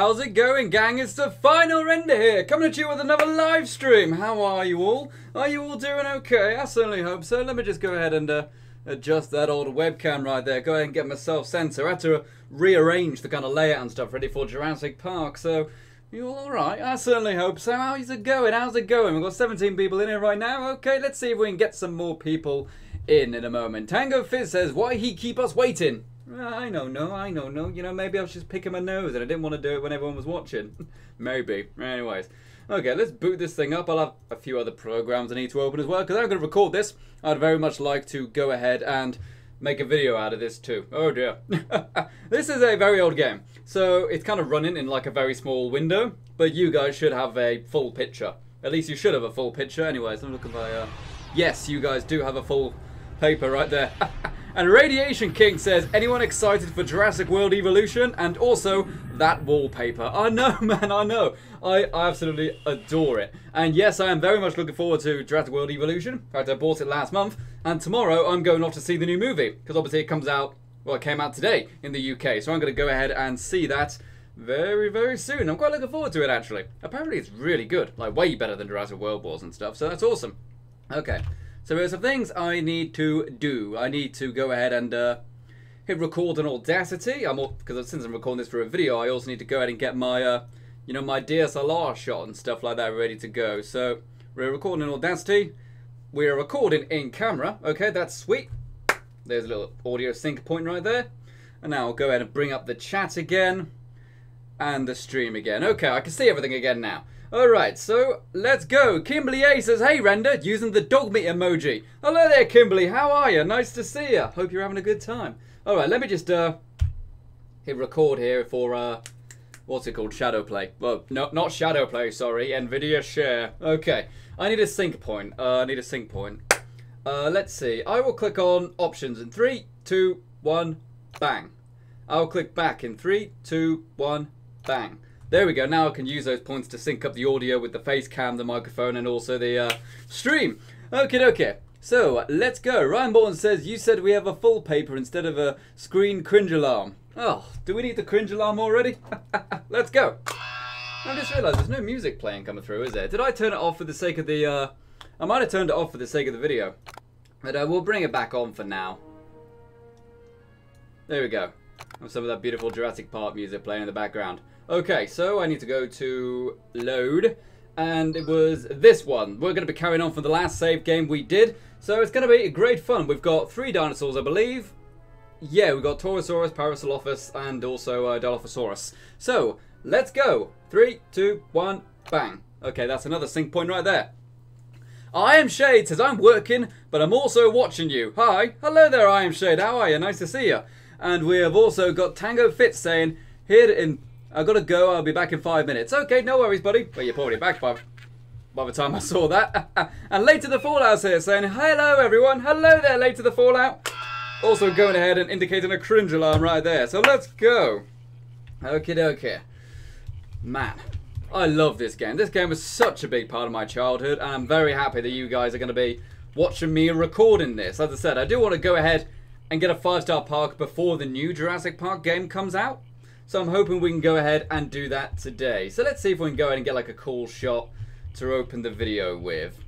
How's it going, gang? It's the final render here, coming at you with another live stream. How are you all? Are you all doing okay? I certainly hope so. Let me just go ahead and adjust that old webcam right there. Go ahead and get myself centered. I had to rearrange the kind of layout and stuff ready for Jurassic Park, so you all alright? I certainly hope so. How's it going? How's it going? We've got 17 people in here right now. Okay, let's see if we can get some more people in a moment. Tango Fizz says, why he keep us waiting? I don't know. You know, maybe I was just picking my nose and I didn't want to do it when everyone was watching. Maybe. Anyways. Okay, let's boot this thing up. I'll have a few other programs I need to open as well, because I'm going to record this. I'd very much like to go ahead and make a video out of this too. Oh dear. This is a very old game, so it's kind of running in like a very small window, but you guys should have a full picture. At least you should have a full picture. Anyways, I'm looking for yes, you guys do have a full paper right there. And Radiation King says, anyone excited for Jurassic World Evolution? And also, that wallpaper. I know, man, I know. I absolutely adore it. And yes, I am very much looking forward to Jurassic World Evolution. In fact, I bought it last month. And tomorrow, I'm going off to see the new movie. Because obviously it comes out, well, it came out today in the UK. So I'm going to go ahead and see that very, very soon. I'm quite looking forward to it, actually. Apparently, it's really good. Like, way better than Jurassic World Wars and stuff. So that's awesome. Okay. So there's some things I need to do. I need to go ahead and hit record on Audacity. Because since I'm recording this for a video, I also need to go ahead and get my, you know, my DSLR shot and stuff like that ready to go. So we're recording in Audacity. We're recording in camera. Okay, that's sweet. There's a little audio sync point right there. And now I'll go ahead and bring up the chat again and the stream again. Okay, I can see everything again now. Alright, so let's go. Kimberly A says, hey Render, using the dog meat emoji. Hello there, Kimberly, how are you? Nice to see you. Hope you're having a good time. Alright, let me just hit record here for, what's it called? Shadowplay. Well, no, not Shadowplay, sorry. NVIDIA Share. Okay, I need a sync point. Let's see. I will click on options in 3, 2, 1, bang. I'll click back in 3, 2, 1, bang. There we go, now I can use those points to sync up the audio with the face cam, the microphone, and also the stream. Okay. So, let's go. Ryan Morton says, you said we have a full paper instead of a screen cringe alarm. Oh, do we need the cringe alarm already? Let's go. I just realised there's no music playing coming through, is there? Did I turn it off for the sake of the, I might have turned it off for the sake of the video. But we'll bring it back on for now. There we go. With some of that beautiful Jurassic Park music playing in the background. Okay, so I need to go to load, and it was this one. We're going to be carrying on from the last save game we did, so it's going to be great fun. We've got 3 dinosaurs, I believe. Yeah, we've got Torosaurus, Parasaurolophus, and also Dilophosaurus. So, let's go. 3, 2, 1, bang. Okay, that's another sync point right there. I Am Shade says, I'm working, but I'm also watching you. Hi. Hello there, I Am Shade. How are you? Nice to see you. And we have also got Tango Fitz saying, here in... I've got to go, I'll be back in 5 minutes. Okay, no worries, buddy. Well, you're probably back by the time I saw that. And Later the Fallout's here saying, hello, everyone. Hello there, Later the Fallout. Also going ahead and indicating a cringe alarm right there. So let's go. Okie dokie. Man, I love this game. This game was such a big part of my childhood, and I'm very happy that you guys are going to be watching me recording this. As I said, I do want to go ahead and get a 5-star park before the new Jurassic Park game comes out. So I'm hoping we can go ahead and do that today. So let's see if we can go ahead and get like a cool shot to open the video with.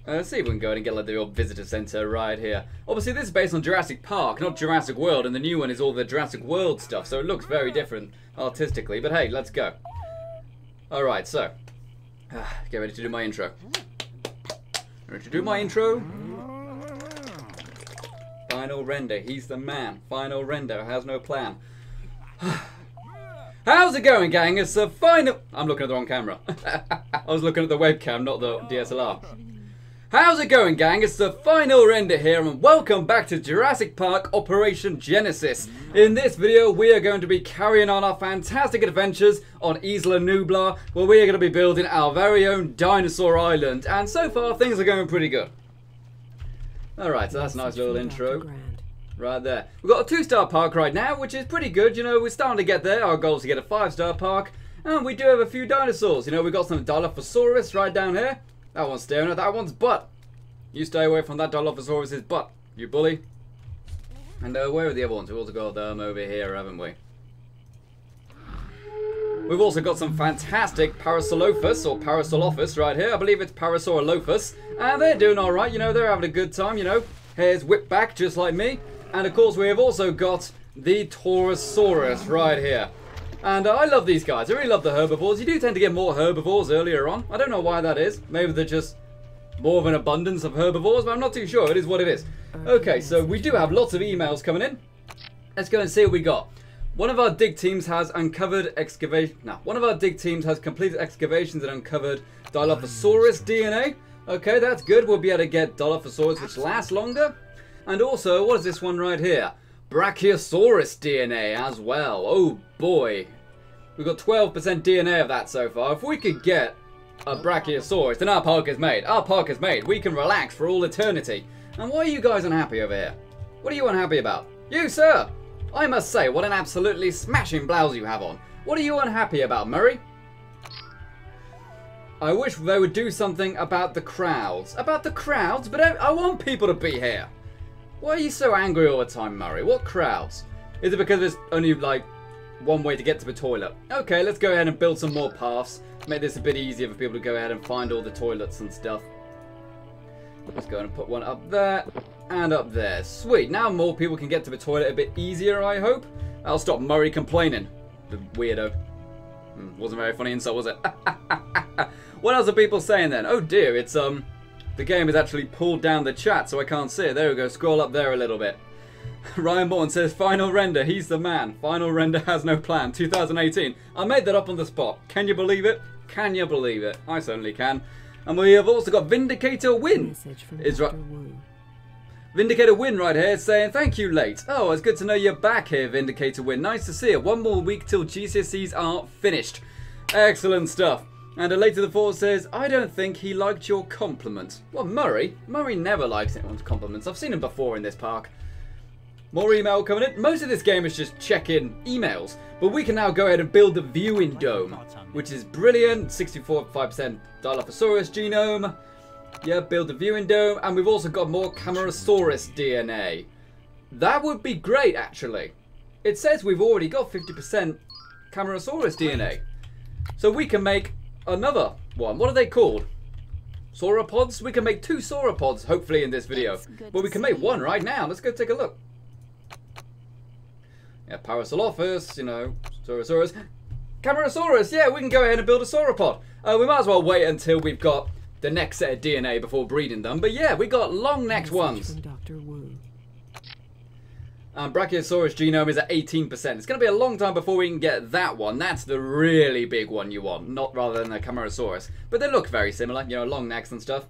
Let's see if we can go ahead and get like the old visitor center right here. Obviously this is based on Jurassic Park, not Jurassic World, and the new one is all the Jurassic World stuff, so it looks very different artistically. But hey, let's go. Alright, so get ready to do my intro. Ready to do my intro? Final render, he's the man. Final render has no plan. How's it going, gang? It's the final... I'm looking at the wrong camera. I was looking at the webcam, not the DSLR. How's it going, gang? It's the final render here, and welcome back to Jurassic Park Operation Genesis. In this video, we are going to be carrying on our fantastic adventures on Isla Nublar, where we are going to be building our very own dinosaur island. And so far, things are going pretty good. Alright, so that's a nice little intro. Right there. We've got a 2-star park right now, which is pretty good. You know, we're starting to get there. Our goal is to get a 5-star park. And we do have a few dinosaurs. You know, we've got some Dilophosaurus right down here. That one's staring at that one's butt. You stay away from that Dilophosaurus's butt, you bully. And where are the other ones? We've also got them over here, haven't we? We've also got some fantastic Parasaurolophus or Parasaurolophus right here. I believe it's Parasaurolophus. And they're doing alright, you know, they're having a good time, you know. Hair's whipped back just like me. And of course we have also got the Taurosaurus right here. And I love these guys. I really love the herbivores. You do tend to get more herbivores earlier on. I don't know why that is. Maybe they're just more of an abundance of herbivores, but I'm not too sure. It is what it is. Okay, so we do have lots of emails coming in. Let's go and see what we got. One of our dig teams has uncovered excavation. No, one of our dig teams has completed excavations and uncovered Dilophosaurus DNA. Okay, that's good. We'll be able to get Dilophosaurus, which lasts longer. And also, what is this one right here? Brachiosaurus DNA as well. Oh boy. We've got 12% DNA of that so far. If we could get a Brachiosaurus, then our park is made. Our park is made. We can relax for all eternity. And why are you guys unhappy over here? What are you unhappy about? You, sir! I must say, what an absolutely smashing blouse you have on. What are you unhappy about, Murray? I wish they would do something about the crowds. About the crowds? But I want people to be here. Why are you so angry all the time, Murray? What crowds? Is it because there's only, like, one way to get to the toilet? Okay, let's go ahead and build some more paths. Make this a bit easier for people to go ahead and find all the toilets and stuff. Let's go ahead and put one up there and up there. Sweet. Now more people can get to the toilet a bit easier, I hope. I'll stop Murray complaining. The weirdo. Wasn't very funny insult, was it? What else are people saying then? Oh dear, it's the game has actually pulled down the chat so I can't see it. There we go, scroll up there a little bit. Ryan Morton says, final render, he's the man. Final render has no plan, 2018. I made that up on the spot. Can you believe it? Can you believe it? I certainly can. And we have also got Vindicator Win. Is right. Vindicator Win right here saying, thank you, late. Oh, it's good to know you're back here, Vindicator Win. Nice to see it. One more week till GCSEs are finished. Excellent stuff. And a later the forward says, I don't think he liked your compliment. Well, Murray? Murray never likes anyone's compliments. I've seen him before in this park. More email coming in. Most of this game is just check-in emails. But we can now go ahead and build the viewing dome, which is brilliant. 64.5% Dilophosaurus genome. Yeah, build the viewing dome. And we've also got more Camarasaurus DNA. That would be great, actually. It says we've already got 50% Camarasaurus DNA. So we can make another one. What are they called? Sauropods? We can make 2 sauropods, hopefully, in this video. But we can make one right now. Let's go take a look. Yeah, Parasaurolophus, you know, Saurosaurus. Camarasaurus, yeah, we can go ahead and build a sauropod. We might as well wait until we've got the next set of DNA before breeding them. But yeah, we got long-necked ones. Brachiosaurus genome is at 18%. It's going to be a long time before we can get that one. That's the really big one you want, not rather than the Camarasaurus. But they look very similar, you know, long necks and stuff.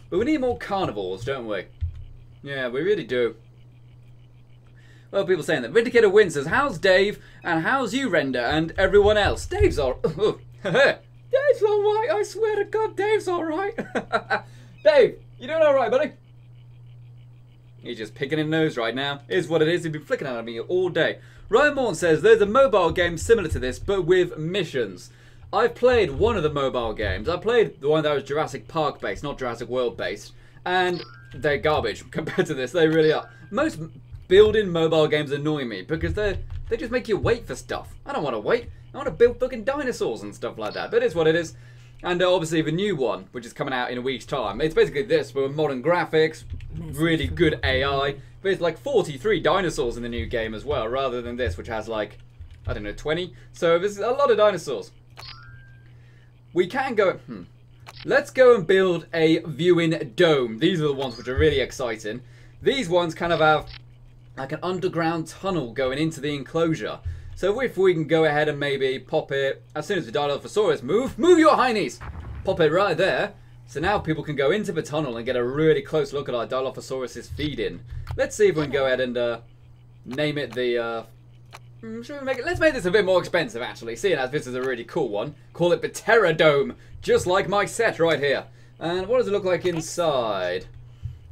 But we need more carnivores, don't we? Yeah, we really do. Well, people saying that. Vindicator Win says, how's Dave and how's you, Render, and everyone else? Dave's all... Dave's alright, I swear to God, Dave's alright. Dave, you doing alright, buddy? He's just picking his nose right now. Is what it is. He's been flicking at me all day. Ryan Morton says, there's a mobile game similar to this, but with missions. I've played one of the mobile games. I played the one that was Jurassic Park based, not Jurassic World based. And they're garbage compared to this. They really are. Most building mobile games annoy me because they just make you wait for stuff. I don't want to wait. I want to build fucking dinosaurs and stuff like that. But it is what it is. And obviously the new one, which is coming out in a week's time. It's basically this, but with modern graphics, really good AI. There's like 43 dinosaurs in the new game as well, rather than this, which has like, I don't know, 20. So there's a lot of dinosaurs. We can go... Let's go and build a viewing dome. These are the ones which are really exciting. These ones kind of have like an underground tunnel going into the enclosure. So if we can go ahead and maybe pop it, as soon as the Dilophosaurus move your heinies! Pop it right there. So now people can go into the tunnel and get a really close look at our Dilophosaurus' feeding. Let's see if we can go ahead and name it the... should we make it? Let's make this a bit more expensive, actually, seeing as this is a really cool one. Call it the Terror Dome, just like my set right here. And what does it look like inside?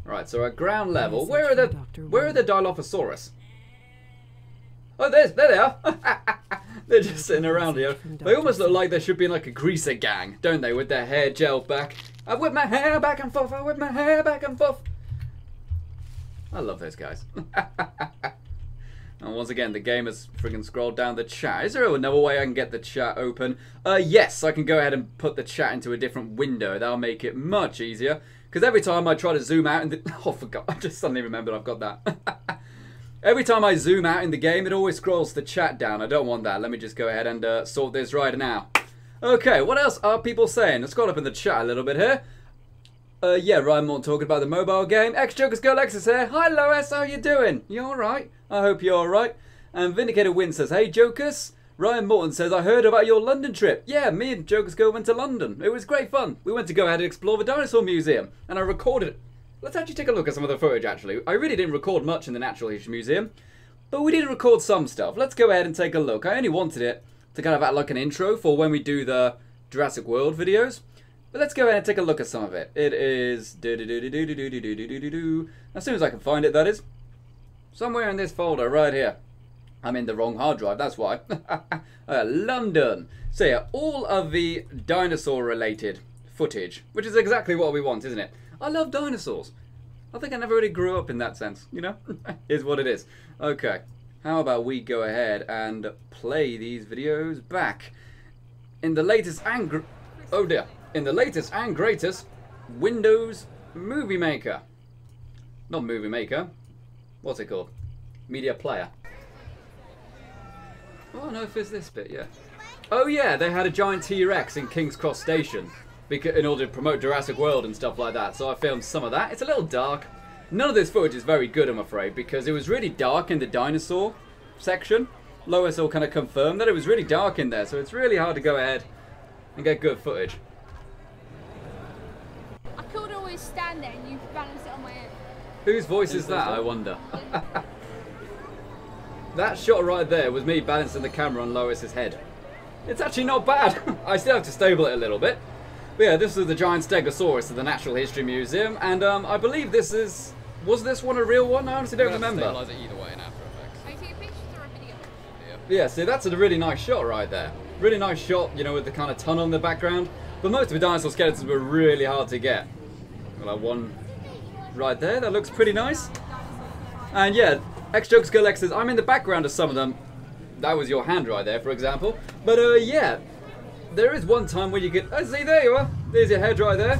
Right, so at ground level, where are the Dilophosaurus? Oh, there they are. They're just sitting around here. They almost look like they should be in like a greaser gang, don't they? With their hair gelled back. I whip my hair back and forth. I whip my hair back and forth. I love those guys. And once again, the game has friggin' scrolled down the chat. Is there another way I can get the chat open? Yes, I can go ahead and put the chat into a different window. That'll make it much easier. Because every time I try to zoom out in the... Oh, I forgot. I just suddenly remembered I've got that. Every time I zoom out in the game, it always scrolls the chat down. I don't want that. Let me just go ahead and sort this right now. Okay, what else are people saying? Let's scroll up in the chat a little bit here. Yeah, Ryan Morton talking about the mobile game. Ex-Jokers Girl X is here. Hi, Lois. How you doing? You alright? I hope you're alright. And Vindicated Win says, hey, Jokers. Ryan Morton says, I heard about your London trip. Yeah, me and Jokers Girl went to London. It was great fun. We went to go ahead and explore the dinosaur museum. And I recorded it. Let's actually take a look at some of the footage, actually. I really didn't record much in the Natural History Museum. But we did record some stuff. Let's go ahead and take a look. I only wanted it to kind of act like an intro for when we do the Jurassic World videos. But let's go ahead and take a look at some of it. It is... As soon as I can find it, that is. Somewhere in this folder, right here. I'm in the wrong hard drive, that's why. London. So yeah, all of the dinosaur-related footage. Which is exactly what we want, isn't it? I love dinosaurs. I think I never really grew up in that sense, you know? Is what it is. Okay. How about we go ahead and play these videos back. In the latest and... Oh dear. In the latest and greatest Windows Movie Maker. Not Movie Maker. What's it called? Media Player. Oh no, if it's this bit, yeah. Oh yeah, they had a giant T-Rex in King's Cross Station in order to promote Jurassic World and stuff like that. So I filmed some of that. It's a little dark. None of this footage is very good, I'm afraid, because it was really dark in the dinosaur section. Lois will kind of confirm that it was really dark in there, so it's really hard to go ahead and get good footage. I could always stand there and you balance it on my head. Whose voice is that, I wonder? That shot right there was me balancing the camera on Lois's head. It's actually not bad. I still have to stable it a little bit. But yeah, this is the giant Stegosaurus of the Natural History Museum, and I believe this is... Was this one a real one? I honestly don't remember. Stabilize it either way in After Effects. Are you taking pictures or a video? Yeah, see, that's a really nice shot right there. Really nice shot, you know, with the kind of tunnel in the background. But most of the dinosaur skeletons were really hard to get. Well, like one right there, that looks pretty nice. And yeah, Ex-Jokes Girl X says, I'm in the background of some of them. That was your hand right there, for example. But yeah, there is one time where you get... Oh, see, there you are. There's your head right there.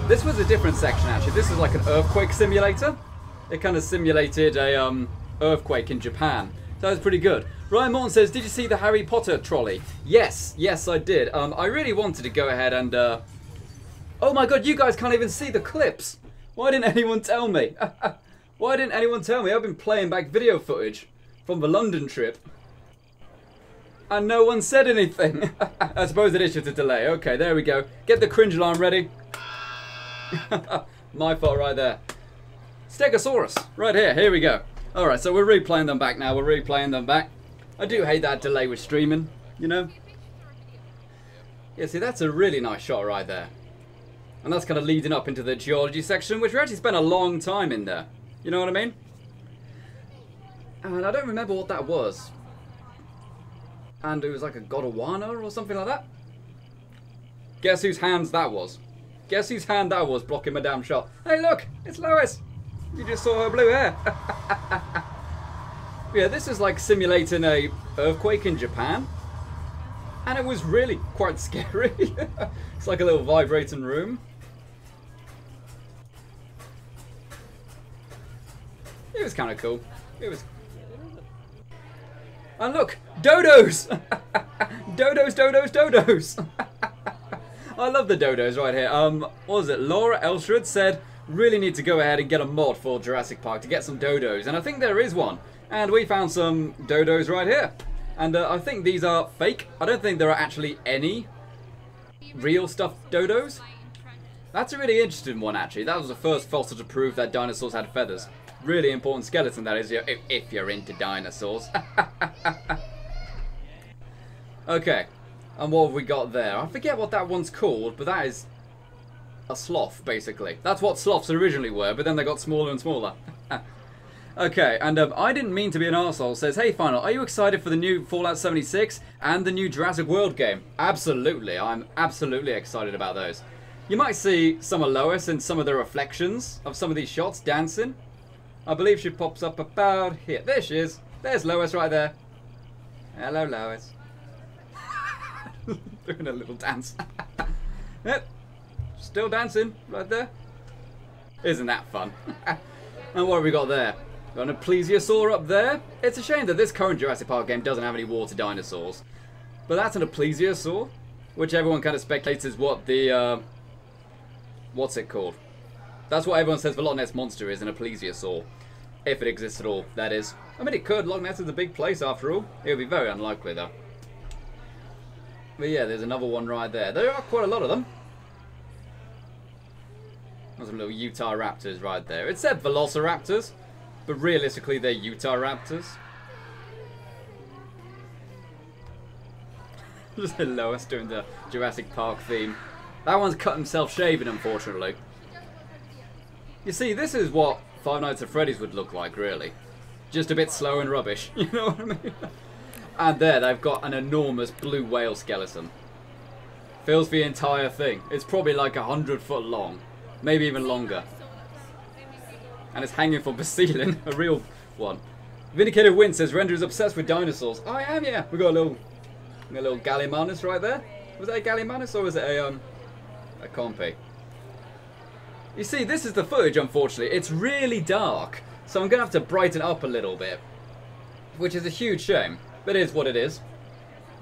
This was a different section, actually. This was like an earthquake simulator. It kind of simulated a earthquake in Japan. So that was pretty good. Ryan Morton says, did you see the Harry Potter trolley? Yes, yes I did. I really wanted to go ahead and... Oh my god, you guys can't even see the clips. Why didn't anyone tell me? Why didn't anyone tell me? I've been playing back video footage from the London trip. And no one said anything. I suppose it is just a delay. Okay, there we go. Get the cringe alarm ready. My fault right there. Stegosaurus, right here. Here we go. Alright, so we're replaying them back now. We're replaying them back. I do hate that delay with streaming, you know. Yeah, see, that's a really nice shot right there. And that's kind of leading up into the geology section, which we actually spent a long time in there. You know what I mean? And I don't remember what that was. And it was like a Godawana or something like that. Guess whose hands that was? Guess whose hand that was blocking my damn shot? Hey look, it's Lois. You just saw her blue hair. Yeah, this is like simulating a earthquake in Japan. And it was really quite scary. It's like a little vibrating room. It was kind of cool. It was... And look, dodos! Dodos, dodos, dodos! I love the dodos right here. What was it? Laura Elstrud said, really need to go ahead and get a mod for Jurassic Park to get some dodos. And I think there is one. And we found some dodos right here. And I think these are fake. I don't think there are actually any real stuffed dodos. That's a really interesting one, actually. That was the first fossil to prove that dinosaurs had feathers. Really important skeleton, that is, if you're into dinosaurs. Okay, and what have we got there? I forget what that one's called, but that is a sloth, basically. That's what sloths originally were, but then they got smaller and smaller. Okay, and I didn't mean to be an arsehole. Says, hey Final, are you excited for the new Fallout 76 and the new Jurassic World game? Absolutely, I'm absolutely excited about those. You might see some of Lois in some of the reflections of some of these shots dancing. I believe she pops up about here. There she is. There's Lois right there. Hello, Lois. Doing a little dance. Yep. Still dancing right there. Isn't that fun? And what have we got there? Got an plesiosaur up there. It's a shame that this current Jurassic Park game doesn't have any water dinosaurs. But that's an plesiosaur, which everyone kind of speculates is what the, what's it called? That's what everyone says the Loch Ness Monster is, an plesiosaur. If it exists at all, that is. I mean, it could. Loch Ness is a big place after all. It would be very unlikely, though. But yeah, there's another one right there. There are quite a lot of them. There's some little Utah raptors right there. It said velociraptors, but realistically they're Utah raptors. Just Lois doing the Jurassic Park theme. That one's cut himself shaving, unfortunately. You see, this is what Five Nights at Freddy's would look like, really. Just a bit slow and rubbish, you know what I mean? And there, they've got an enormous blue whale skeleton. Fills the entire thing. It's probably like 100 foot long. Maybe even longer. And it's hanging from the ceiling. A real one. Vindicated Wind says, Render is obsessed with dinosaurs. I am, yeah. We got a little Gallimanus right there. Was that a Gallimanus or was it a Compy? You see, this is the footage, unfortunately. It's really dark. So I'm going to have to brighten up a little bit. Which is a huge shame. But it is what it is.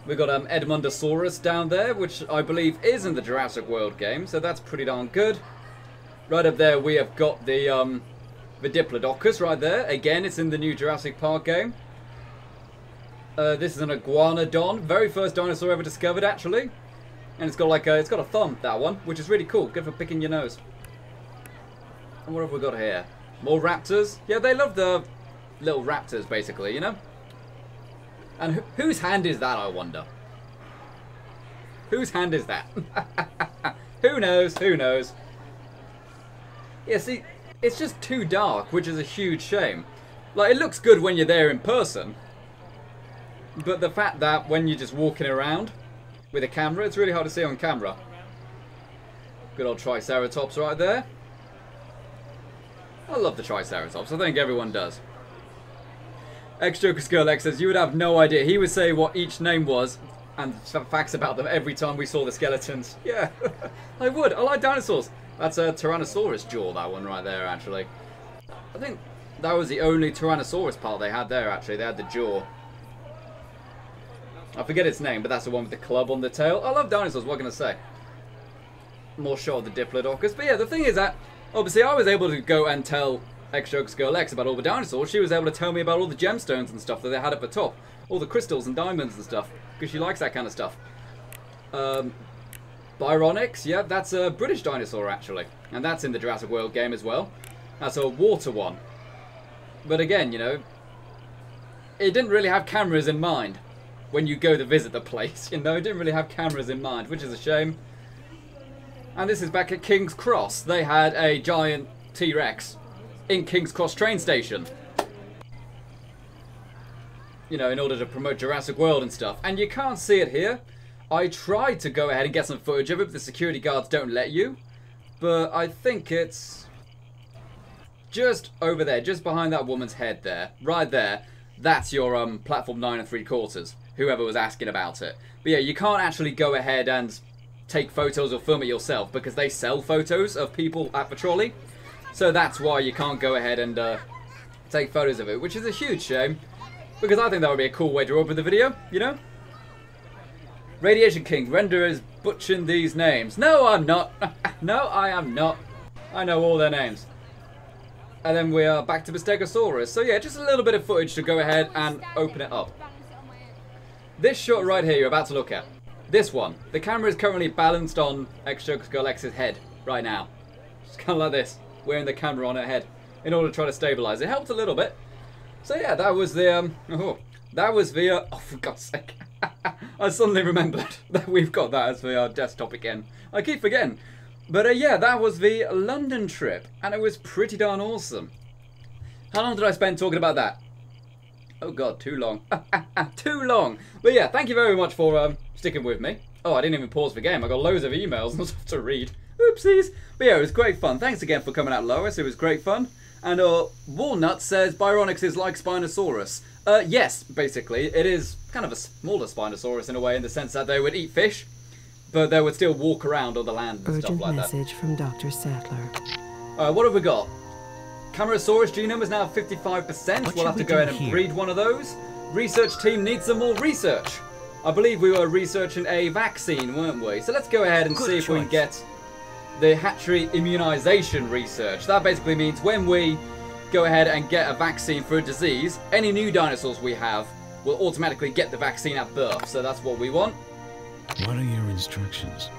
We've got Edmontosaurus down there, which I believe is in the Jurassic World game. So that's pretty darn good. Right up there we have got the Diplodocus right there. Again, it's in the new Jurassic Park game. This is an iguanodon. Very first dinosaur ever discovered, actually. And it's got like it's got a thumb, that one, which is really cool. Good for picking your nose. And what have we got here? More raptors. Yeah, they love the little raptors, basically, you know? And whose hand is that, I wonder? Whose hand is that? Who knows? Who knows? Yeah, see, it's just too dark, which is a huge shame. Like, it looks good when you're there in person. But the fact that when you're just walking around with a camera, it's really hard to see on camera. Good old Triceratops right there. I love the Triceratops. I think everyone does. Ex-Joker's Girl X says, you would have no idea. He would say what each name was and some facts about them every time we saw the skeletons. Yeah, I would. I like dinosaurs. That's a Tyrannosaurus jaw, that one right there, actually. I think that was the only Tyrannosaurus part they had there, actually. They had the jaw. I forget its name, but that's the one with the club on the tail. I love dinosaurs, what can I say? More shot of the Diplodocus. But yeah, the thing is that, obviously, I was able to go and tell Ex-Joker's Girl X about all the dinosaurs. She was able to tell me about all the gemstones and stuff that they had at the top. All the crystals and diamonds and stuff. Because she likes that kind of stuff. Byronix, yeah, that's a British dinosaur, actually. And that's in the Jurassic World game as well. That's a water one. But again, you know, it didn't really have cameras in mind when you go to visit the place. You know, it didn't really have cameras in mind, which is a shame. And this is back at King's Cross. They had a giant T-Rex in King's Cross train station. You know, in order to promote Jurassic World and stuff. And you can't see it here. I tried to go ahead and get some footage of it, but the security guards don't let you. But I think it's just over there, just behind that woman's head there. Right there. That's your platform 9 3/4. Whoever was asking about it. But yeah, you can't actually go ahead and take photos or film it yourself because they sell photos of people at the trolley. So that's why you can't go ahead and take photos of it, which is a huge shame. Because I think that would be a cool way to open the video, you know? Radiation King, Render is butchering these names. No, I'm not. No, I am not. I know all their names. And then we are back to the Stegosaurus. So yeah, just a little bit of footage to go ahead and open it up. This shot right here you're about to look at. This one. The camera is currently balanced on Ex-Joker's Girl X's head right now. Just kind of like this. Wearing the camera on her head in order to try to stabilize. It helped a little bit. So yeah, that was the oh, for God's sake. I suddenly remembered that we've got that as the desktop again. I keep forgetting. But yeah, that was the London trip. And it was pretty darn awesome. How long did I spend talking about that? Oh God, too long. Too long. But yeah, thank you very much for sticking with me. Oh, I didn't even pause the game. I got loads of emails and stuff to read. Oopsies. But yeah, it was great fun. Thanks again for coming out, Lois. It was great fun. And Walnut says Byronics is like Spinosaurus. Yes, basically. It is kind of a smaller Spinosaurus in a way, in the sense that they would eat fish, but they would still walk around on the land and stuff like that. Urgent message from Dr. Sattler. What have we got? Camarasaurus genome is now 55%. We'll have to go ahead and breed one of those. Research team needs some more research. I believe we were researching a vaccine, weren't we? So let's go ahead and see if we can get the hatchery immunization research. That basically means when we go ahead and get a vaccine for a disease, any new dinosaurs we have will automatically get the vaccine at birth. So that's what we want. What are your instructions?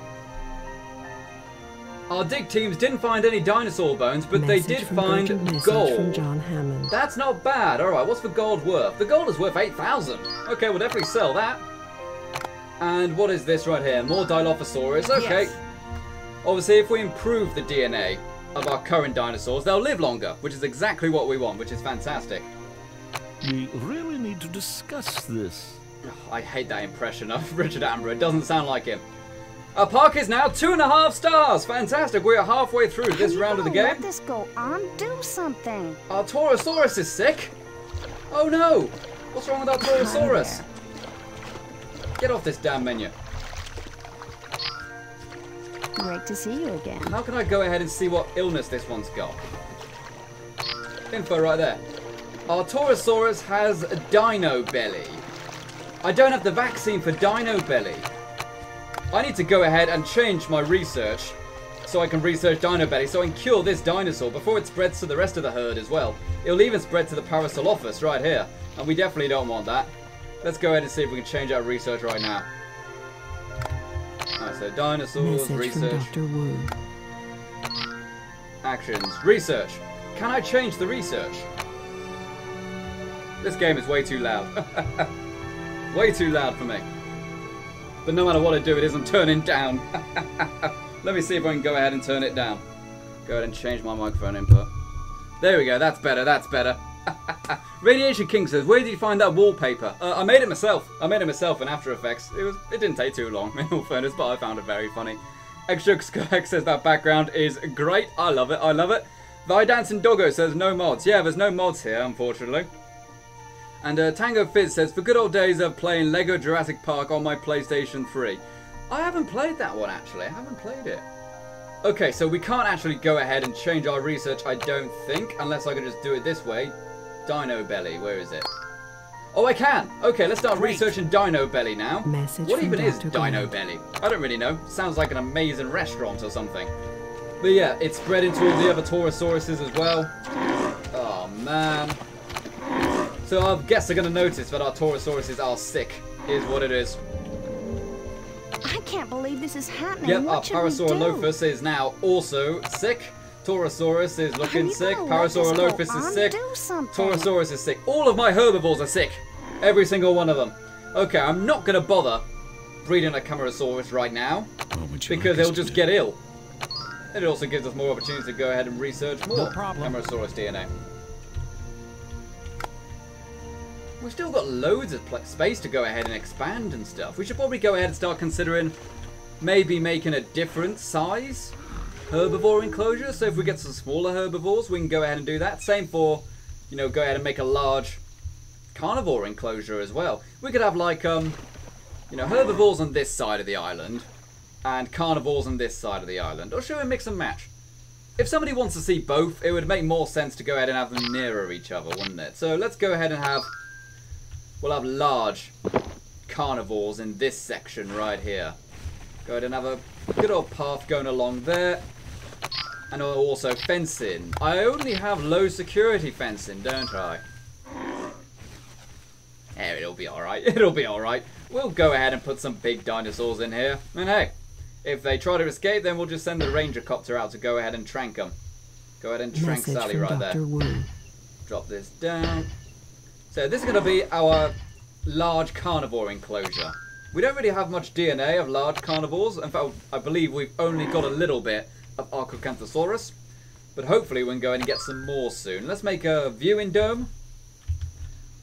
Our dig teams didn't find any dinosaur bones, but they did find gold. From John Hammond. That's not bad. Alright, what's the gold worth? The gold is worth 8,000. Okay, we'll definitely sell that. And what is this right here? More Dilophosaurus. Okay. Yes. Obviously, if we improve the DNA of our current dinosaurs, they'll live longer, which is exactly what we want, which is fantastic. We really need to discuss this. Oh, I hate that impression of Richard Attenborough. It doesn't sound like him. Our park is now 2.5 stars. Fantastic. We are halfway through this round of the game. Let this go on. Do something. Our Torosaurus is sick. Oh no. What's wrong with our Torosaurus? Get off this damn menu. Great to see you again. How can I go ahead and see what illness this one's got? Info right there. Our Torosaurus has Dino Belly. I don't have the vaccine for Dino Belly. I need to go ahead and change my research so I can research Dino Belly, so I can cure this dinosaur before it spreads to the rest of the herd as well. It'll even spread to the Parasaurolophus right here, and we definitely don't want that. Let's go ahead and see if we can change our research right now. Alright, so dinosaurs, research. From Dr. Wu. Actions, research. Can I change the research? This game is way too loud. Way too loud for me. But no matter what I do, it isn't turning down. Let me see if I can go ahead and turn it down. Go ahead and change my microphone input. There we go, that's better, that's better. Radiation King says, where did you find that wallpaper? I made it myself. I made it myself in After Effects. It didn't take too long, in all fairness, but I found it very funny. Extra says that background is great. I love it, I love it. Vi Dancing Doggo says, no mods. Yeah, there's no mods here, unfortunately. And Tango Fizz says, for good old days of playing Lego Jurassic Park on my PlayStation 3. I haven't played that one, actually. I haven't played it. Okay, so we can't actually go ahead and change our research, I don't think, unless I can just do it this way. Dino Belly, where is it? Oh, I can! Okay, let's start researching Dino Belly now. What even is Dino Belly? I don't really know. Sounds like an amazing restaurant or something. But yeah, it's spread into all the other Taurosauruses as well. Oh, man. So I guess they're going to notice that our Taurosauruses are sick, is what it is. I can't believe this is happening. Yep, our Parasaurolophus is now also sick. Torosaurus is looking sick. Parasaurolophus is sick. Torosaurus is sick. All of my herbivores are sick. Every single one of them. Okay, I'm not going to bother breeding a Camarasaurus right now, because they'll just get ill. And it also gives us more opportunity to go ahead and research more Camarasaurus DNA. We've still got loads of space to go ahead and expand and stuff. We should probably go ahead and start considering maybe making a different size herbivore enclosure. So if we get some smaller herbivores, we can go ahead and do that. Same for, you know, go ahead and make a large carnivore enclosure as well. We could have like, you know, herbivores on this side of the island and carnivores on this side of the island. Or should we mix and match? If somebody wants to see both, it would make more sense to go ahead and have them nearer each other, wouldn't it? So let's go ahead and have... We'll have large carnivores in this section right here. Go ahead and have a good old path going along there. And also fencing. I only have low security fencing, don't I? Yeah, it'll be alright. It'll be alright. We'll go ahead and put some big dinosaurs in here. And hey, if they try to escape, then we'll just send the ranger copter out to go ahead and trank them. Go ahead and trank Sally right there. Drop this down. So this is going to be our large carnivore enclosure. We don't really have much DNA of large carnivores. In fact, I believe we've only got a little bit of Archocanthosaurus. But hopefully we can go in and get some more soon. Let's make a viewing dome.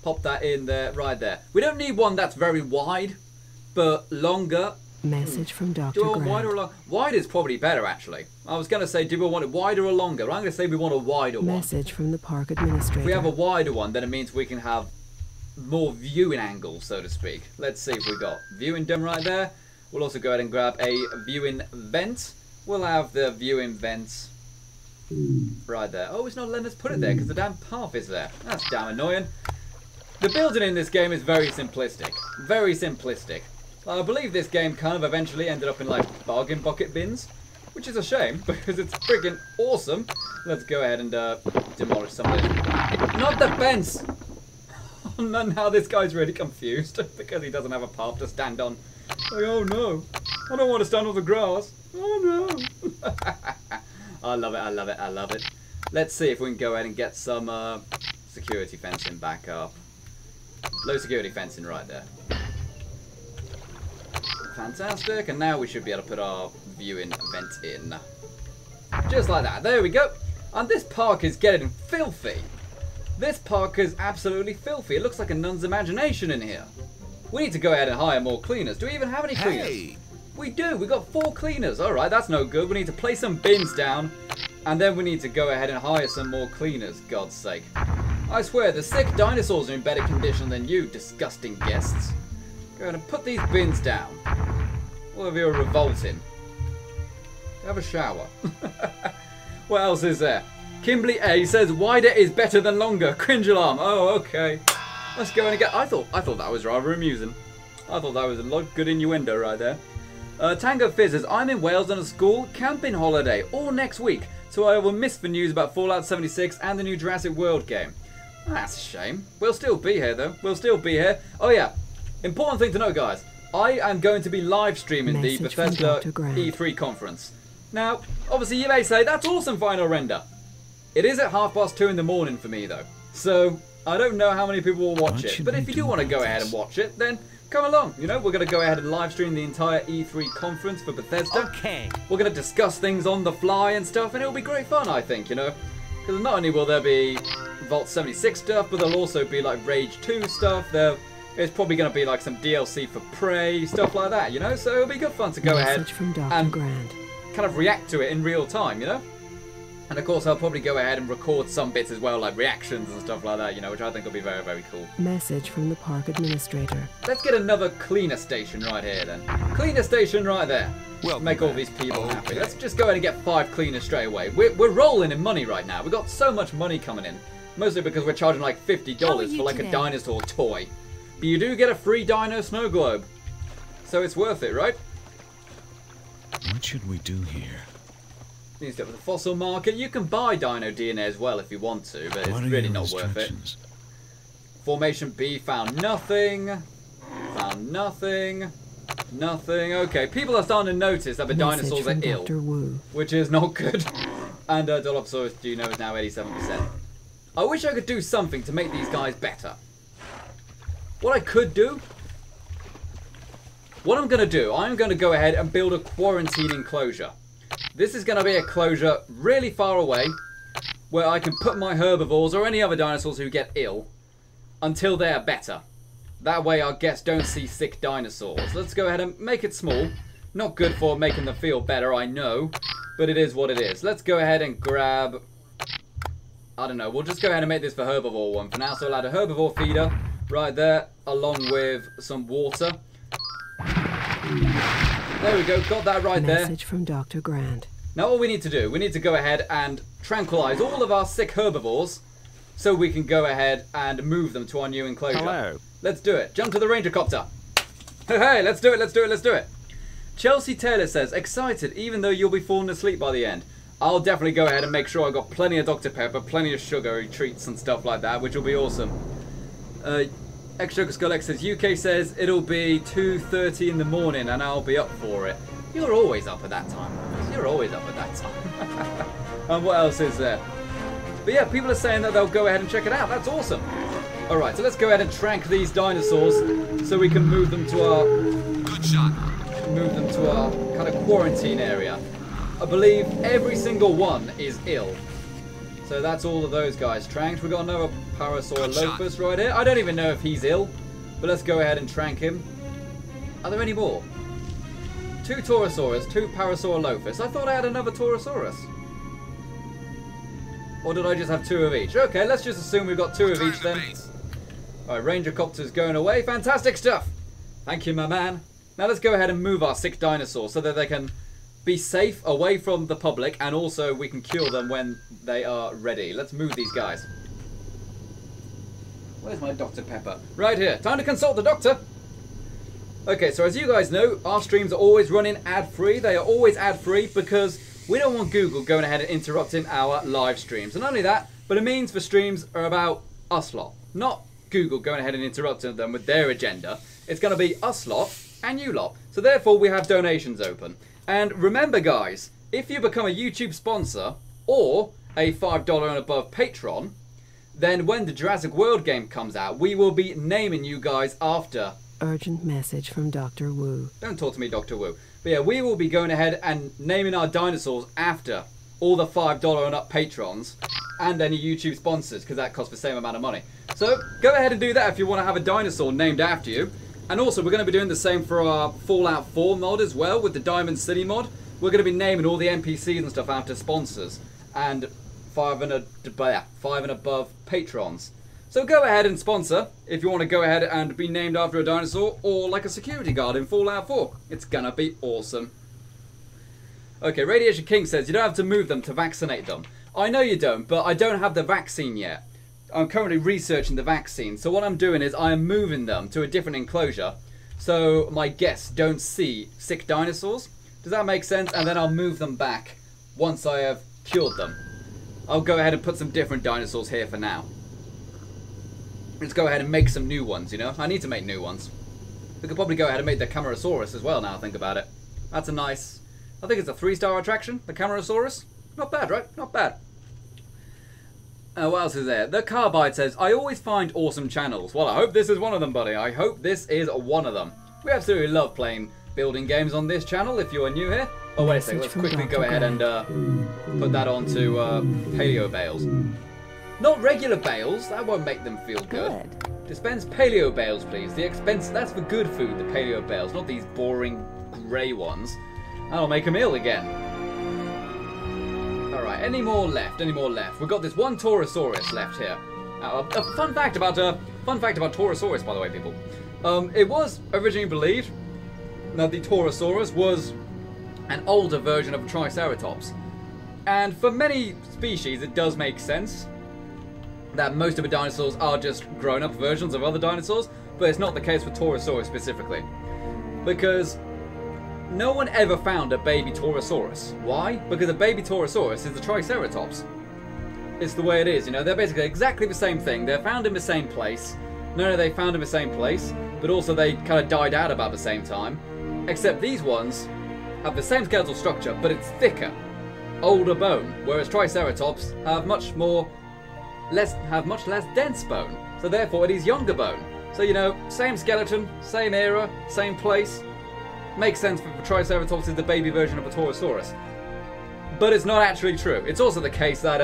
Pop that in there, right there. We don't need one that's very wide, but longer Message from Dr. Do we want Grant. wider or longer? Wide is probably better, actually. I was going to say, do we want it wider or longer? I'm going to say we want a wider one. Message from the park administrator. If we have a wider one, then it means we can have more viewing angles, so to speak. Let's see if we got viewing done right there. We'll also go ahead and grab a viewing vent. We'll have the viewing vents right there. Oh, it's not letting us put it there because the damn path is there. That's damn annoying. The building in this game is very simplistic. Very simplistic. I believe this game kind of eventually ended up in like bargain bucket bins, which is a shame because it's freaking awesome. Let's go ahead and demolish some of this. Not the fence! And now this guy's really confused because he doesn't have a path to stand on. Like, oh no, I don't want to stand on the grass. Oh no. I love it, I love it, I love it. Let's see if we can go ahead and get some security fencing back up. Low security fencing right there. Fantastic, and now we should be able to put our viewing vent in. Just like that, there we go. And this park is getting filthy. This park is absolutely filthy. It looks like a nun's imagination in here. We need to go ahead and hire more cleaners. Do we even have any cleaners? Hey. We do, we got 4 cleaners. Alright, that's no good. We need to place some bins down, and then we need to go ahead and hire some more cleaners, God's sake. I swear, the sick dinosaurs are in better condition than you, disgusting guests. Go ahead and put these bins down. All of you are revolting. Have a shower. What else is there? Kimberly A says wider is better than longer. Cringe alarm. Oh, okay. Let's go and get. I thought that was rather amusing. I thought that was a lot of good innuendo right there. Tango Fizz says I'm in Wales on a school camping holiday all next week, so I will miss the news about Fallout 76 and the new Jurassic World game. That's a shame. We'll still be here though. We'll still be here. Oh yeah. Important thing to know, guys. I am going to be live streaming the Bethesda E3 conference. Now, obviously you may say, that's awesome, Final Render. It is at 2:30 in the morning for me though. So, I don't know how many people will watch it. But if you do want to go ahead and watch it, then come along. You know, we're going to go ahead and live stream the entire E3 conference for Bethesda. Okay. We're going to discuss things on the fly and stuff, and it'll be great fun, I think, you know. Because not only will there be Vault 76 stuff, but there'll also be like Rage 2 stuff. There's probably going to be like some DLC for Prey, stuff like that, you know? So it'll be good fun to go ahead and kind of react to it in real time, you know? And of course I'll probably go ahead and record some bits as well, like reactions and stuff like that, you know, which I think will be very, very cool. Message from the park administrator. Let's get another cleaner station right here then. Cleaner station right there. Well, make all these people happy. Let's just go ahead and get 5 cleaners straight away. We're rolling in money right now. We've got so much money coming in. Mostly because we're charging like $50 for like a dinosaur toy. But you do get a free dino snow globe. So it's worth it, right? What should we do here? Need to start with the fossil market. You can buy dino DNA as well if you want to, but it's really not worth it. Formation B found nothing. Found nothing. Nothing. Okay, people are starting to notice that the dinosaurs are ill, which is not good. And Dolopsaurus Juno is now 87%. I wish I could do something to make these guys better. What I could do, what I'm going to do, I'm going to go ahead and build a quarantine enclosure. This is going to be a closure really far away where I can put my herbivores or any other dinosaurs who get ill until they are better. That way our guests don't see sick dinosaurs. Let's go ahead and make it small. Not good for making them feel better, I know, but it is what it is. Let's go ahead and grab, I don't know, we'll just go ahead and make this the herbivore one for now. So I'll add a herbivore feeder right there, along with some water. There we go, got that right there. Message from Dr. Grant. Now all we need to do, we need to go ahead and tranquilize all of our sick herbivores so we can go ahead and move them to our new enclosure. Hello. Let's do it. Jump to the ranger copter. Hey, let's do it, let's do it, let's do it. Chelsea Taylor says, excited even though you'll be falling asleep by the end. I'll definitely go ahead and make sure I got plenty of Dr. Pepper, plenty of sugary treats and stuff like that, which will be awesome. X-Sugar Skull X says, UK says it'll be 2:30 in the morning and I'll be up for it. You're always up at that time. You're always up at that time. And what else is there? But yeah, people are saying that they'll go ahead and check it out. That's awesome. Alright, so let's go ahead and trank these dinosaurs so we can move them to our... Good shot. Move them to our kind of quarantine area. I believe every single one is ill. So that's all of those guys tranked. We've got another Parasaurolophus right here. I don't even know if he's ill, but let's go ahead and trank him. Are there any more? 2 Taurosaurus, 2 Parasaurolophus. I thought I had another Taurosaurus. Or did I just have 2 of each? Okay, let's just assume we've got 2 of each then. Alright, Ranger Copter's going away. Fantastic stuff! Thank you, my man. Now let's go ahead and move our 6 dinosaurs so that they can be safe away from the public, and also we can cure them when they are ready. Let's move these guys. Where's my Dr. Pepper? Right here. Time to consult the doctor. Okay, so as you guys know, our streams are always running ad-free. They are always ad-free because we don't want Google going ahead and interrupting our live streams. And not only that, but it means the streams are about us lot, not Google going ahead and interrupting them with their agenda. It's going to be us lot and you lot. So therefore we have donations open. And remember guys, if you become a YouTube sponsor or a $5 and above patron, then when the Jurassic World game comes out, we will be naming you guys after. Urgent message from Dr. Wu. Don't talk to me, Dr. Wu. But yeah, we will be going ahead and naming our dinosaurs after all the $5 and up patrons and any YouTube sponsors, because that costs the same amount of money. So go ahead and do that if you want to have a dinosaur named after you. And also we're going to be doing the same for our Fallout 4 mod as well with the Diamond City mod. We're going to be naming all the NPCs and stuff after sponsors and 5 and above patrons. So go ahead and sponsor if you want to go ahead and be named after a dinosaur or like a security guard in Fallout 4. It's gonna be awesome. Okay, Radiation King says you don't have to move them to vaccinate them. I know you don't, but I don't have the vaccine yet. I'm currently researching the vaccine, so what I'm doing is I am moving them to a different enclosure so my guests don't see sick dinosaurs. Does that make sense? And then I'll move them back once I have cured them. I'll go ahead and put some different dinosaurs here for now. Let's go ahead and make some new ones, you know? I need to make new ones. We could probably go ahead and make the Camarasaurus as well now I think about it. That's a nice... I think it's a 3-star attraction, the Camarasaurus. Not bad, right? Not bad. What else is there? The Carbide says, I always find awesome channels. Well, I hope this is one of them, buddy. I hope this is one of them. We absolutely love playing building games on this channel if you are new here. Oh, wait a second. Let's quickly go ahead and put that onto paleo bales. Not regular bales. That won't make them feel good. Dispense paleo bales, please. The expense, that's for good food, the paleo bales, not these boring grey ones. That'll make them ill again. Alright, any more left? Any more left? We've got this one Taurosaurus left here. A fun fact about Taurosaurus, by the way, people. It was originally believed that the Taurosaurus was an older version of a Triceratops. And for many species, it does make sense that most of the dinosaurs are just grown-up versions of other dinosaurs, but it's not the case with Taurosaurus specifically. Because no one ever found a baby Taurosaurus. Why? Because a baby Taurosaurus is the Triceratops. It's the way it is, you know, they're basically exactly the same thing. They're found in the same place. No, they found in the same place, but also they kind of died out about the same time. Except these ones have the same skeletal structure, but it's thicker, older bone, whereas Triceratops have much less dense bone. So therefore it is younger bone. So, you know, same skeleton, same era, same place. Makes sense for Triceratops is the baby version of a Taurosaurus. But it's not actually true. It's also the case that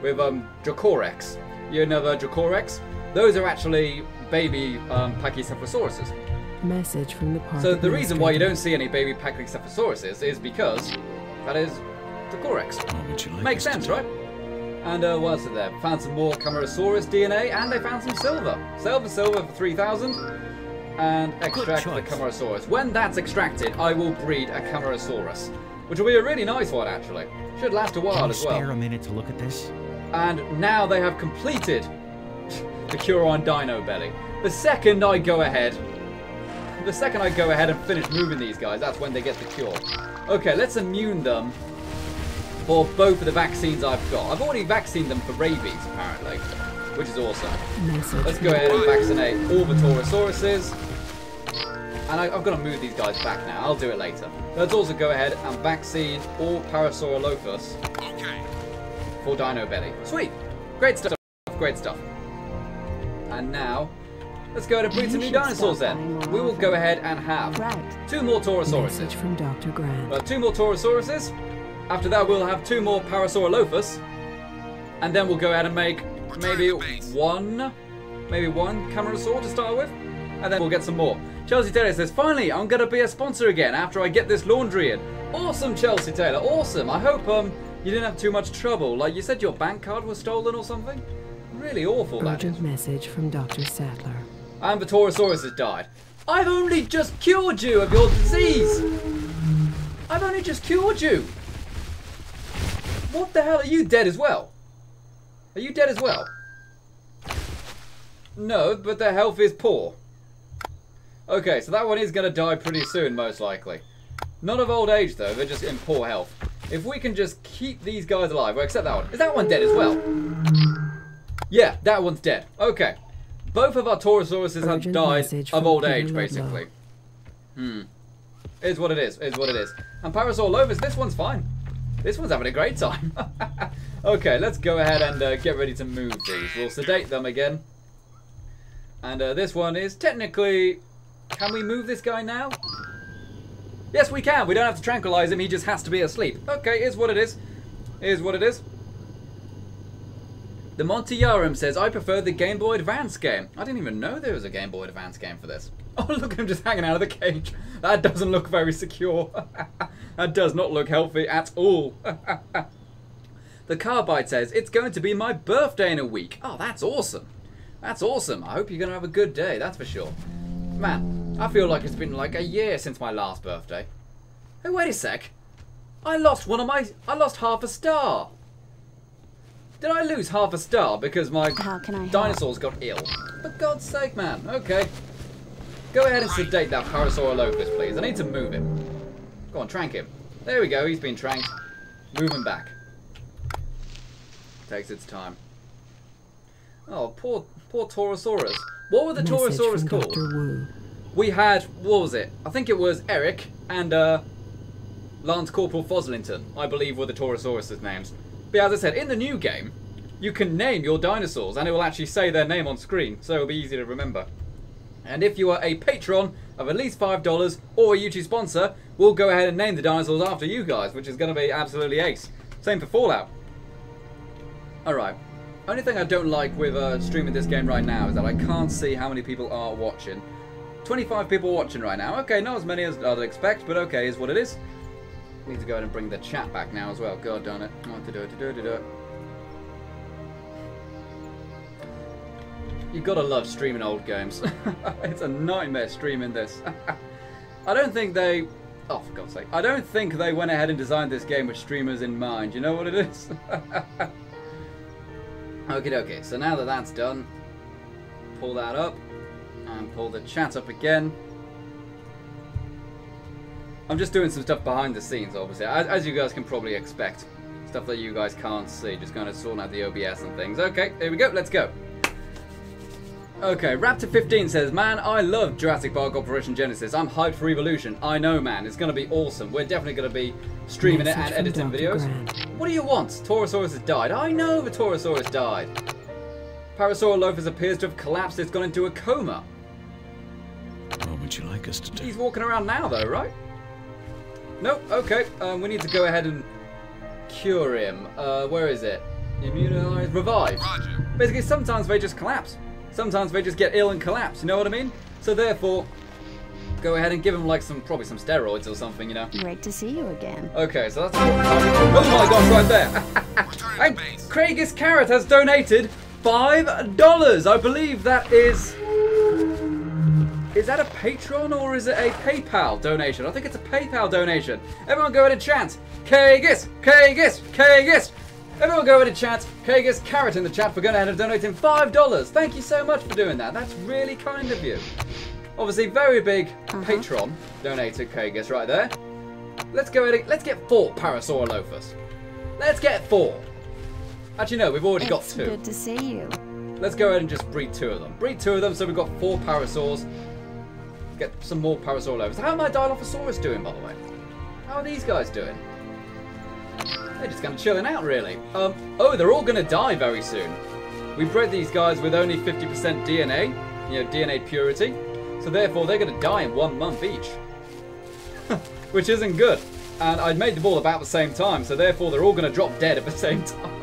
with Dracorex, you know the Dracorex? Those are actually baby Pachycephalosauruses. Message from the park. So the reason why you don't see any baby Pachycephalosauruses is because that is Dracorex. Makes sense, right? And what else is there? Found some more Camarasaurus DNA, and they found some silver. Silver for 3,000. And extract the Camarasaurus. When that's extracted, I will breed a Camarasaurus, which will be a really nice one, actually. Should last a while as well. Can you spare a minute to look at this? And now they have completed the cure on Dino Belly. The second I go ahead and finish moving these guys, that's when they get the cure. Okay, let's immune them for both of the vaccines I've got. I've already vaccinated them for rabies, apparently, which is awesome. Let's go ahead and vaccinate all the Taurosauruses. And I've got to move these guys back now. I'll do it later. Let's also go ahead and vaccine all Parasaurolophus for Dino Belly. Sweet! Great stuff. Great stuff. And now, let's go ahead and breed some new dinosaurs then. We will go ahead and have 2 more Taurosauruses. Message from Dr. Grant. 2 more Taurosauruses. After that, we'll have 2 more Parasaurolophus. And then we'll go ahead and make maybe one Camarasaur to start with. And then we'll get some more. Chelsea Taylor says, finally, I'm going to be a sponsor again after I get this laundry in. Awesome, Chelsea Taylor. Awesome. I hope you didn't have too much trouble. Like you said your bank card was stolen or something? Really awful, that is. Urgent message from Dr. Sattler. And the Torosaurus has died. I've only just cured you of your disease. I've only just cured you. What the hell? Are you dead as well? Are you dead as well? No, but their health is poor. Okay, so that one is going to die pretty soon, most likely. Not of old age, though. They're just in poor health. If we can just keep these guys alive, well, except that one. Is that one dead as well? Yeah, that one's dead. Okay. Both of our Taurosauruses have died of old age, basically. Is what it is. Is what it is. And Parasaurolophus, this one's fine. This one's having a great time. Okay, let's go ahead and get ready to move these. We'll sedate them again. And this one is technically... Can we move this guy now? Yes, we can. We don't have to tranquilize him. He just has to be asleep. Okay, is what it is. Is what it is. The Monty Yarum says, I prefer the Game Boy Advance game. I didn't even know there was a Game Boy Advance game for this. Oh, look at him just hanging out of the cage. That doesn't look very secure. That does not look healthy at all. The Carbide says, it's going to be my birthday in a week. Oh, that's awesome. That's awesome. I hope you're going to have a good day, that's for sure. Man, I feel like it's been like a year since my last birthday. Hey, wait a sec. I lost half a star. Did I lose half a star because my dinosaurs got ill? For God's sake, man. Okay. Go ahead and sedate that Parasaurolophus, please. I need to move him. Go on, trank him. There we go. He's been tranked. Move him back. Takes its time. Oh, poor Torosaurus. What were the Torosaurus called? We had, what was it? I think it was Eric and Lance Corporal Foslington, I believe, were the Torosaurus' names. But as I said, in the new game, you can name your dinosaurs and it will actually say their name on screen, so it'll be easy to remember. And if you are a patron of at least $5 or a YouTube sponsor, we'll go ahead and name the dinosaurs after you guys, which is going to be absolutely ace. Same for Fallout. Alright. Only thing I don't like with streaming this game right now is that I can't see how many people are watching. 25 people watching right now. Okay, not as many as I'd expect, but okay, is what it is. Need to go ahead and bring the chat back now as well. God darn it. You gotta love streaming old games. It's a nightmare streaming this. I don't think they... Oh, for God's sake. I don't think they went ahead and designed this game with streamers in mind. You know what it is? Okie dokie. So now that that's done, pull that up and pull the chat up again. I'm just doing some stuff behind the scenes, obviously, as you guys can probably expect. Stuff that you guys can't see, just kind of sorting out the OBS and things. Okay, here we go, let's go. Okay, Raptor15 says, man, I love Jurassic Park Operation Genesis. I'm hyped for Evolution. I know, man, it's going to be awesome. We're definitely going to be streaming it and editing videos. What do you want? Torosaurus has died. I know the Torosaurus died. Parasaurolophus appears to have collapsed. It's gone into a coma. What would you like us to do? He's walking around now, though, right? Nope, okay. We need to go ahead and cure him. Where is it? Immunize, revive. Roger. Basically, sometimes they just collapse. Sometimes they just get ill and collapse, you know what I mean? So therefore, go ahead and give him like probably some steroids or something, you know? Great to see you again. Okay, so that's... Oh my gosh, right there! And Craigus Carrot has donated $5! I believe that is... Is that a Patreon or is it a PayPal donation? I think it's a PayPal donation. Everyone go ahead and chant. Craigus! Craigus! Craigus! Everyone go ahead and chat. Craigus Carrot in the chat for going ahead and donating $5. Thank you so much for doing that. That's really kind of you. Obviously, very big patron donated Craigus right there. Let's go ahead and let's get 4 Parasaurolophus. Let's get 4. Actually, no, we've already got 2. It's good to see you. Let's go ahead and just breed 2 of them. Breed 2 of them, so we've got 4 Parasaurs. Get some more Parasaurolophus. How are my Dilophosaurus doing, by the way? How are these guys doing? They're just kind of chilling out, really. Oh, they're all going to die very soon. We bred these guys with only 50% DNA, you know, DNA purity. So therefore, they're going to die in 1 month each. Which isn't good. And I'd made them all about the same time, so therefore they're all going to drop dead at the same time.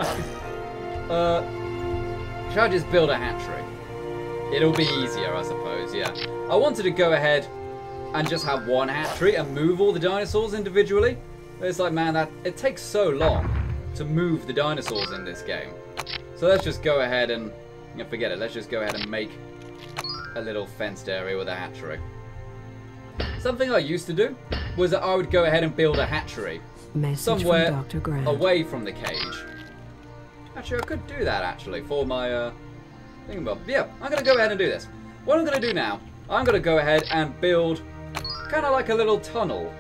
Should I just build a hatchery? It'll be easier, I suppose, yeah. I wanted to go ahead and just have one hatchery and move all the dinosaurs individually. But it's like, man, it takes so long to move the dinosaurs in this game. So let's just go ahead and, forget it. Let's just go ahead and make a little fenced area with a hatchery. Something I used to do was that I would go ahead and build a hatchery somewhere away from the cage. Actually, I could do that actually for my thingamabob. Yeah, I'm going to go ahead and do this. What I'm going to do now, I'm going to go ahead and build kind of like a little tunnel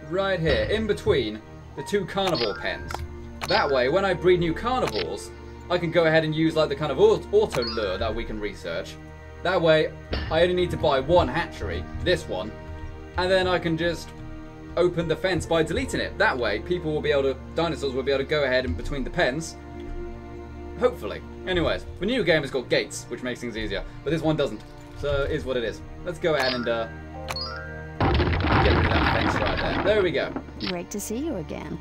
right here in between the two carnivore pens. That way, when I breed new carnivores, I can go ahead and use like the kind of auto lure that we can research. That way, I only need to buy one hatchery, this one, and then I can just open the fence by deleting it. That way, dinosaurs will be able to go ahead in between the pens. Hopefully. Anyways, the new game has got gates, which makes things easier, but this one doesn't. So it is what it is. Let's go ahead and get rid of that fence right there. There we go. Great to see you again.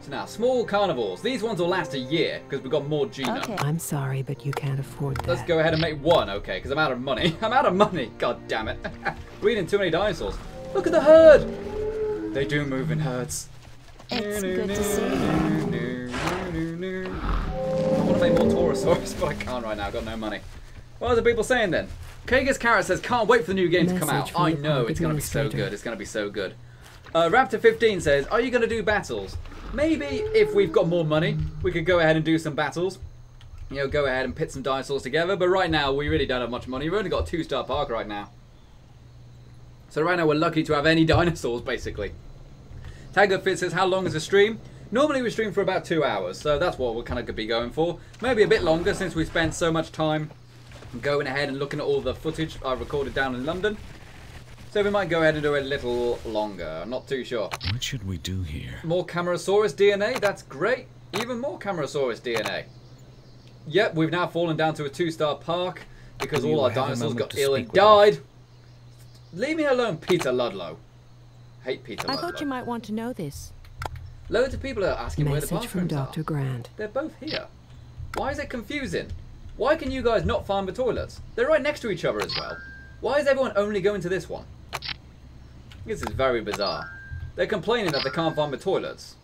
So now, small carnivores. These ones will last a year because we've got more genome. Okay. I'm sorry, but you can't afford that. Let's go ahead and make one, okay, because I'm out of money. I'm out of money. God damn it. Breeding too many dinosaurs. Look at the herd. They do move in herds. It's good to see you. I want to make more Taurosaurus, but I can't right now. I've got no money. What are the people saying then? Kagas Carrot says, can't wait for the new game to come out. I know, it's going to be so good. It's going to be so good. Raptor15 says, are you going to do battles? Maybe if we've got more money, we could go ahead and do some battles. You know, go ahead and pit some dinosaurs together. But right now, we really don't have much money. We've only got a 2-star park right now. So right now, we're lucky to have any dinosaurs, basically. TagUpFit says, how long is the stream? Normally we stream for about 2 hours, so that's what we're kind of going to be going for. Maybe a bit longer since we spent so much time going ahead and looking at all the footage I recorded down in London. So we might go ahead and do it a little longer. I'm not too sure. What should we do here? More Camarasaurus DNA? That's great. Even more Camarasaurus DNA. Yep, we've now fallen down to a 2-star park because all our dinosaurs got ill and died. Leave me alone, Peter Ludlow. Hate Peter Ludlow. I thought you might want to know this. Loads of people are asking where the Message from bathrooms Dr. are. Grant. They're both here. Why is it confusing? Why can you guys not find the toilets? They're right next to each other as well. Why is everyone only going to this one? This is very bizarre. They're complaining that they can't find the toilets.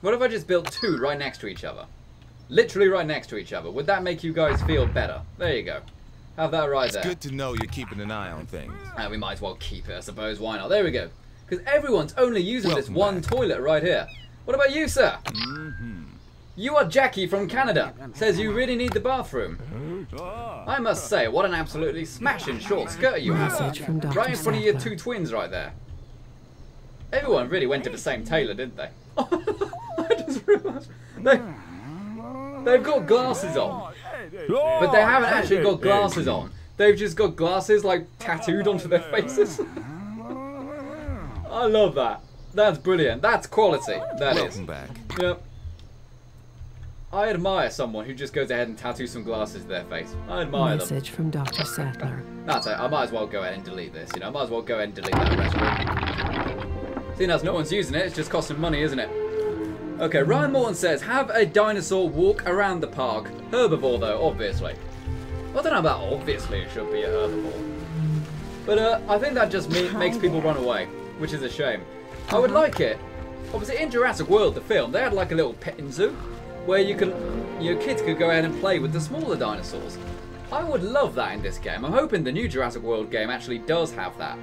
What if I just built 2 right next to each other? Literally right next to each other. Would that make you guys feel better? There you go. Have that right there. It's good to know you're keeping an eye on things. We might as well keep it, I suppose. Why not? There we go. Because everyone's only using this one toilet right here. What about you, sir? You are Jackie from Canada. Says you really need the bathroom. I must say, what an absolutely smashing short skirt you have. Right in front of your 2 twins right there. Everyone really went to the same tailor, didn't they? I just realised. They've got glasses on. But they haven't actually got glasses on. They've just got glasses like tattooed onto their faces. I love that. That's brilliant. That's quality. That is. Welcome back. Yep. I admire someone who just goes ahead and tattoos some glasses to their face. I admire them. Message from Dr. Sattler. That's it. I might as well go ahead and delete this. You know, I might as well go ahead and delete that restaurant. Seeing as no one's using it, it's just costing money, isn't it? Okay, Ryan Morton says, have a dinosaur walk around the park. Herbivore, though, obviously. I don't know about obviously it should be a herbivore. But I think that just makes people run away, which is a shame. I would like it. Obviously, in Jurassic World, the film, they had like a little petting zoo where your kids could go ahead and play with the smaller dinosaurs. I would love that in this game. I'm hoping the new Jurassic World game actually does have that.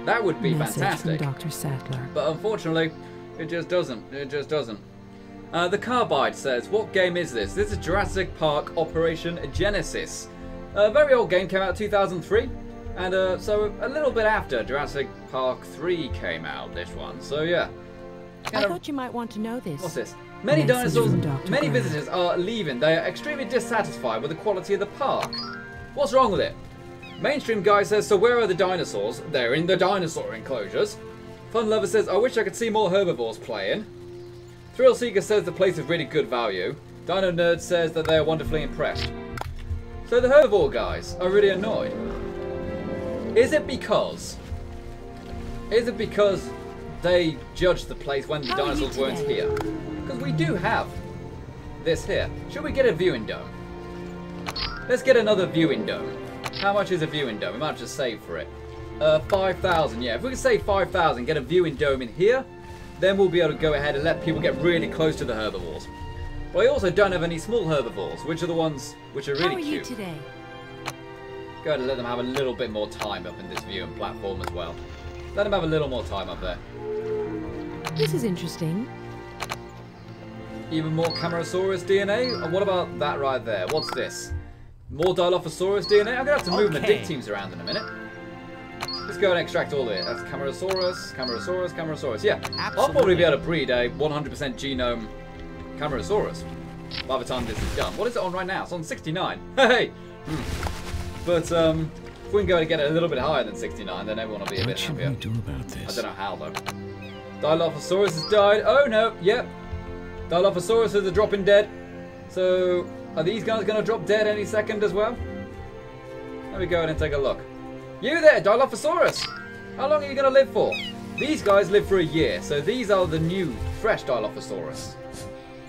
That would be fantastic. From Dr. Sattler. But unfortunately, it just doesn't. It just doesn't. The Carbide says, what game is this? This is Jurassic Park Operation Genesis. A very old game, came out in 2003. And so a little bit after Jurassic Park 3 came out, this one. So yeah. I thought you might want to know this. What's this? Many dinosaurs, many visitors are leaving. They are extremely dissatisfied with the quality of the park. What's wrong with it? Mainstream guy says, so where are the dinosaurs? They're in the dinosaur enclosures. Fun Lover says, I wish I could see more herbivores playing. Thrill Seeker says the place is really good value. Dino Nerd says that they are wonderfully impressed. So the herbivore guys are really annoyed. Is it because they judged the place when the dinosaurs weren't here? Because we do have this here. Should we get a viewing dome? Let's get another viewing dome. How much is a viewing dome? We might have to save for it. 5,000, yeah. If we can save 5,000, get a viewing dome in here, then we'll be able to go ahead and let people get really close to the herbivores. But I also don't have any small herbivores, which are the ones which are really cute. How are you today? Go ahead and let them have a little bit more time up in this viewing platform as well. Let them have a little more time up there. This is interesting. Even more Camarasaurus DNA? And what about that right there? What's this? More Dilophosaurus DNA? I'm going to have to move my dig teams around in a minute. Let's go and extract all of it. That's Camarasaurus, Camarasaurus, Camarasaurus. Yeah, I'll probably be able to breed a 100% genome Camarasaurus by the time this is done. What is it on right now? It's on 69. Hey! But if we can go and get it a little bit higher than 69, then everyone will be a bit happier. What should we do about this? I don't know how, though. Dilophosaurus has died. Oh, no. Yep. Dilophosaurus are dropping dead. So, are these guys going to drop dead any second as well? Let me go ahead and take a look. You there, Dilophosaurus! How long are you going to live for? These guys live for a year, so these are the new, fresh Dilophosaurus.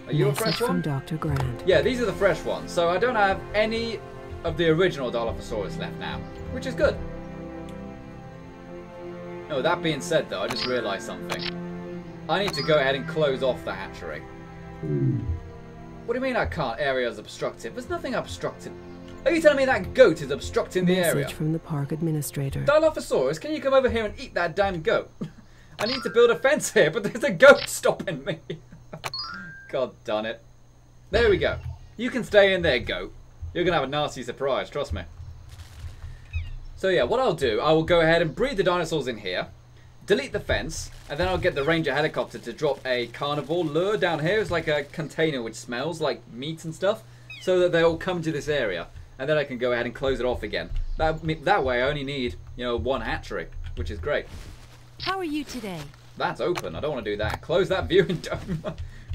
Are you a fresh one? From Dr. Grant. Yeah, these are the fresh ones. So I don't have any of the original Dilophosaurus left now, which is good. Oh, that being said, though, I just realised something. I need to go ahead and close off the hatchery. What do you mean I can't? Area is obstructed. There's nothing obstructed. Are you telling me that goat is obstructing the area? Message from the park administrator. Dilophosaurus, can you come over here and eat that damn goat? I need to build a fence here, but there's a goat stopping me. God darn it. There we go. You can stay in there, goat. You're going to have a nasty surprise, trust me. So yeah, what I'll do, I will go ahead and breed the dinosaurs in here, delete the fence, and then I'll get the Ranger helicopter to drop a carnivore lure down here. It's like a container which smells like meat and stuff, so that they all come to this area. And then I can go ahead and close it off again. That way I only need, you know, one hatchery, which is great. How are you today? That's open. I don't want to do that. Close that viewing dome.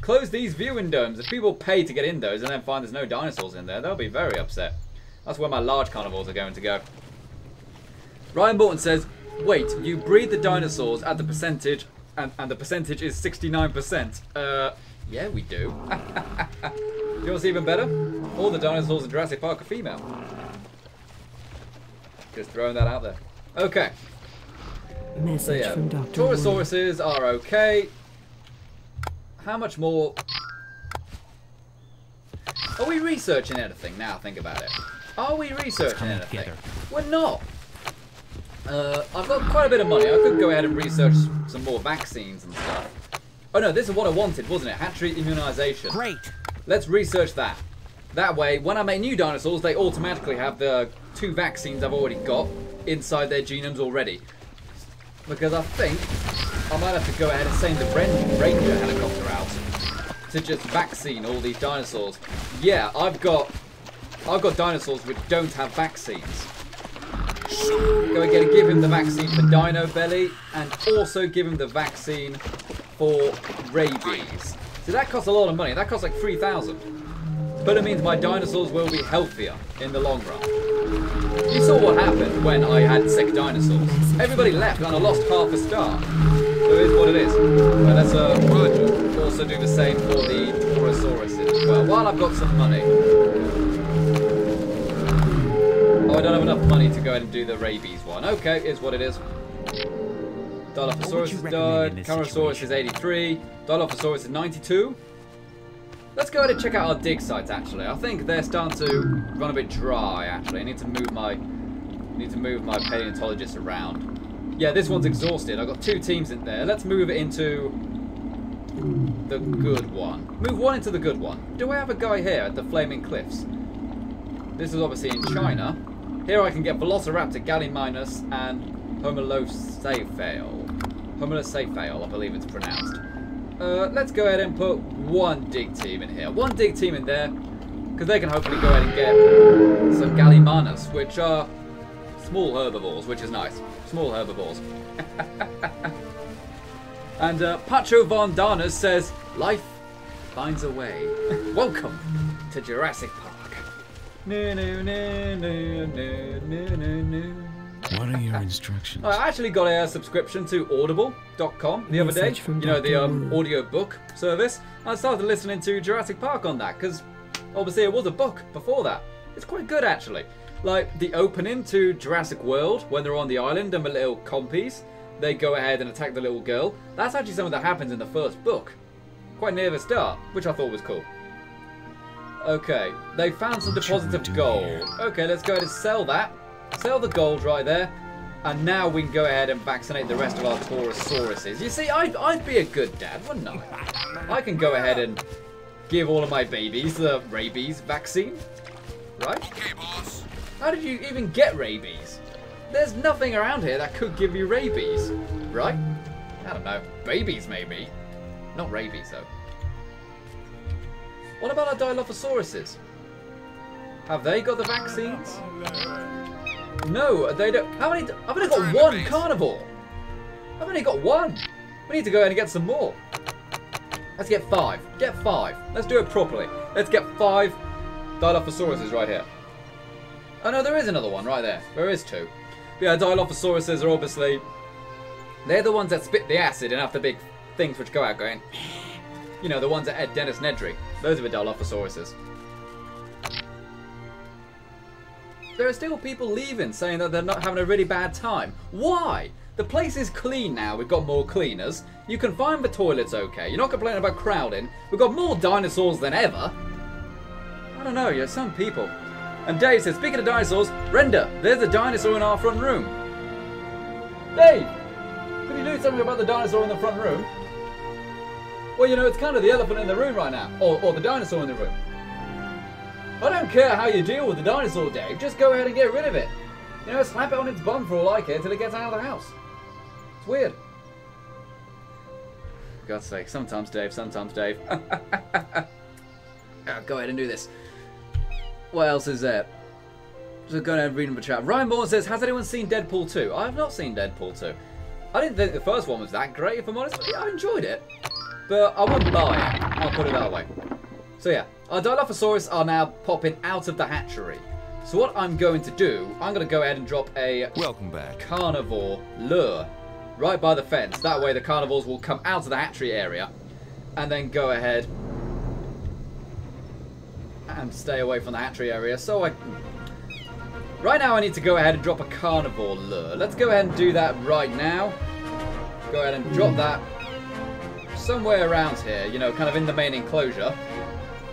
Close these viewing domes. If people pay to get in those and then find there's no dinosaurs in there, they'll be very upset. That's where my large carnivores are going to go. Ryan Morton says, wait, you breed the dinosaurs at the percentage, and the percentage is 69%. Yeah, we do. You know what's even better? All the dinosaurs in Jurassic Park are female. Just throwing that out there. Okay. Message So yeah, from Dr. Taurosauruses are okay. How much more? Are we researching anything now? Think about it. Are we researching anything? We're not. I've got quite a bit of money. I could go ahead and research some more vaccines and stuff. Oh no, this is what I wanted, wasn't it? Hatchery immunization. Great. Let's research that. That way, when I make new dinosaurs, they automatically have the 2 vaccines I've already got inside their genomes already. Because I think I might have to go ahead and send the Ranger helicopter out to just vaccine all these dinosaurs. Yeah, I've got dinosaurs which don't have vaccines. Go again and give him the vaccine for Dino Belly, and also give him the vaccine for rabies. So that costs a lot of money. That costs like 3,000. But it means my dinosaurs will be healthier in the long run. You saw what happened when I had sick dinosaurs. Everybody left and I lost half a star. So it is what it is. But let's also do the same for the Taurosauruses as well. While I've got some money. Oh, I don't have enough money to go ahead and do the rabies one. Okay, is what it is. Dilophosaurus has died. Camarasaurus is 83. Dilophosaurus is 92. Let's go ahead and check out our dig sites, actually. I think they're starting to run a bit dry, actually. I need to move my paleontologists around. Yeah, this one's exhausted. I've got 2 teams in there. Let's move it into the good one. Move one into the good one. Do I have a guy here at the Flaming Cliffs? This is obviously in China. Here I can get Velociraptor, Gallimimus, and Homolocephale, I believe it's pronounced. Let's go ahead and put 1 dig team in here. 1 dig team in there, because they can hopefully go ahead and get some Gallimanus, which are small herbivores, which is nice. Small herbivores. And Pacho Von Darners says, life finds a way. Welcome to Jurassic Park. No, no, no, no, no, no, no, no. What are your instructions? I actually got a subscription to audible.com the other day. You know, the audio book service. I started listening to Jurassic Park on that because obviously it was a book before that. It's quite good, actually. Like, the opening to Jurassic World, when they're on the island and the little compies, they go ahead and attack the little girl. That's actually something that happens in the first book. Quite near the start, which I thought was cool. Okay, they found some deposits of gold. Okay, let's go ahead and sell that. Sell the gold right there. And now we can go ahead and vaccinate the rest of our Taurosauruses. You see, I'd be a good dad, wouldn't I? I can go ahead and give all of my babies the rabies vaccine. Right? Okay, boss. How did you even get rabies? There's nothing around here that could give you rabies. Right? I don't know. Babies, maybe. Not rabies, though. What about our Dilophosauruses? Have they got the vaccines? No, they don't. How many? I've only got one carnivore. I've only got one. We need to go ahead and get some more. Let's get 5. Get 5. Let's do it properly. Let's get 5 Dilophosauruses right here. Oh no, there is another one right there. There is 2. But yeah, Dilophosauruses are obviously... They're the ones that spit the acid and have the big things which go out going... You know, the ones that ate Dennis Nedry. Those are the Dilophosauruses. There are still people leaving saying that they're not having a really bad time. Why? The place is clean now. We've got more cleaners. You can find the toilets okay. You're not complaining about crowding. We've got more dinosaurs than ever. I don't know, you're some people. And Dave says, speaking of dinosaurs, Render, there's a dinosaur in our front room. Dave, could you do something about the dinosaur in the front room? Well, you know, it's kind of the elephant in the room right now. Or the dinosaur in the room. I don't care how you deal with the dinosaur, Dave. Just go ahead and get rid of it. You know, slap it on its bum for all I care until it gets out of the house. It's weird. For God's sake, sometimes Dave, sometimes Dave. Go ahead and do this. What else is there? Just go ahead and read in the chat. Ryan Bourne says, has anyone seen Deadpool 2? I have not seen Deadpool 2. I didn't think the first one was that great, if I'm honest. Yeah, I enjoyed it. But I wouldn't buy it. I'll put it that way. So yeah, our Dilophosaurus are now popping out of the hatchery. So what I'm going to do, I'm going to go ahead and drop a Welcome back. Carnivore lure right by the fence. That way the carnivores will come out of the hatchery area and then go ahead and stay away from the hatchery area. So right now I need to go ahead and drop a carnivore lure. Let's go ahead and do that right now. Go ahead and drop that somewhere around here, you know, kind of in the main enclosure.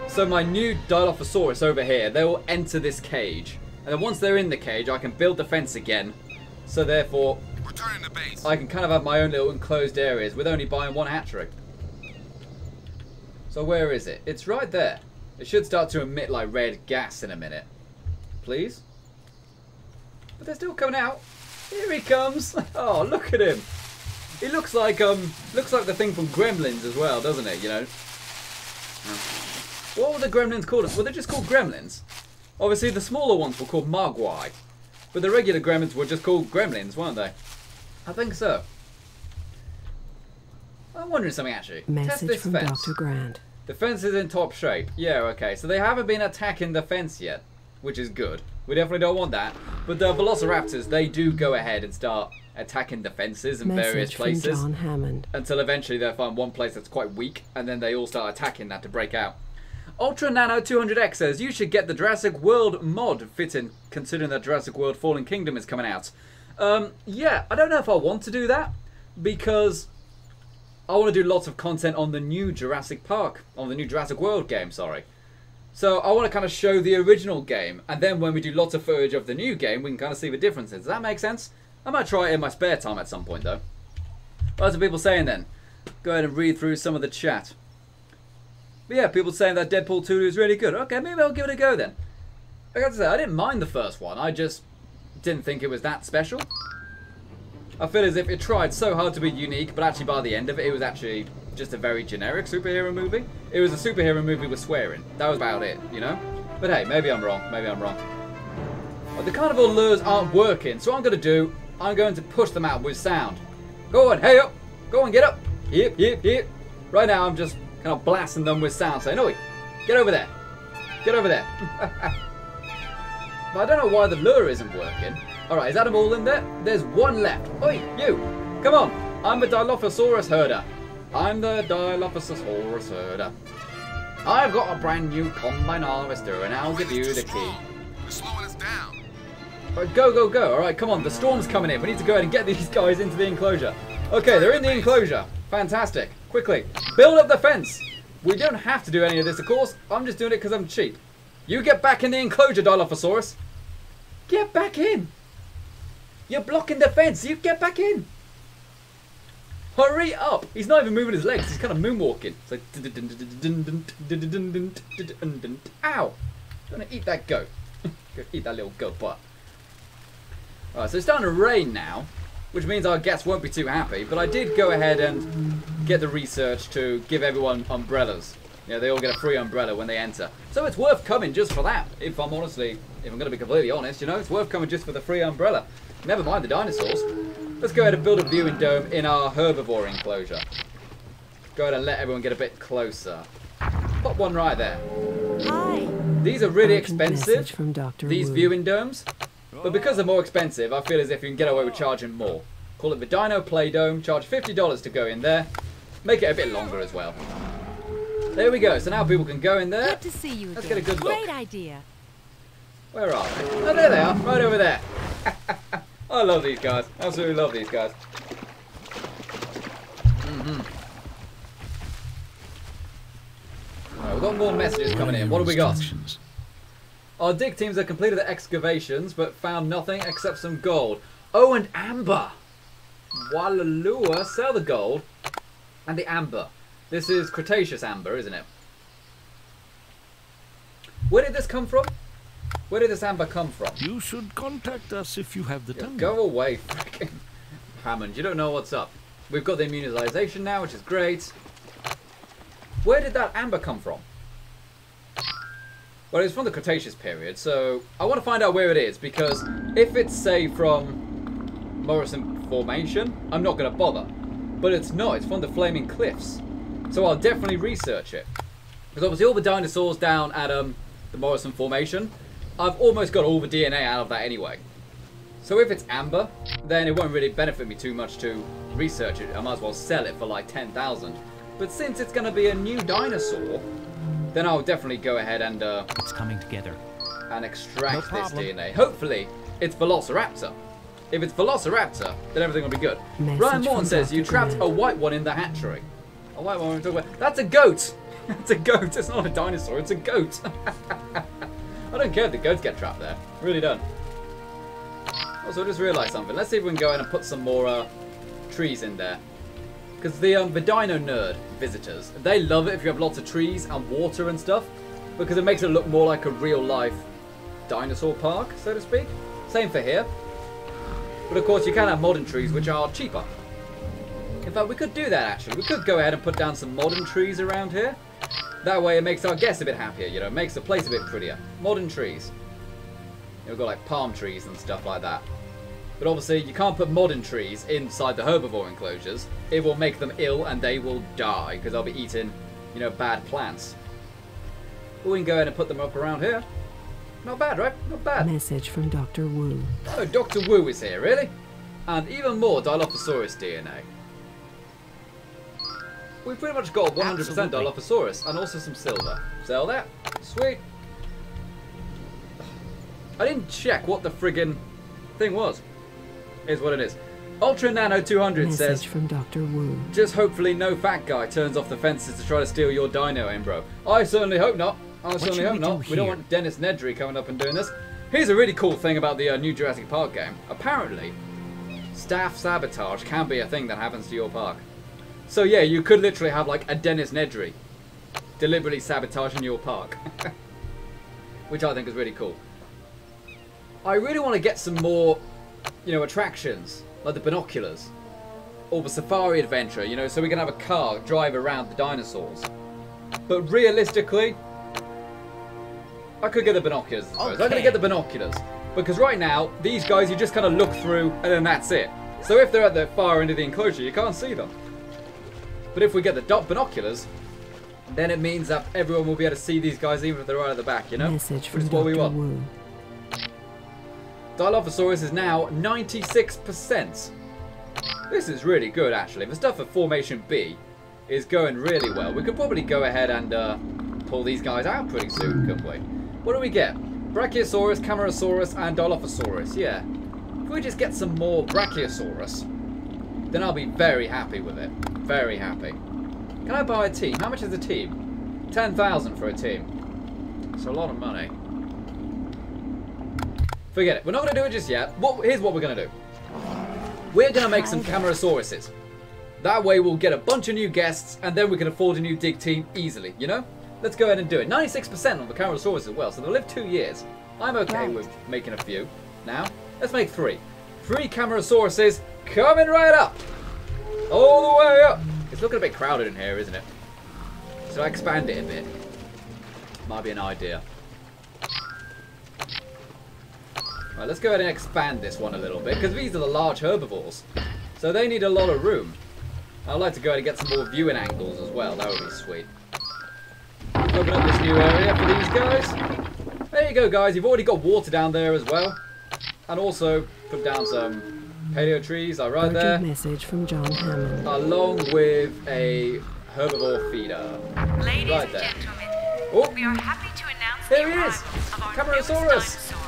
So my new Dilophosaurus over here, they will enter this cage. And then once they're in the cage, I can build the fence again. So therefore, Returning to base. I can kind of have my own little enclosed areas with only buying one hatchery. So where is it? It's right there. It should start to emit like red gas in a minute. Please? But they're still coming out. Here he comes. Oh, look at him. He looks like the thing from Gremlins as well, doesn't it? You know. What were the Gremlins called? Were they just called Gremlins? Obviously, the smaller ones were called Mogwai, but the regular Gremlins were just called Gremlins, weren't they? I think so. I'm wondering something actually. Test Message this from fence. Dr. Grant. The fence is in top shape. Yeah, okay. So they haven't been attacking the fence yet, which is good. We definitely don't want that. But the Velociraptors, they do go ahead and start attacking the fences in various Message from places. John Hammond. Until eventually they'll find one place that's quite weak, and then they all start attacking that to break out. Ultra Nano 200X says, you should get the Jurassic World mod fitting, considering that Jurassic World Fallen Kingdom is coming out. Yeah, I don't know if I want to do that, because I want to do lots of content on the new Jurassic Park, on the new Jurassic World game, sorry. So I want to kind of show the original game, and then when we do lots of footage of the new game, we can kind of see the differences. Does that make sense? I might try it in my spare time at some point, though. What are people saying then? Go ahead and read through some of the chat. But yeah, people saying that Deadpool 2 is really good. Okay, maybe I'll give it a go then. I got to say, I didn't mind the first one. I just didn't think it was that special. I feel as if it tried so hard to be unique, but actually by the end of it, it was actually just a very generic superhero movie. It was a superhero movie with swearing. That was about it, you know? But hey, maybe I'm wrong. Maybe I'm wrong. But the carnivore lures aren't working, so what I'm going to do, I'm going to push them out with sound. Go on, hey up! Go on, get up! Yep, yep, yep. Right now, I'm just kind of blasting them with sound, saying, oi, get over there. Get over there. But I don't know why the lure isn't working. Alright, is that them all in there? There's one left. Oi, you! Come on! I'm the Dilophosaurus herder. I'm the Dilophosaurus herder. I've got a brand new combine harvester and I'll give you the key. Alright, go, go, go. Alright, come on. The storm's coming in. We need to go ahead and get these guys into the enclosure. Okay, they're in the enclosure. Fantastic. Quickly. Build up the fence. We don't have to do any of this, of course. I'm just doing it because I'm cheap. You get back in the enclosure, Dilophosaurus. Get back in. You're blocking the fence. You get back in. Hurry up. He's not even moving his legs. He's kind of moonwalking. It's like... Ow. I'm going to eat that goat. Go eat that little goat butt. Alright, so it's starting to rain now, which means our guests won't be too happy, but I did go ahead and get the research to give everyone umbrellas. Yeah, they all get a free umbrella when they enter. So it's worth coming just for that, if I'm going to be completely honest, you know, it's worth coming just for the free umbrella. Never mind the dinosaurs. Let's go ahead and build a viewing dome in our herbivore enclosure. Go ahead and let everyone get a bit closer. Pop one right there. Hi. These are really Urgent expensive, message from Dr. these Wu. viewing domes. But because they're more expensive, I feel as if you can get away with charging more. Call it the Dino Play Dome, charge $50 to go in there. Make it a bit longer as well. There we go, so now people can go in there. Good to see you again. Let's get a good look. Great idea. Where are they? Oh, there they are, right over there. I love these guys, absolutely love these guys. Right, we've got more messages coming in. What have we got? Our dig teams have completed the excavations, but found nothing except some gold. Oh, and amber! Wallalua, sell the gold and the amber. This is Cretaceous amber, isn't it? Where did this come from? Where did this amber come from? You should contact us if you have the time. Go away, frickin' Hammond. You don't know what's up. We've got the immunization now, which is great. Where did that amber come from? Well, it's from the Cretaceous period, so I want to find out where it is, because if it's, say, from Morrison Formation, I'm not going to bother. But it's not, it's from the Flaming Cliffs. So I'll definitely research it. Because obviously all the dinosaurs down at the Morrison Formation, I've almost got all the DNA out of that anyway. So if it's amber, then it won't really benefit me too much to research it. I might as well sell it for like 10,000. But since it's going to be a new dinosaur, then I'll definitely go ahead and it's coming together. And extract this DNA. Hopefully, it's Velociraptor. If it's Velociraptor, then everything will be good. Message Ryan Morton from says Dr. you trapped Grant. a white one in the hatchery. A white one we're talking about. That's a goat. That's a goat. It's not a dinosaur. It's a goat. I don't care if the goats get trapped there. I really don't. Also, I just realised something. Let's see if we can go in and put some more trees in there. Because the Dino Nerd visitors, they love it if you have lots of trees and water and stuff, because it makes it look more like a real-life dinosaur park, so to speak. Same for here. But of course, you can have modern trees, which are cheaper. In fact, we could do that, actually. We could go ahead and put down some modern trees around here. That way, it makes our guests a bit happier, you know, makes the place a bit prettier. Modern trees. We've got, like, palm trees and stuff like that. But obviously, you can't put modern trees inside the herbivore enclosures. It will make them ill and they will die because they'll be eating, you know, bad plants. But we can go ahead and put them up around here. Not bad, right? Not bad. Message from Dr. Wu. Oh, Dr. Wu is here, really? And even more Dilophosaurus DNA. We've pretty much got 100% Absolutely. Dilophosaurus and also some silver. Sell that. Sweet. I didn't check what the friggin' thing was. Is what it is. Ultra Nano 200 Message says, from Dr. Wu. just hopefully no fat guy turns off the fences to try to steal your dino, Embro. I certainly hope not. I certainly should hope we not. do We don't here? want Dennis Nedry coming up and doing this. Here's a really cool thing about the new Jurassic Park game. Apparently, staff sabotage can be a thing that happens to your park. So yeah, you could literally have like a Dennis Nedry deliberately sabotaging your park. Which I think is really cool. I really want to get some more, you know, attractions, like the binoculars. Or the safari adventure, you know, so we can have a car drive around the dinosaurs. But realistically, I could get the binoculars, I suppose. I'm going to get the binoculars. Because right now, these guys, you just kind of look through and then that's it. So if they're at the far end of the enclosure, you can't see them. But if we get the binoculars, then it means that everyone will be able to see these guys even if they're right at the back, you know? Message Which from is what we Dr. want. Wu. Dilophosaurus is now 96%. This is really good, actually. The stuff at Formation B is going really well. We could probably go ahead and pull these guys out pretty soon, couldn't we? What do we get? Brachiosaurus, Camarasaurus, and Dilophosaurus. Yeah. If we just get some more Brachiosaurus, then I'll be very happy with it. Very happy. Can I buy a team? How much is a team? 10,000 for a team. It's a lot of money. Forget it. We're not going to do it just yet. Here's what we're going to do. We're going to make some Camarasauruses. That way we'll get a bunch of new guests, and then we can afford a new dig team easily, you know? Let's go ahead and do it. 96% on the Camarasaurus as well, so they'll live 2 years. I'm okay with making a few. Now, let's make 3. 3 Camarasauruses coming right up. All the way up. It's looking a bit crowded in here, isn't it? So I expand it a bit. Might be an idea. Right, let's go ahead and expand this one a little bit, because these are the large herbivores. So they need a lot of room. I'd like to go ahead and get some more viewing angles as well. That would be sweet. Open up this new area for these guys. There you go, guys. You've already got water down there as well. And also put down some paleo trees. Right there. Message from John Hammond. Along with a herbivore feeder. Ladies Right and there. gentlemen, Oh, we are happy to announce there the he is. arrival of our Camarasaurus. newest dinosaur,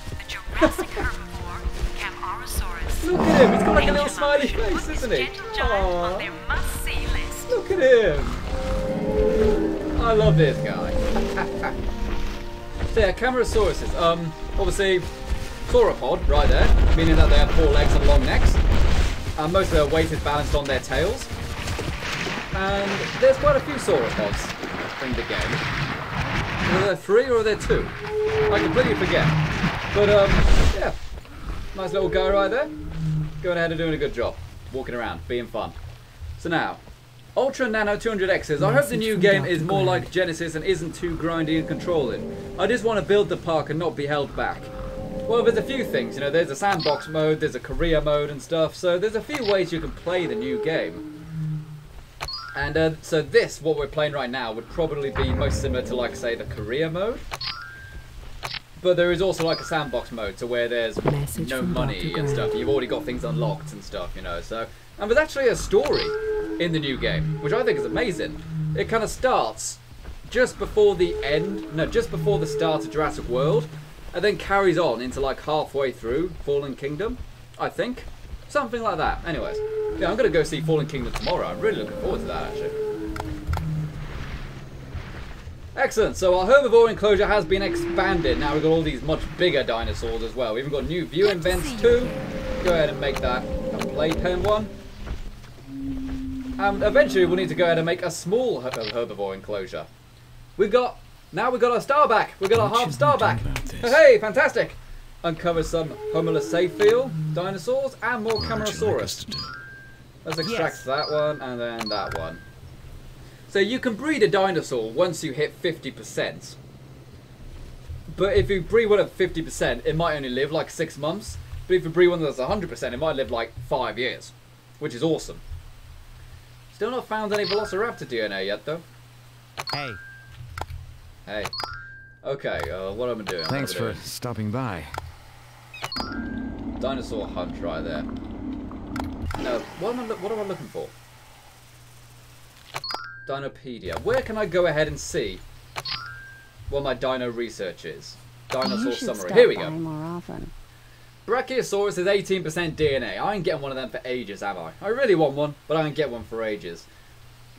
the Jurassic herbivore, Camarasaurus. look at him. He's got like a little Thank you, smiley Mum. Put face, this isn't he? gentle giant on Aww. their must-see list. Look at him. I love this guy. So yeah, Camarasauruses. Obviously, sauropod right there, meaning that they have 4 legs and long necks. Most of their weight is balanced on their tails. And there's quite a few sauropods in the game. Are there 3 or are there 2? I completely forget. But yeah, nice little guy right there. Going ahead and doing a good job. Walking around, being fun. So now, Ultra Nano 200Xs. I hope the new game is more like Genesis and isn't too grindy and controlling. I just want to build the park and not be held back. Well, there's a few things, you know, there's a sandbox mode, there's a career mode and stuff, so there's a few ways you can play the new game. And so this, what we're playing right now, would probably be most similar to, like, say, the career mode. But there is also like a sandbox mode to where there's no money and stuff. You've already got things unlocked and stuff, you know, so... And there's actually a story in the new game, which I think is amazing. It kind of starts just before the end, no, just before the start of Jurassic World, and then carries on into like halfway through Fallen Kingdom, I think. Something like that. Anyways, yeah, I'm going to go see Fallen Kingdom tomorrow. I'm really looking forward to that, actually. Excellent, so our herbivore enclosure has been expanded. Now we've got all these much bigger dinosaurs as well. We've even got new viewing vents too. Go ahead and make that a playpen one. And eventually we'll need to go ahead and make a small herbivore enclosure. Now we've got our star back. We've got our half star back. Hey, fantastic! Uncover some Homolosaphil dinosaurs and more Camarasaurus. Let's extract that one and then that one. So you can breed a dinosaur once you hit 50%. But if you breed one at 50%, it might only live like 6 months. But if you breed one that's 100%, it might live like 5 years. Which is awesome. Still not found any Velociraptor DNA yet, though. Hey. Hey. Okay, what am I doing? Thanks for stopping by. Dinosaur hunt right there. No, what am I looking for? Dinopedia. Where can I go ahead and see what my dino research is? Dinosaur summary. Here we go. More often. Brachiosaurus is 18% DNA. I ain't getting one of them for ages, am I? I really want one, but I ain't get one for ages.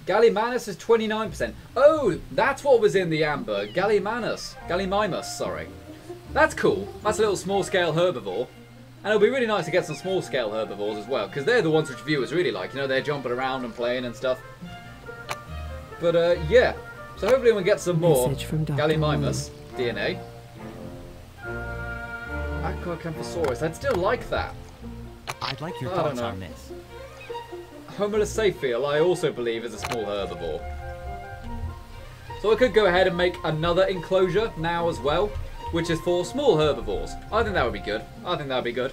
Gallimanus is 29%. Oh, that's what was in the amber. Gallimimus, sorry. That's cool. That's a little small-scale herbivore. And it'll be really nice to get some small-scale herbivores as well, because they're the ones which viewers really like. You know, they're jumping around and playing and stuth. But, yeah. So hopefully we'll get some more Gallimimus DNA. Aquacanthosaurus. I'd still like that. I'd like your thoughts on this. Homolosaphil, I also believe, is a small herbivore. So I could go ahead and make another enclosure now as well, which is for small herbivores. I think that would be good. I think that would be good.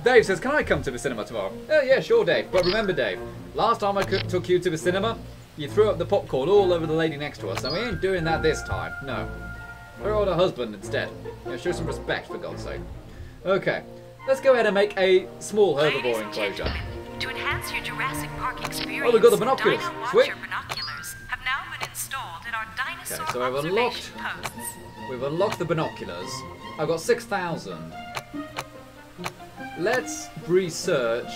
Dave says, can I come to the cinema tomorrow? Oh, yeah, sure, Dave. But remember, Dave, last time I took you to the cinema, you threw up the popcorn all over the lady next to us, and we ain't doing that this time. No. Throw out her husband instead. You know, show some respect, for God's sake. Okay, let's go ahead and make a small herbivore enclosure. To enhance your Jurassic Park experience, Oh, we've got the binoculars. Dino Sweet. Watcher binoculars have now been installed in our dinosaur Okay, so I've unlocked observation posts. We've unlocked the binoculars. I've got 6,000. Let's research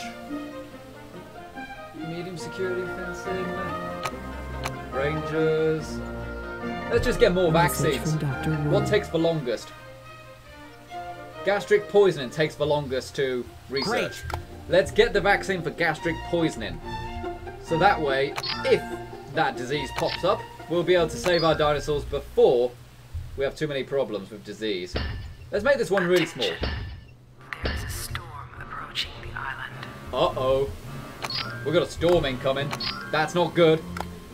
medium security fencing, rangers. Let's just get more vaccines. What takes the longest? Gastric poisoning takes the longest to research. Great. Let's get the vaccine for gastric poisoning. So that way, if that disease pops up, we'll be able to save our dinosaurs before we have too many problems with disease. Let's make this one really small. There's a storm approaching the island. Uh-oh. We've got a storm incoming. That's not good.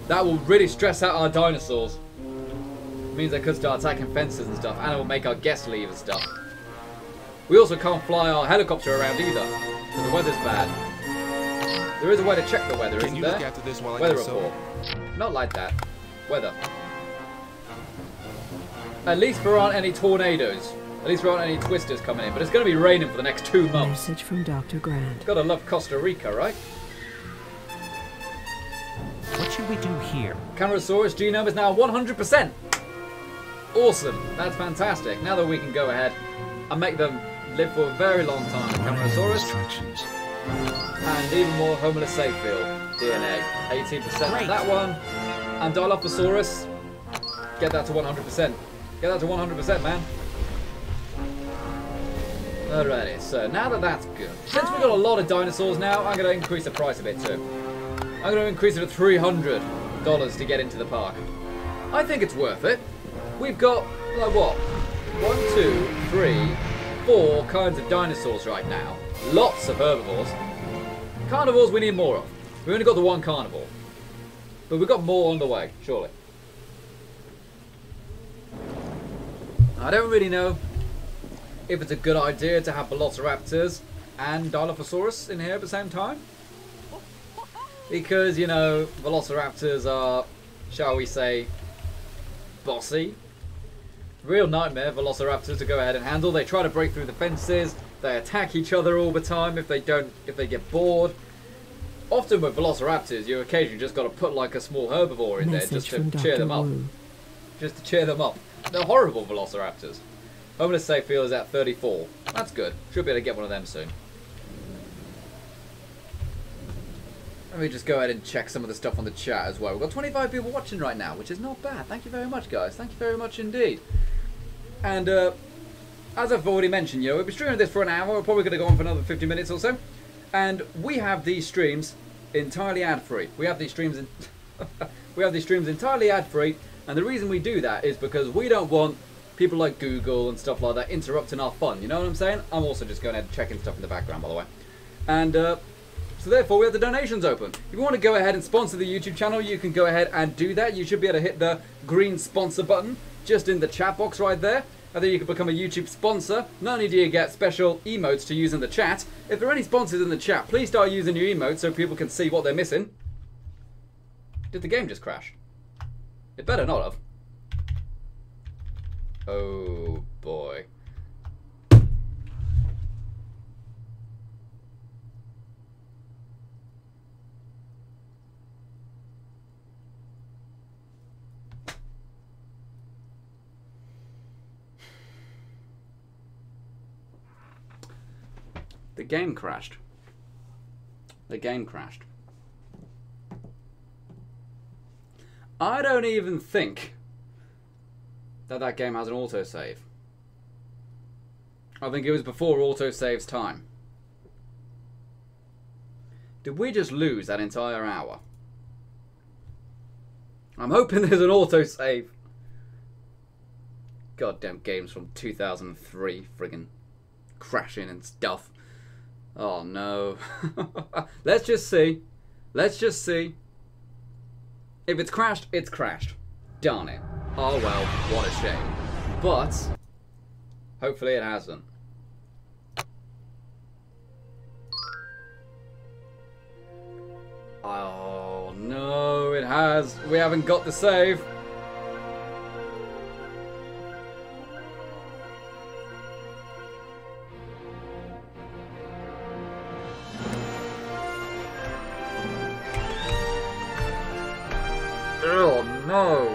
That will really stress out our dinosaurs. It means they could start attacking fences and stuff, and it will make our guests leave and stuff. We also can't fly our helicopter around either, because the weather's bad. There is a way to check the weather, isn't there? Weather report. Not like that. Weather. At least there aren't any tornadoes. At least there aren't any twisters coming in. But it's going to be raining for the next 2 months. Message from Dr. Grant. Gotta love Costa Rica, right? What should we do here? Camarasaurus genome is now 100%. Awesome. That's fantastic. Now that we can go ahead and make them live for a very long time. Camarasaurus. Instructions. And even more Homosapiens DNA. 18% on that one. And Dilophosaurus. Get that to 100%. Get that to 100%, man. Alrighty, so now that that's good. Since we've got a lot of dinosaurs now, I'm going to increase the price a bit too. I'm going to increase it to $300 to get into the park. I think it's worth it. We've got, like what? 1, 2, 3, 4 kinds of dinosaurs right now. Lots of herbivores. Carnivores we need more of. We only got the one carnivore. But we've got more on the way, surely. I don't really know if it's a good idea to have Velociraptors and Dilophosaurus in here at the same time. Because, you know, Velociraptors are, shall we say, bossy. Real nightmare Velociraptors to go ahead and handle. They try to break through the fences. They attack each other all the time if they get bored. Often with Velociraptors, you occasionally just got to put like a small herbivore in there just to cheer them up. Just to cheer them up. They're horrible Velociraptors. Homosapiens is at 34. That's good. Should be able to get one of them soon. Let me just go ahead and check some of the stuff on the chat as well. We've got 25 people watching right now, which is not bad. Thank you very much, guys. Thank you very much indeed. And as I've already mentioned, you know, we'll be streaming this for an hour. We're probably going to go on for another 50 minutes or so. And we have these streams entirely ad-free. We have these streams entirely ad-free. And the reason we do that is because we don't want people like Google and stuff like that interrupting our fun. You know what I'm saying? I'm also just going ahead and checking stuff in the background, by the way. And so therefore we have the donations open. If you want to go ahead and sponsor the YouTube channel, you can go ahead and do that. You should be able to hit the green sponsor button just in the chat box right there. And then you can become a YouTube sponsor. Not only do you get special emotes to use in the chat, if there are any sponsors in the chat, please start using your emotes so people can see what they're missing. Did the game just crash? It better not have. Oh boy. The game crashed. The game crashed. I don't even think that game has an autosave. I think it was before autosave's time. Did we just lose that entire hour? I'm hoping there's an autosave. Goddamn games from 2003 friggin' crashing and stuff. Oh no. Let's just see. Let's just see. If it's crashed, it's crashed. Darn it. Oh well, what a shame. But hopefully it hasn't. Oh no, it has. We haven't got the save. Oh no.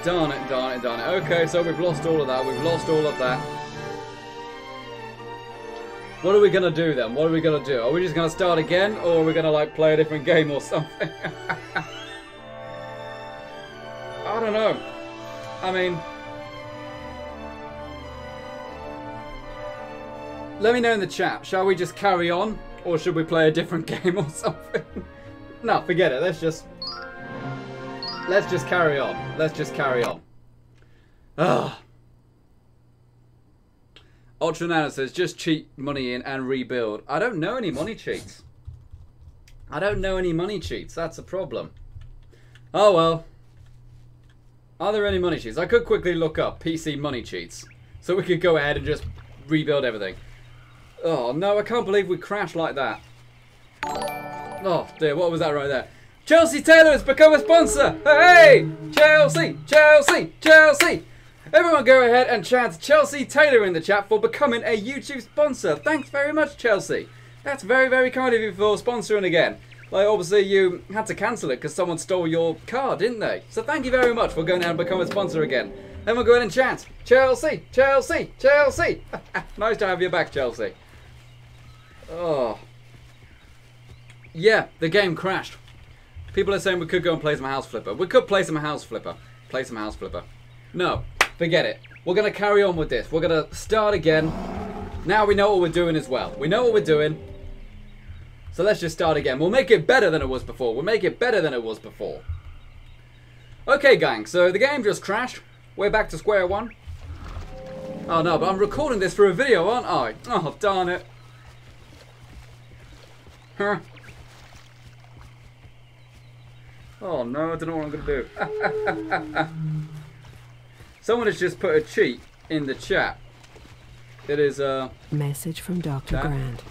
Darn it, darn it, darn it. Okay, so we've lost all of that. We've lost all of that. What are we going to do then? What are we going to do? Are we just going to start again? Or are we going to, like, play a different game or something? I don't know. I mean... let me know in the chat. Shall we just carry on? Or should we play a different game or something? No, forget it. Let's just carry on. Let's just carry on. Ugh. Ultra Nano says, just cheat money in and rebuild. I don't know any money cheats. I don't know any money cheats. That's a problem. Oh well. Are there any money cheats? I could quickly look up PC money cheats. So we could go ahead and just rebuild everything. Oh no, I can't believe we crashed like that. Oh dear, what was that right there? Chelsea Taylor has become a sponsor! Hey! Chelsea! Chelsea! Chelsea! Everyone go ahead and chant Chelsea Taylor in the chat for becoming a YouTube sponsor. Thanks very much, Chelsea. That's very, very kind of you for sponsoring again. Like, obviously you had to cancel it because someone stole your car, didn't they? So thank you very much for going ahead and becoming a sponsor again. Everyone go ahead and chant Chelsea! Chelsea! Chelsea! Nice to have you back, Chelsea. Oh. Yeah, the game crashed. People are saying we could go and play some House Flipper. We could play some House Flipper. Play some House Flipper. No, forget it. We're going to carry on with this. We're going to start again. Now we know what we're doing as well. We know what we're doing. So let's just start again. We'll make it better than it was before. We'll make it better than it was before. Okay, gang. So the game just crashed. We're back to square one. Oh, no, but I'm recording this for a video, aren't I? Oh, darn it. Huh. Oh no, I don't know what I'm going to do. Someone has just put a cheat in the chat. It is a... message from Dr. Grant.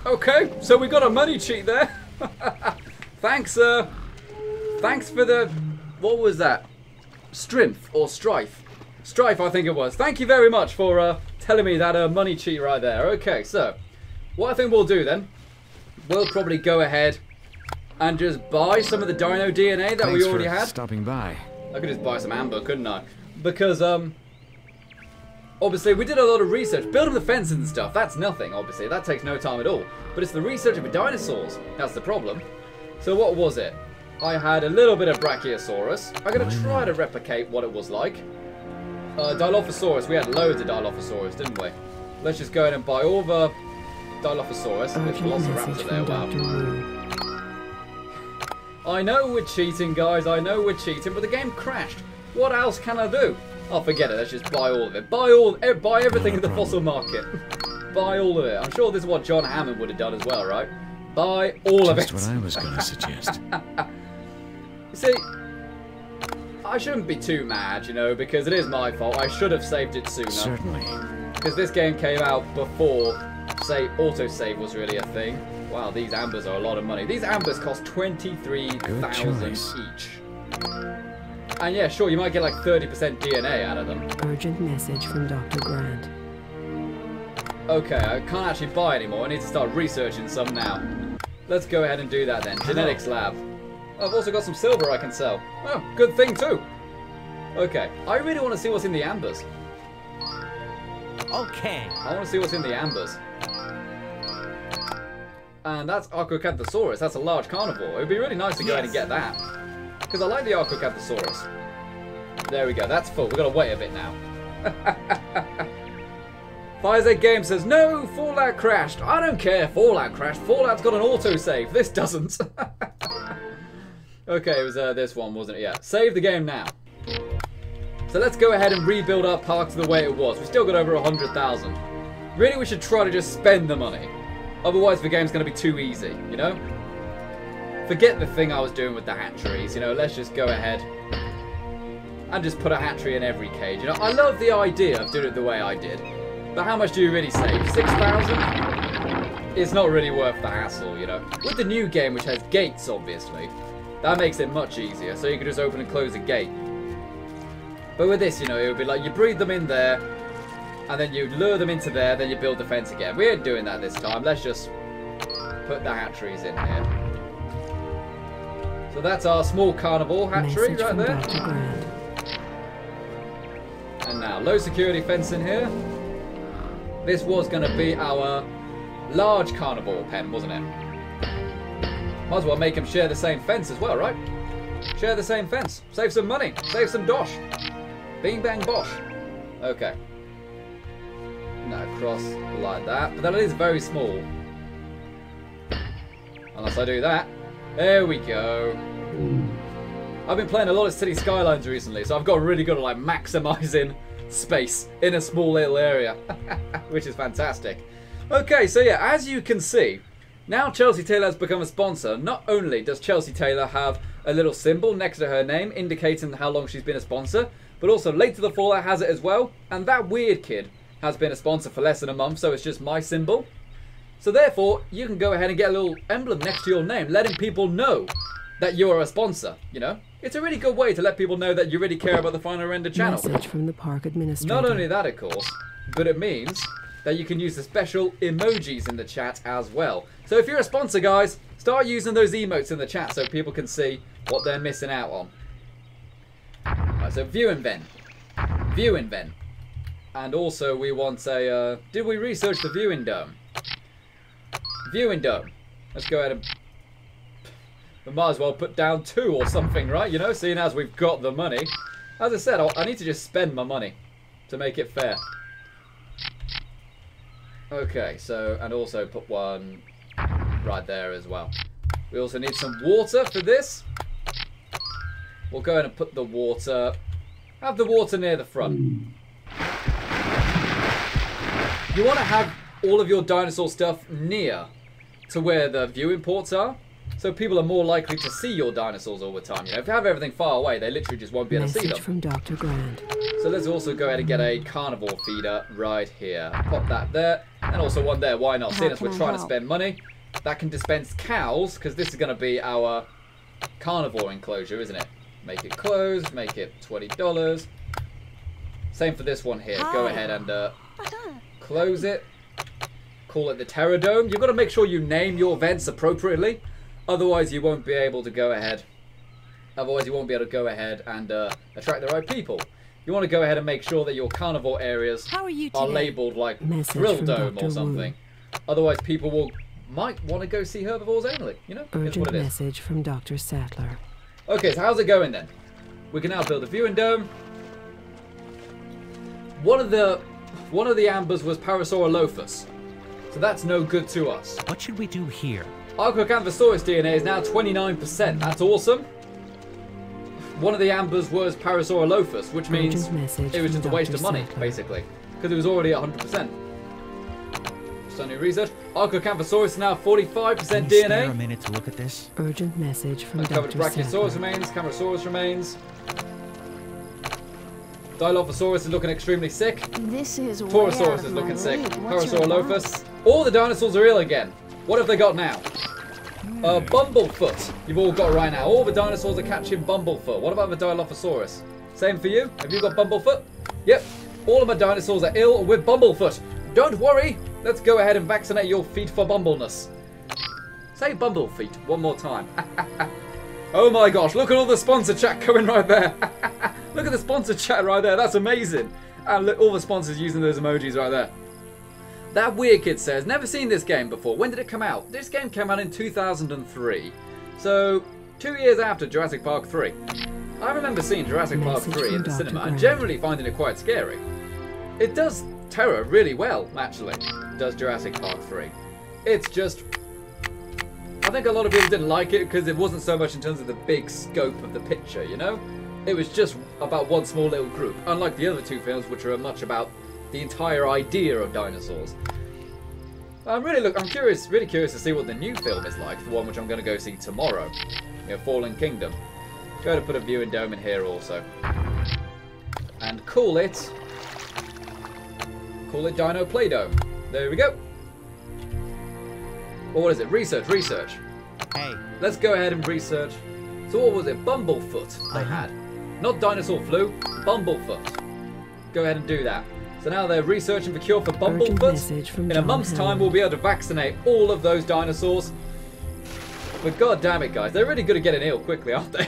Okay, so we got a money cheat there. Thanks, thanks for the... what was that? Strength or strife? Strife, I think it was. Thank you very much for telling me that money cheat right there. Okay, so what I think we'll do then, we'll probably go ahead and just buy some of the dino DNA that we already had. Stopping by. I could just buy some amber, couldn't I? Because obviously we did a lot of research. Building the fences and stuff, that's nothing, obviously. That takes no time at all. But it's the research of the dinosaurs. That's the problem. So what was it? I had a little bit of Brachiosaurus. I'm going to try to replicate what it was like. Dilophosaurus, we had loads of Dilophosaurus, didn't we? Let's just go ahead and buy all the Dilophosaurus. There's Velociraptor there, wow. I know we're cheating, guys, I know we're cheating, but the game crashed. What else can I do? Oh, forget it, let's just buy all of it. Buy everything in the fossil market. Buy all of it. I'm sure this is what John Hammond would have done as well, right? Buy all of it. That's what I was going to suggest. You see... I shouldn't be too mad, you know, because it is my fault. I should have saved it sooner. Certainly. Because this game came out before, say, autosave was really a thing. Wow, these ambers are a lot of money. These ambers cost 23,000 each. And yeah, sure, you might get like 30% DNA out of them. Urgent message from Dr. Grant. Okay, I can't actually buy anymore. I need to start researching some now. Let's go ahead and do that then. Genetics lab. I've also got some silver I can sell. Oh, good thing too. Okay, I really want to see what's in the ambers. Okay. I want to see what's in the ambers. And that's Archocanthosaurus. That's a large carnivore. It would be really nice to go ahead and get that. Because I like the Archocanthosaurus. There we go. That's full. We've got to wait a bit now. FireZ Game says, no, Fallout crashed. I don't care. Fallout crashed. Fallout's got an autosave. This doesn't. Okay, it was this one, wasn't it? Yeah. Save the game now. So let's go ahead and rebuild our park to the way it was. We still got over 100,000. Really, we should try to just spend the money. Otherwise, the game's going to be too easy, you know? Forget the thing I was doing with the hatcheries, you know? Let's just go ahead and just put a hatchery in every cage. You know, I love the idea of doing it the way I did. But how much do you really save? 6,000? It's not really worth the hassle, you know? With the new game, which has gates, obviously, that makes it much easier. So you can just open and close a gate. But with this, you know, it would be like you breed them in there, and then you lure them into there, then you build the fence again. We ain't doing that this time. Let's just put the hatcheries in here. So that's our small carnivore hatchery Message right from there. Dr. Grant. And now, low security fence in here. This was going to be our large carnivore pen, wasn't it? Might as well make them share the same fence as well, right? Share the same fence. Save some money. Save some dosh. Bing bang bosh. Okay. Now cross like that. But that is very small. Unless I do that. There we go. I've been playing a lot of City Skylines recently, so I've got really good at like maximising space in a small little area. Which is fantastic. Okay, so yeah, as you can see, now Chelsea Taylor has become a sponsor. Not only does Chelsea Taylor have a little symbol next to her name indicating how long she's been a sponsor, but also Late to the Fallout has it as well. And that weird kid has been a sponsor for less than a month, so it's just my symbol. So therefore, you can go ahead and get a little emblem next to your name, letting people know that you're a sponsor, you know? It's a really good way to let people know that you really care about the Final Render channel. Message from the park administrator. Not only that, of course, but it means that you can use the special emojis in the chat as well. So if you're a sponsor, guys, start using those emotes in the chat so people can see what they're missing out on. Right, so view invent. View invent. And also we want a, did we research the viewing dome? Viewing dome. Let's go ahead and, we might as well put down 2 or something, right? You know, seeing as we've got the money. As I said, I need to just spend my money to make it fair. Okay, so, and also put one right there as well. We also need some water for this. We'll go ahead and put the water, have the water near the front. You want to have all of your dinosaur stuff near to where the viewing ports are, so people are more likely to see your dinosaurs all the time. You know, if you have everything far away, they literally just won't be able to see them. Message from Dr. Grant. So let's also go ahead and get a carnivore feeder right here. Pop that there, and also one there. Why not? Seeing as we're trying to spend money, that can dispense cows, because this is going to be our carnivore enclosure, isn't it? Make it closed, make it $20. Same for this one here. Go ahead and close it. Call it the Terror Dome. You've got to make sure you name your vents appropriately. Otherwise, you won't be able to go ahead. Otherwise, you won't be able to go ahead and attract the right people. You want to go ahead and make sure that your carnivore areas are labelled like Thrill Dome or something. Otherwise, people might want to go see herbivores only. You know, it's what it is. Message from Dr. Sattler. Okay, so how's it going then? We can now build a viewing dome. One of the ambers was Parasaurolophus, so that's no good to us. What should we do here? Archaeocanthosaurus DNA is now 29%. That's awesome. One of the ambers was Parasaurolophus, which means it was just a waste of money, basically, because it was already 100%. Stunning research. Archaeocanthosaurus is now 45% Can you DNA. spare a minute to look at this? Urgent message from Uncovered Dr. Brachiosaurus Sattler. remains. Camarasaurus remains. Dilophosaurus is looking extremely sick. This is Taurosaurus is looking sick. Parasaurolophus. All the dinosaurs are ill again. What have they got now? Bumblefoot. You've all got right now. All the dinosaurs are catching Bumblefoot. What about the Dilophosaurus? Same for you? Have you got Bumblefoot? Yep. All of my dinosaurs are ill with Bumblefoot. Don't worry. Let's go ahead and vaccinate your feet for bumbleness. Say Bumblefeet one more time. Oh my gosh, look at all the sponsor chat coming right there. Look at the sponsor chat right there. That's amazing. And look, all the sponsors using those emojis right there. That weird kid says, never seen this game before. When did it come out? This game came out in 2003. So, 2 years after Jurassic Park 3. I remember seeing Jurassic Park 3 in the cinema and generally finding it quite scary. It does terror really well, actually, does Jurassic Park 3. It's just, I think a lot of people didn't like it because it wasn't so much in terms of the big scope of the picture, you know? It was just about one small little group, unlike the other two films, which are much about the entire idea of dinosaurs. I'm really curious to see what the new film is like, the one which I'm going to go see tomorrow, you know, Fallen Kingdom. Go to put a viewing dome in here also, and call it Dino Play Dome. There we go. Or what is it? Research. Hey. Let's go ahead and research. So what was it? Bumblefoot they had. Not dinosaur flu, Bumblefoot. Go ahead and do that. So now they're researching the cure for Urgent Bumblefoot. message from In a John month's time, Hammond. we'll be able to vaccinate all of those dinosaurs. But god damn it, guys, they're really good at getting ill quickly, aren't they?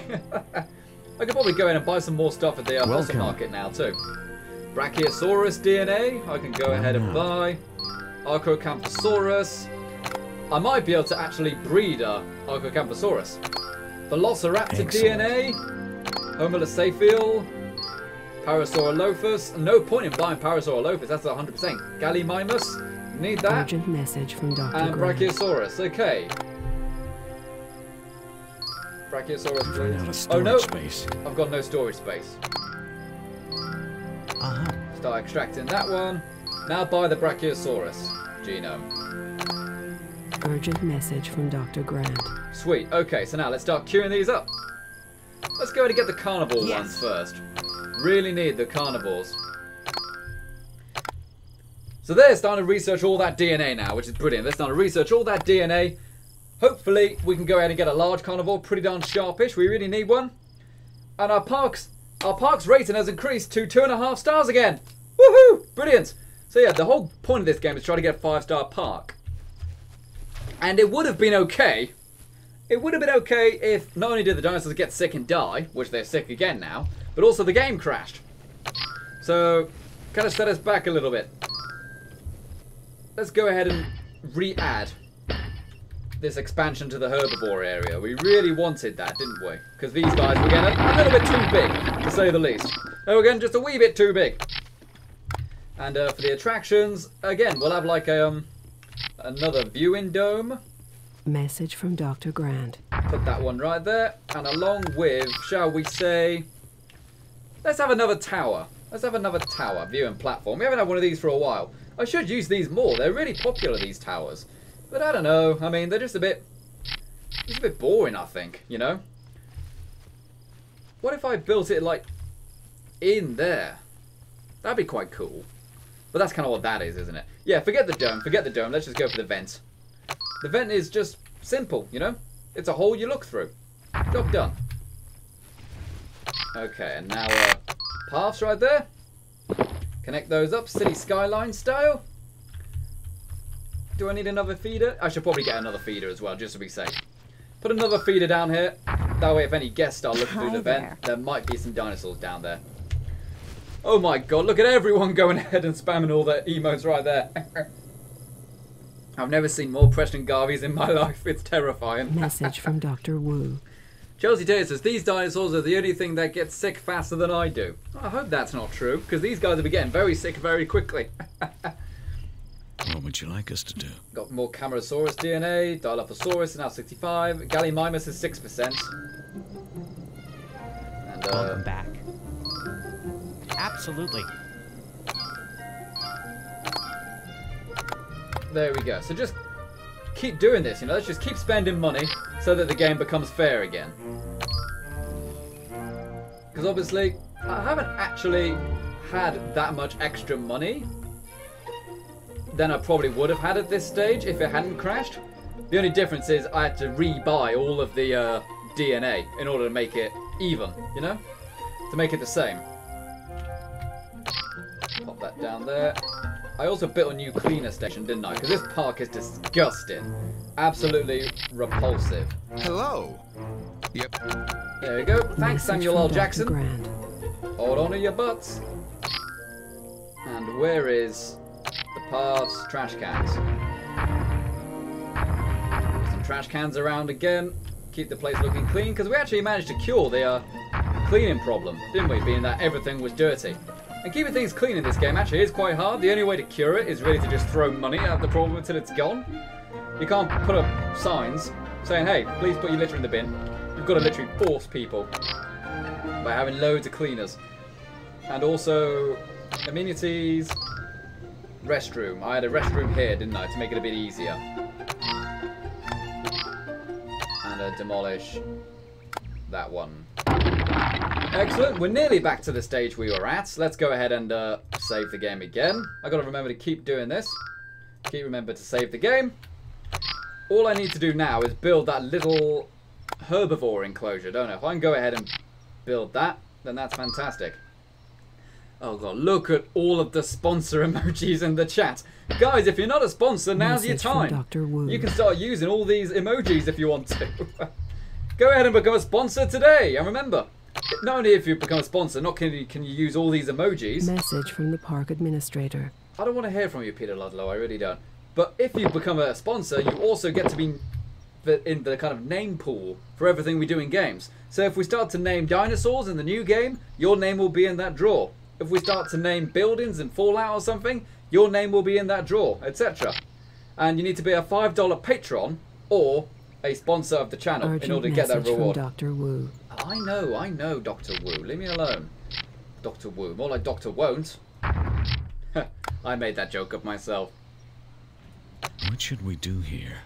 I could probably go in and buy some more stuff at the fossil market now too. Brachiosaurus DNA, I can go ahead and buy. Archocamphosaurus. I might be able to actually breed Archocamphosaurus. Velociraptor DNA. Homolosapial. Parasaurolophus. No point in buying Parasaurolophus, that's 100%. Gallimimus. Need that. Urgent message from Dr. And Grant. Brachiosaurus, okay. Brachiosaurus, Run out of please. storage Oh no, space. I've got no storage space. Start extracting that one. Now buy the Brachiosaurus genome. Urgent message from Dr. Grant. Sweet, okay, so now let's start queuing these up. Let's go ahead and get the carnivore ones first. Really need the carnivores. So they're starting to research all that DNA now, which is brilliant. They're starting to research all that DNA. Hopefully, we can go ahead and get a large carnivore, pretty darn sharpish. We really need one. And our park's rating has increased to 2.5 stars again. Woohoo! Brilliant. So yeah, the whole point of this game is try to get a 5-star park. And it would have been okay. It would have been okay if not only did the dinosaurs get sick and die, which they're sick again now, but also the game crashed. So, kind of set us back a little bit. Let's go ahead and re-add this expansion to the herbivore area. We really wanted that, didn't we? Because these guys were getting a little bit too big, to say the least. They were getting just a wee bit too big. And for the attractions, again, we'll have like another viewing dome. Message from Dr. Grant. Put that one right there. And along with, shall we say, let's have another tower. Let's have another tower viewing platform. We haven't had one of these for a while. I should use these more. They're really popular, these towers. But I don't know. I mean, they're just a bit boring, I think, you know? What if I built it, like, in there? That'd be quite cool. But that's kind of what that is, isn't it? Yeah, forget the dome. Forget the dome. Let's just go for the vent. The vent is just simple, you know? It's a hole you look through. Job done. Okay, and now paths right there. Connect those up, city skyline style. Do I need another feeder? I should probably get another feeder as well, just to be safe. Put another feeder down here. That way if any guests start looking through the vent, there might be some dinosaurs down there. Oh my god, look at everyone going ahead and spamming all their emotes right there. I've never seen more Preston Garveys in my life. It's terrifying. Message from Dr. Wu. Chelsea Taylor says, these dinosaurs are the only thing that gets sick faster than I do. I hope that's not true, because these guys will be getting very sick very quickly. What would you like us to do? Got more Camarasaurus DNA, Dilophosaurus is now 65, Gallimimus is 6%. And, Welcome back. Absolutely. There we go. So just keep doing this, you know, let's just keep spending money so that the game becomes fair again. Because obviously, I haven't actually had that much extra money than I probably would have had at this stage if it hadn't crashed. The only difference is I had to re-buy all of the DNA in order to make it even, you know? To make it the same. Pop that down there. I also built a new cleaner station, didn't I? Because this park is disgusting. Absolutely repulsive. Hello. Yep. There we go. Thanks, Message Samuel from L. Dr. Jackson. Grant. Hold on to your butts. And where is the paths? Trash cans. Put some trash cans around again. Keep the place looking clean. Because we actually managed to cure the cleaning problem, didn't we? Being that everything was dirty. And keeping things clean in this game actually is quite hard. The only way to cure it is really to just throw money at the problem until it's gone. You can't put up signs saying, hey, please put your litter in the bin. You've got to literally force people by having loads of cleaners. And also, amenities, restroom. I had a restroom here, didn't I, to make it a bit easier. And demolish that one. Excellent, we're nearly back to the stage we were at. Let's go ahead and save the game again. I've got to remember to keep doing this. Remember to save the game. All I need to do now is build that little herbivore enclosure, don't I? If I can go ahead and build that, then that's fantastic. Oh god, look at all of the sponsor emojis in the chat. Guys, if you're not a sponsor, now's your Message from time. Dr. Wu. You can start using all these emojis if you want to. Go ahead and become a sponsor today. And remember, not only if you become a sponsor, not can you use all these emojis. Message from the park administrator. I don't want to hear from you, Peter Ludlow, I really don't. But if you become a sponsor, you also get to be in the kind of name pool for everything we do in games. So if we start to name dinosaurs in the new game, your name will be in that drawer. If we start to name buildings in Fallout or something, your name will be in that drawer, etc. And you need to be a $5 patron or a sponsor of the channel in order to get that reward. From Dr. Wu. I know, Dr. Wu. Leave me alone. Dr. Wu. More like Dr. Won't. I made that joke up myself. What should we do here?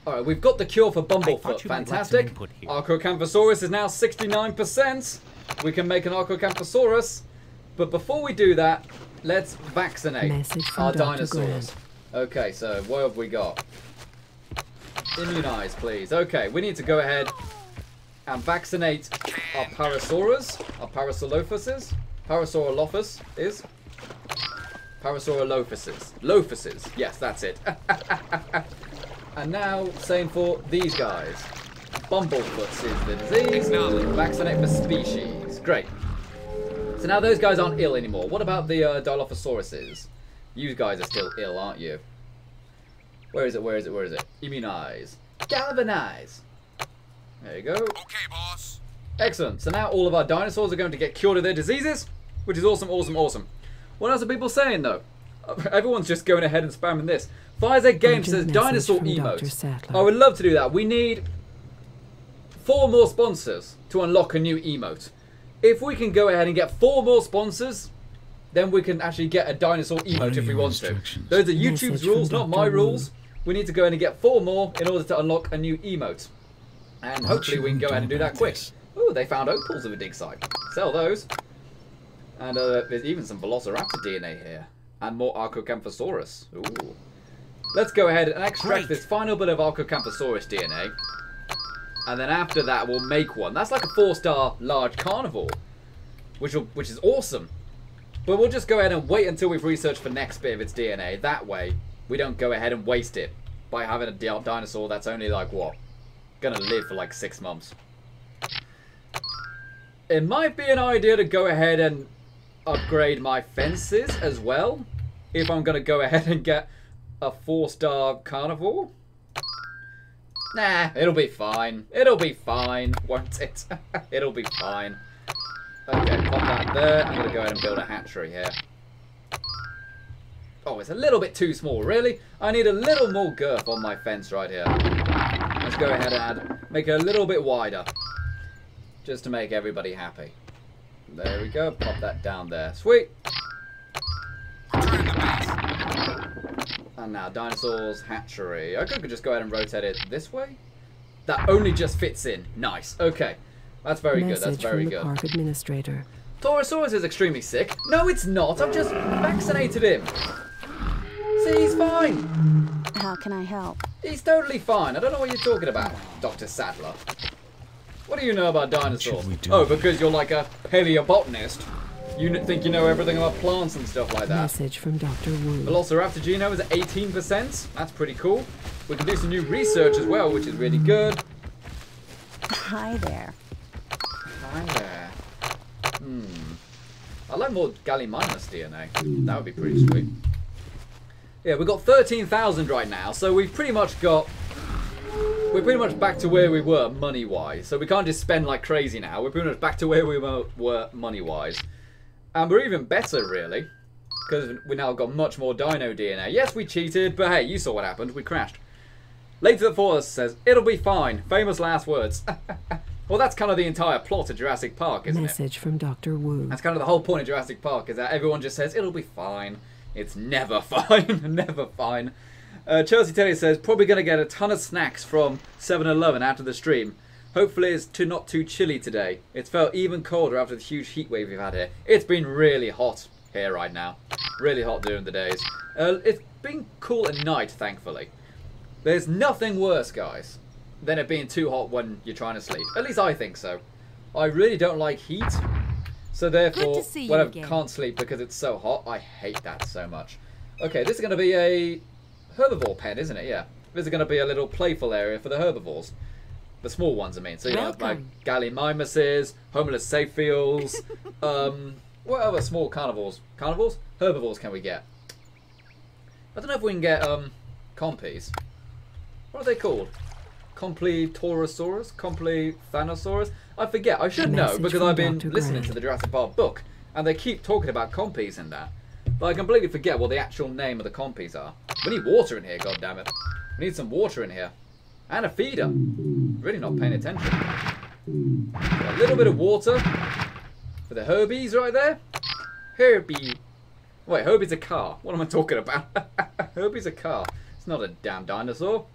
Alright, we've got the cure for Bumblefoot. Fantastic. Archocamphosaurus is now 69%. We can make an Archocamphosaurus. But before we do that, let's vaccinate our dinosaurs. Okay, so what have we got? Immunize, please. Okay, we need to go ahead and vaccinate our Parasaurus, our Parasaurolophuses. Parasaurolophus is? Parasaurolophuses. Lophuses. Yes, that's it. And now, same for these guys. Bumblefoots is the disease. Vaccinate for species. Great. So now those guys aren't ill anymore. What about the Dilophosauruses? You guys are still ill, aren't you? Where is it? Where is it? Where is it? Immunize. Galvanize. There you go. Okay, boss. Excellent. So now all of our dinosaurs are going to get cured of their diseases, which is awesome, awesome, awesome. What else are people saying, though? Everyone's just going ahead and spamming this. Firez Games says dinosaur emote. I would love to do that. We need 4 more sponsors to unlock a new emote. If we can go ahead and get 4 more sponsors, then we can actually get a dinosaur emote if we want to. Those are YouTube's rules, not my rules. We need to go in and get 4 more in order to unlock a new emote. And hopefully we can go ahead and do that quick. Ooh, they found opals of a dig site. Sell those. And there's even some Velociraptor DNA here. And more Archocamphosaurus. Ooh. Let's go ahead and extract this final bit of Archocamphosaurus DNA. And then after that, we'll make one. That's like a 4-star large carnivore. Which is awesome. But we'll just go ahead and wait until we've researched the next bit of its DNA. That way, we don't go ahead and waste it by having a dinosaur that's only like, what? Gonna live for like 6 months. It might be an idea to go ahead and upgrade my fences as well. If I'm gonna go ahead and get a 4-star carnivore. Nah, it'll be fine. It'll be fine, won't it? It'll be fine. Okay, pop that there. I'm going to go ahead and build a hatchery here. Oh, it's a little bit too small, really. I need a little more girth on my fence right here. Let's go ahead and make it a little bit wider. Just to make everybody happy. There we go. Pop that down there. Sweet. And now, dinosaurs, hatchery. I could just go ahead and rotate it this way. That only just fits in. Nice. Okay. That's very good. That's very good. Park administrator. Taurosaurus is extremely sick. No, it's not. I've just vaccinated him. See, he's fine. How can I help? He's totally fine. I don't know what you're talking about, Dr. Sadler. What do you know about dinosaurs? Oh, because you're like a paleobotanist. You think you know everything about plants and stuff like that. Message from Dr. Wu. Velociraptor genome is at 18%. That's pretty cool. We can do some new research as well, which is really good. Hi there. Hi there. I'd like more Gallimimus DNA. That would be pretty sweet. Yeah, we've got 13,000 right now, so we've pretty much got... We're pretty much back to where we were money-wise. So we can't just spend like crazy now. We're pretty much back to where we were money-wise. And we're even better, really. Because we now got much more dino DNA. Yes, we cheated, but hey, you saw what happened. We crashed. Later the Forest says, it'll be fine. Famous last words. Well, that's kind of the entire plot of Jurassic Park, isn't it? Message from Dr. Wu. That's kind of the whole point of Jurassic Park, is that everyone just says, it'll be fine. It's never fine. Never fine. Chelsea Telly says, probably going to get a ton of snacks from 7-Eleven after the stream. Hopefully it's not too chilly today. It's felt even colder after the huge heat wave we've had here. It's been really hot here right now. Really hot during the days. It's been cool at night, thankfully. There's nothing worse, guys, than it being too hot when you're trying to sleep. At least I think so. I really don't like heat. So therefore, see you when I again. can't sleep because it's so hot, I hate that so much. Okay, this is going to be a herbivore pen, isn't it? Yeah. This is going to be a little playful area for the herbivores. The small ones, I mean. So you have like gallimimuses, homeless safe-feels. What other small carnivores? Carnivores? Herbivores can we get? I don't know if we can get compies. What are they called? Completorosaurus? Completanosaurus? I forget. I should know because I've been listening to the Jurassic Park book and they keep talking about compies in that. But I completely forget what the actual name of the compies are. We need water in here, goddammit. We need some water in here. And a feeder. Really not paying attention. A little bit of water for the Herbies right there. Herbie. Wait, Herbie's a car. What am I talking about? Herbie's a car. It's not a damn dinosaur.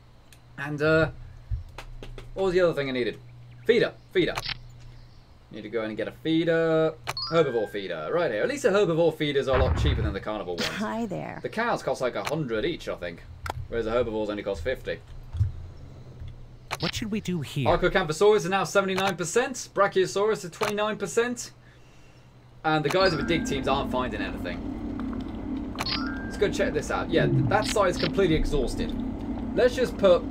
And, what was the other thing I needed? Feeder. Feeder. Need to go in and get a feeder. Herbivore feeder. Right here. At least the herbivore feeders are a lot cheaper than the carnivore ones. Hi there. The cows cost like 100 each, I think. Whereas the herbivores only cost 50. What should we do here? Archocamphosaurus is now 79%. Brachiosaurus is 29%. And the guys with the dig teams aren't finding anything. Let's go check this out. Yeah, that site is completely exhausted. Let's just put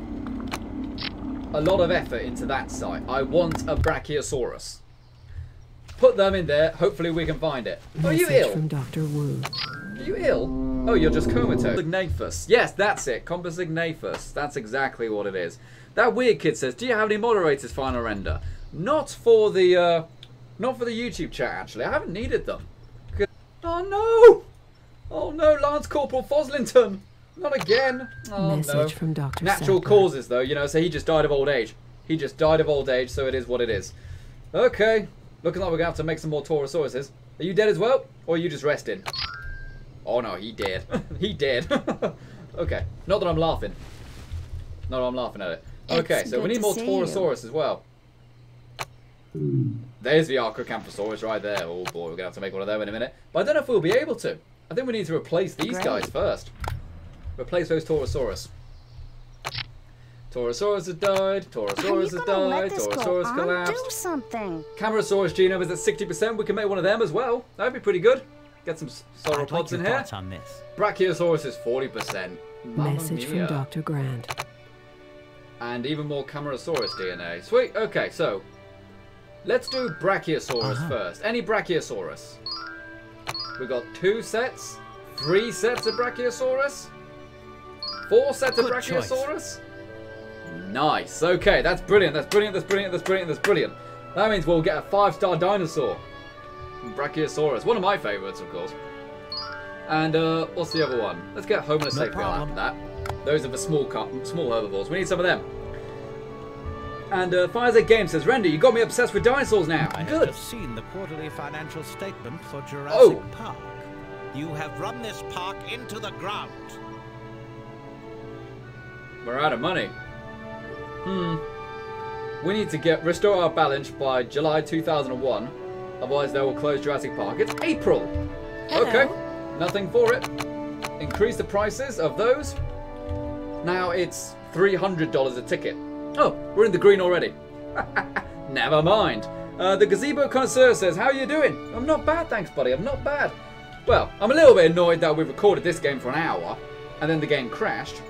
a lot of effort into that site. I want a Brachiosaurus. Put them in there. Hopefully we can find it. Are you ill? From Dr. Wu. Are you ill? Oh, you're just comatose. Compsognathus. Yes, that's it. Compsognathus. That's exactly what it is. That weird kid says, do you have any moderators, Final Render? Not for the YouTube chat, actually. I haven't needed them. Oh, no! Oh, no, Lance Corporal Foslington. Not again. Oh, Message from Dr. Natural causes, though, you know, so he just died of old age. He just died of old age, so it is what it is. Okay. Looking like we're going to have to make some more Taurosauruses. Are you dead as well? Or are you just resting? Oh, no, he dead. He dead. Okay. Not that I'm laughing. Not that I'm laughing at it. Okay, so we need more Taurosaurus as well. There's the Archocamphosaurus right there. Oh, boy, we're going to have to make one of them in a minute. But I don't know if we'll be able to. I think we need to replace these guys first. Replace those Taurosaurus. Taurosaurus has died. Taurosaurus has died. Taurosaurus collapsed. Do something. Camarasaurus genome is at 60%. We can make one of them as well. That'd be pretty good. Get some sauropods in here. On this. Brachiosaurus is 40%. Message from Dr. Grant. And even more Camarasaurus DNA. Sweet. Okay, so let's do Brachiosaurus first. Any Brachiosaurus? We've got 2 sets, 3 sets of Brachiosaurus, 4 sets of Brachiosaurus. Nice. Okay, that's brilliant. That's brilliant. That's brilliant. That's brilliant. That's brilliant. That means we'll get a 5-star dinosaur. Brachiosaurus. One of my favourites, of course. And what's the other one? Let's get Homeless Sapiel after that. Those are the small herbivores. We need some of them. And Firez Game says, Randy, you got me obsessed with dinosaurs now. I Good. have just seen the quarterly financial statement for Jurassic Park. You have run this park into the ground. We're out of money. We need to restore our balance by July 2001. Otherwise they will close Jurassic Park. It's April. Okay. Nothing for it. Increase the prices of those. Now it's $300 a ticket. Oh, we're in the green already. Never mind. The Gazebo Connoisseur says, how are you doing? I'm not bad, thanks, buddy. I'm not bad. Well, I'm a little bit annoyed that we recorded this game for an hour, and then the game crashed,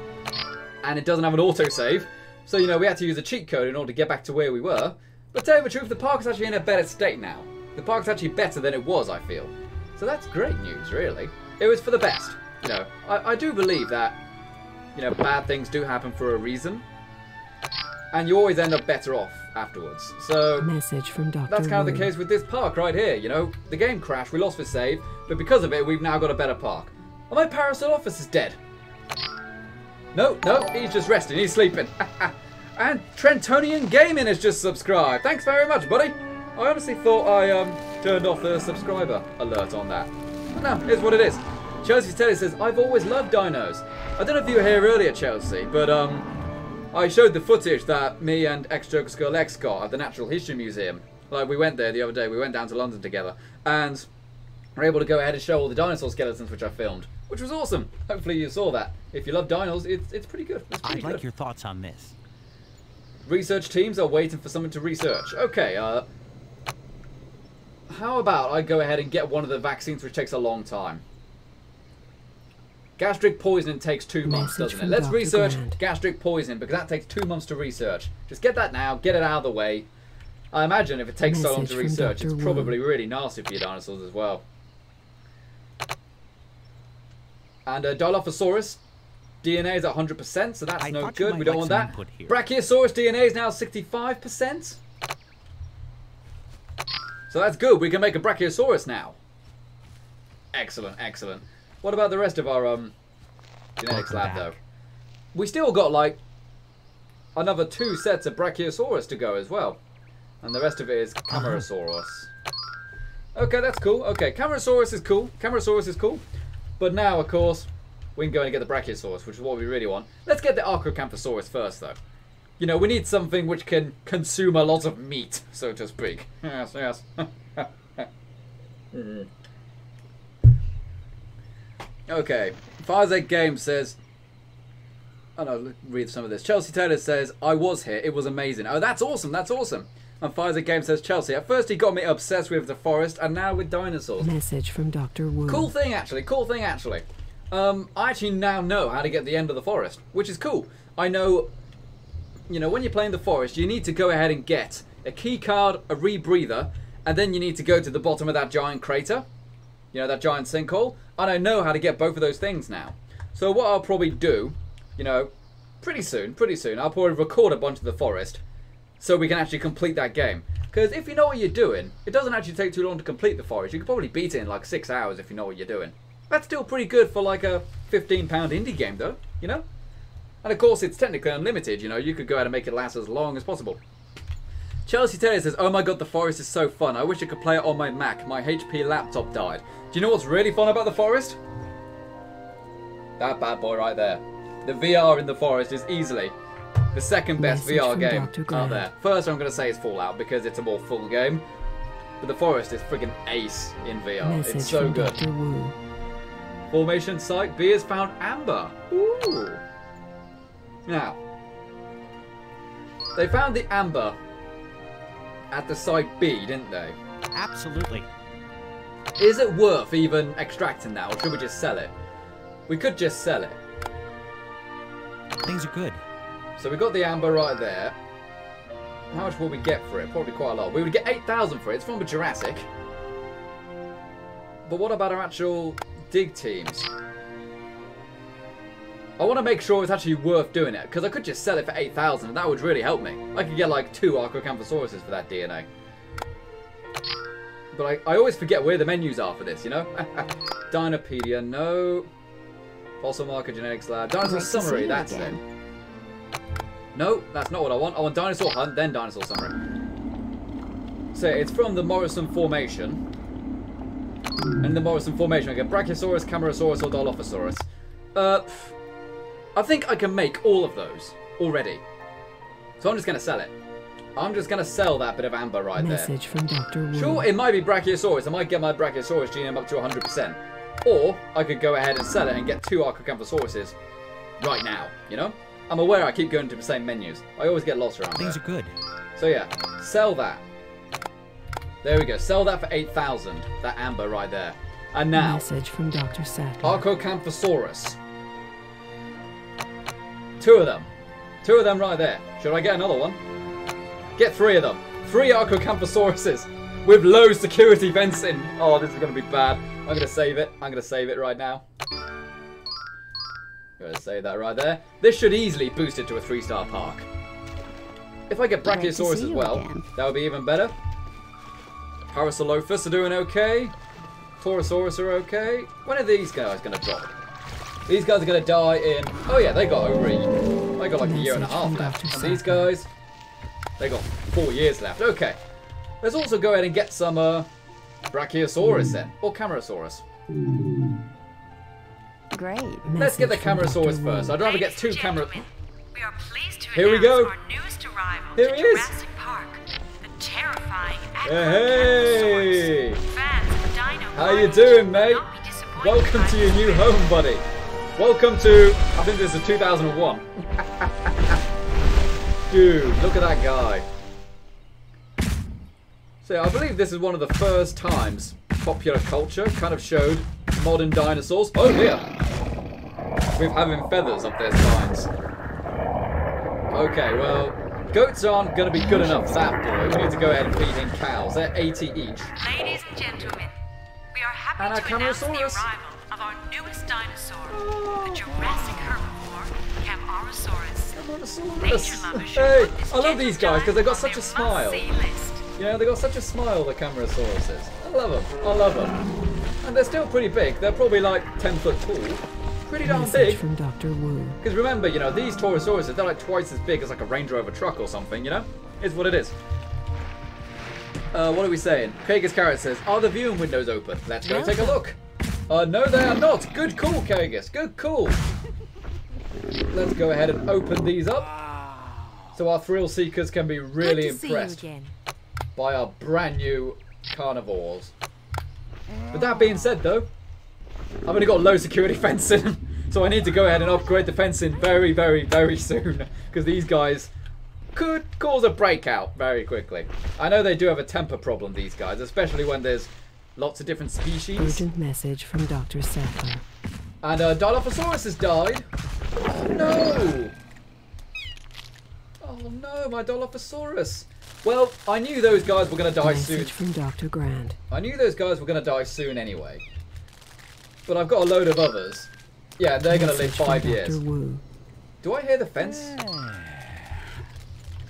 and it doesn't have an autosave. So, you know, we had to use a cheat code in order to get back to where we were. But to tell you the truth, the park's actually in a better state now. The park's actually better than it was, I feel. So that's great news, really. It was for the best. You know, I do believe that, you know, bad things do happen for a reason. And you always end up better off afterwards. So Message from Dr. that's kind of the case with this park right here. You know, the game crashed, we lost the save, but because of it, we've now got a better park. Oh, my Parasaurolophus is dead. No, he's just resting, he's sleeping. And Trentonian Gaming has just subscribed. Thanks very much, buddy. I honestly thought I turned off the subscriber alert on that. But no, here's what it is. Chelsea Telly says, I've always loved dinos. I don't know if you were here earlier, Chelsea, but I showed the footage that me and ex-Joker's Girl X got at the Natural History Museum. Like, we went there the other day, we went down to London together, and we're able to go ahead and show all the dinosaur skeletons which I filmed, which was awesome. Hopefully you saw that. If you love dinos, it's pretty good. It's pretty I'd like your thoughts on this. Research teams are waiting for someone to research. Okay, how about I go ahead and get one of the vaccines, which takes a long time. Gastric poisoning takes 2 months, doesn't it? Let's research gastric poisoning, because that takes 2 months to research. Just get that now, get it out of the way. I imagine if it takes so long to research, it's probably really nasty for your dinosaurs as well. And Dilophosaurus DNA is at 100%, so that's no good. We don't want that. Brachiosaurus DNA is now 65%. So that's good. We can make a Brachiosaurus now. Excellent, excellent. What about the rest of our genetics lab, though? We still got, like, another 2 sets of Brachiosaurus to go as well. And the rest of it is Camarasaurus. Okay, that's cool. Okay, Camarasaurus is cool. Camarasaurus is cool. But now, of course, we can go and get the Brachiosaurus, which is what we really want. Let's get the Archocanthosaurus first, though. You know, we need something which can consume a lot of meat, so to speak. Yes, yes. Okay, Farzek Games says... Oh no, let's read some of this. Chelsea Taylor says, I was here, it was amazing. Oh, that's awesome, that's awesome. And Farzek Games says, Chelsea, at first he got me obsessed with the forest, and now with dinosaurs. Message from Dr. Wu. Cool thing, actually, cool thing, actually. I actually now know how to get the end of the forest, which is cool. I know... You know, when you're playing the forest, you need to go ahead and get a key card, a rebreather, and then you need to go to the bottom of that giant crater. You know, that giant sinkhole. And I know how to get both of those things now. So what I'll probably do, you know, pretty soon, I'll probably record a bunch of the forest so we can actually complete that game. Because if you know what you're doing, it doesn't actually take too long to complete the forest. You could probably beat it in like 6 hours if you know what you're doing. That's still pretty good for like a £15 indie game though, you know? And of course, it's technically unlimited, you know, you could go ahead and make it last as long as possible. Chelsea Taylor says, oh my god, the forest is so fun. I wish I could play it on my Mac. My HP laptop died. Do you know what's really fun about the forest? That bad boy right there. The VR in the forest is easily the second best VR game out there. First, I'm going to say it's Fallout because it's a more full game. But the forest is friggin' ace in VR. It's so good. Formation site, B has found amber. Ooh. Now, they found the amber at the site B, didn't they? Absolutely. Is it worth even extracting that, or should we just sell it? We could just sell it. Things are good. So we got the amber right there. How much will we get for it? Probably quite a lot. We would get 8,000 for it. It's from a Jurassic. But what about our actual dig teams? I want to make sure it's actually worth doing it, because I could just sell it for 8,000 and that would really help me. I could get like 2 Archocamphosaurus for that DNA. But I always forget where the menus are for this, you know? Dinopedia, no. Fossil Marker Genetics Lab. Dinosaur Summary, that's it. No, that's not what I want. I want Dinosaur Hunt, then Dinosaur Summary. So it's from the Morrison Formation. And the Morrison Formation, I get Brachiosaurus, Camarasaurus, or Dilophosaurus. I think I can make all of those already. So I'm just going to sell it. I'm just going to sell that bit of amber right there. Message from Dr. Wu. Sure, it might be Brachiosaurus. I might get my Brachiosaurus genome up to 100%. Or I could go ahead and sell it and get 2 Archocamphosaurus right now, you know? I'm aware I keep going to the same menus. I always get lost around Things are good. So yeah, sell that. There we go. Sell that for 8,000. That amber right there. And now, message from Dr. Sattler. Archocamphosaurus. 2 of them. 2 of them right there. Should I get another one? Get 3 of them. 3 Archocamphosaurus with low security fencing. Oh, this is going to be bad. I'm going to save it. I'm going to save it right now. I'm going to save that right there. This should easily boost it to a 3-star park. If I get Brachiosaurus as well, that would be even better. Parasaurolophus are doing okay. Torosaurus are okay. When are these guys going to drop? These guys are going to die in... Oh yeah, they got over they got like a year and a half left. And these guys, they got 4 years left. Okay. Let's also go ahead and get some Brachiosaurus then. Or Camarasaurus. Great. Let's get the Camarasaurus first. I'd rather get 2 Camara... We are pleased to Here we go. our newest arrival Here to he is. Jurassic Park, the terrifying Hey! Fans of Dino How you World doing, will mate? not be disappointed Welcome by to your new home, buddy. Welcome to... I think this is 2001. Dude, look at that guy. So yeah, I believe this is one of the first times popular culture kind of showed modern dinosaurs. Oh dear! With having feathers up their spines. Okay, well, goats aren't going to be good enough for that boy. We need to go ahead and feed in cows. They're 80 each. Ladies and gentlemen, we are happy And our to announce the Camarasaurus. arrival of our newest dinosaur, the Jurassic herbivore, Camarasaurus. Nature lovers should Hey, put this I love these guys because they got giant such a on their smile. must-see list. Yeah, they got such a smile, the Camarasauruses. I love them. I love them. And they're still pretty big. They're probably like 10 foot tall. Pretty darn Message big. from Dr. Wu. Because remember, you know, these Taurosauruses, they're like twice as big as like a Range Rover truck or something, you know? Is what it is. What are we saying? Kagas Carrot says, are the viewing windows open? Let's go take a look. No, they are not. Good call, Kagas. Good call. Let's go ahead and open these up. So our thrill seekers can be really impressed by our brand new carnivores. With that being said though, I've only got low security fencing, so I need to go ahead and upgrade the fencing very, very, very soon, because these guys could cause a breakout very quickly. I know they do have a temper problem, these guys, especially when there's lots of different species. Urgent message from Dr. Sattler. And Dilophosaurus has died. Oh no! Oh no, my Dilophosaurus. Well, I knew those guys were going to die soon. Message from Dr. Grant. I knew those guys were going to die soon anyway. But I've got a load of others. Yeah, they're going to live 5 years. Dr. Wu. Do I hear the fence?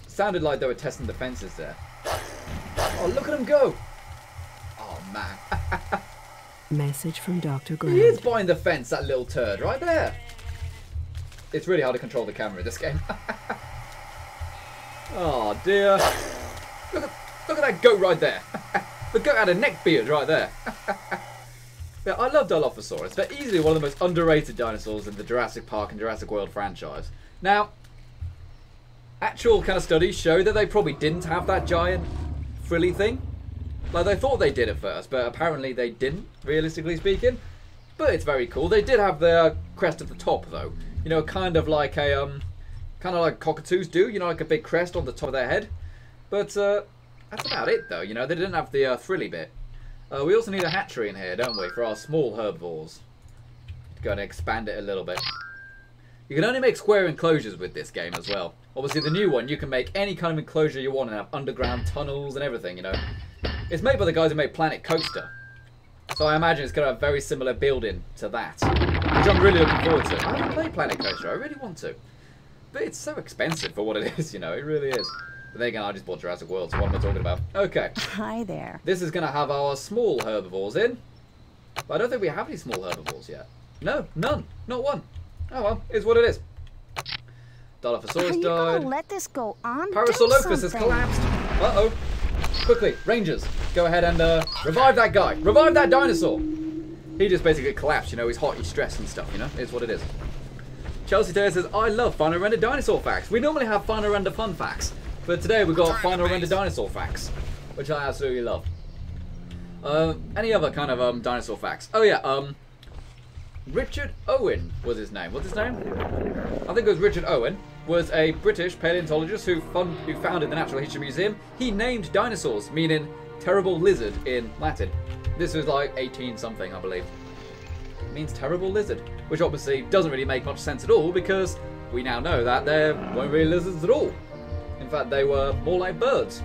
Sounded like they were testing the fences there. Oh, look at them go! Oh, man. Message from Dr. He is Grant. behind the fence, that little turd, right there. It's really hard to control the camera in this game. Oh, dear. Look at that goat right there. The goat had a neck beard right there. Yeah, I love Dilophosaurus. They're easily one of the most underrated dinosaurs in the Jurassic Park and Jurassic World franchise. Now, actual kind of studies show that they probably didn't have that giant frilly thing. Like, they thought they did at first, but apparently they didn't, realistically speaking. But it's very cool. They did have the crest at the top, though. You know, kind of like a, kind of like cockatoos do, you know, like a big crest on the top of their head. But that's about it, though. You know, they didn't have the frilly bit. We also need a hatchery in here, don't we, for our small herbivores. Go and expand it a little bit. You can only make square enclosures with this game as well. Obviously, the new one, you can make any kind of enclosure you want and have underground tunnels and everything, you know. It's made by the guys who made Planet Coaster. So I imagine it's going to have very similar building to that. Which I'm really looking forward to. I haven't played Planet Coaster, I really want to. But it's so expensive for what it is, you know, it really is. But then again, I just bought Jurassic World, so what am I talking about? Okay. Hi there. This is going to have our small herbivores in. But I don't think we have any small herbivores yet. No, none. Not one. Oh well, it's what it is. Dilophosaurus Are you died. gonna let this go on? Parasaurolophus has collapsed. Uh-oh. Quickly, Rangers, go ahead and revive that guy. Revive that dinosaur. He just basically collapsed, you know, he's hot, he's stressed and stuff, you know, it's what it is. Chelsea Taylor says, I love Final Render Dinosaur Facts. We normally have Final Render Fun Facts, but today we've got Final Render Dinosaur Facts, which I absolutely love. Any other kind of dinosaur facts? Oh yeah, Richard Owen was his name. What's his name? I think it was Richard Owen. Was a British paleontologist who founded the Natural History Museum. He named dinosaurs, meaning terrible lizard in Latin. This was like 18 something, I believe. It means terrible lizard, which obviously doesn't really make much sense at all because we now know that there weren't really lizards at all. In fact, they were more like birds.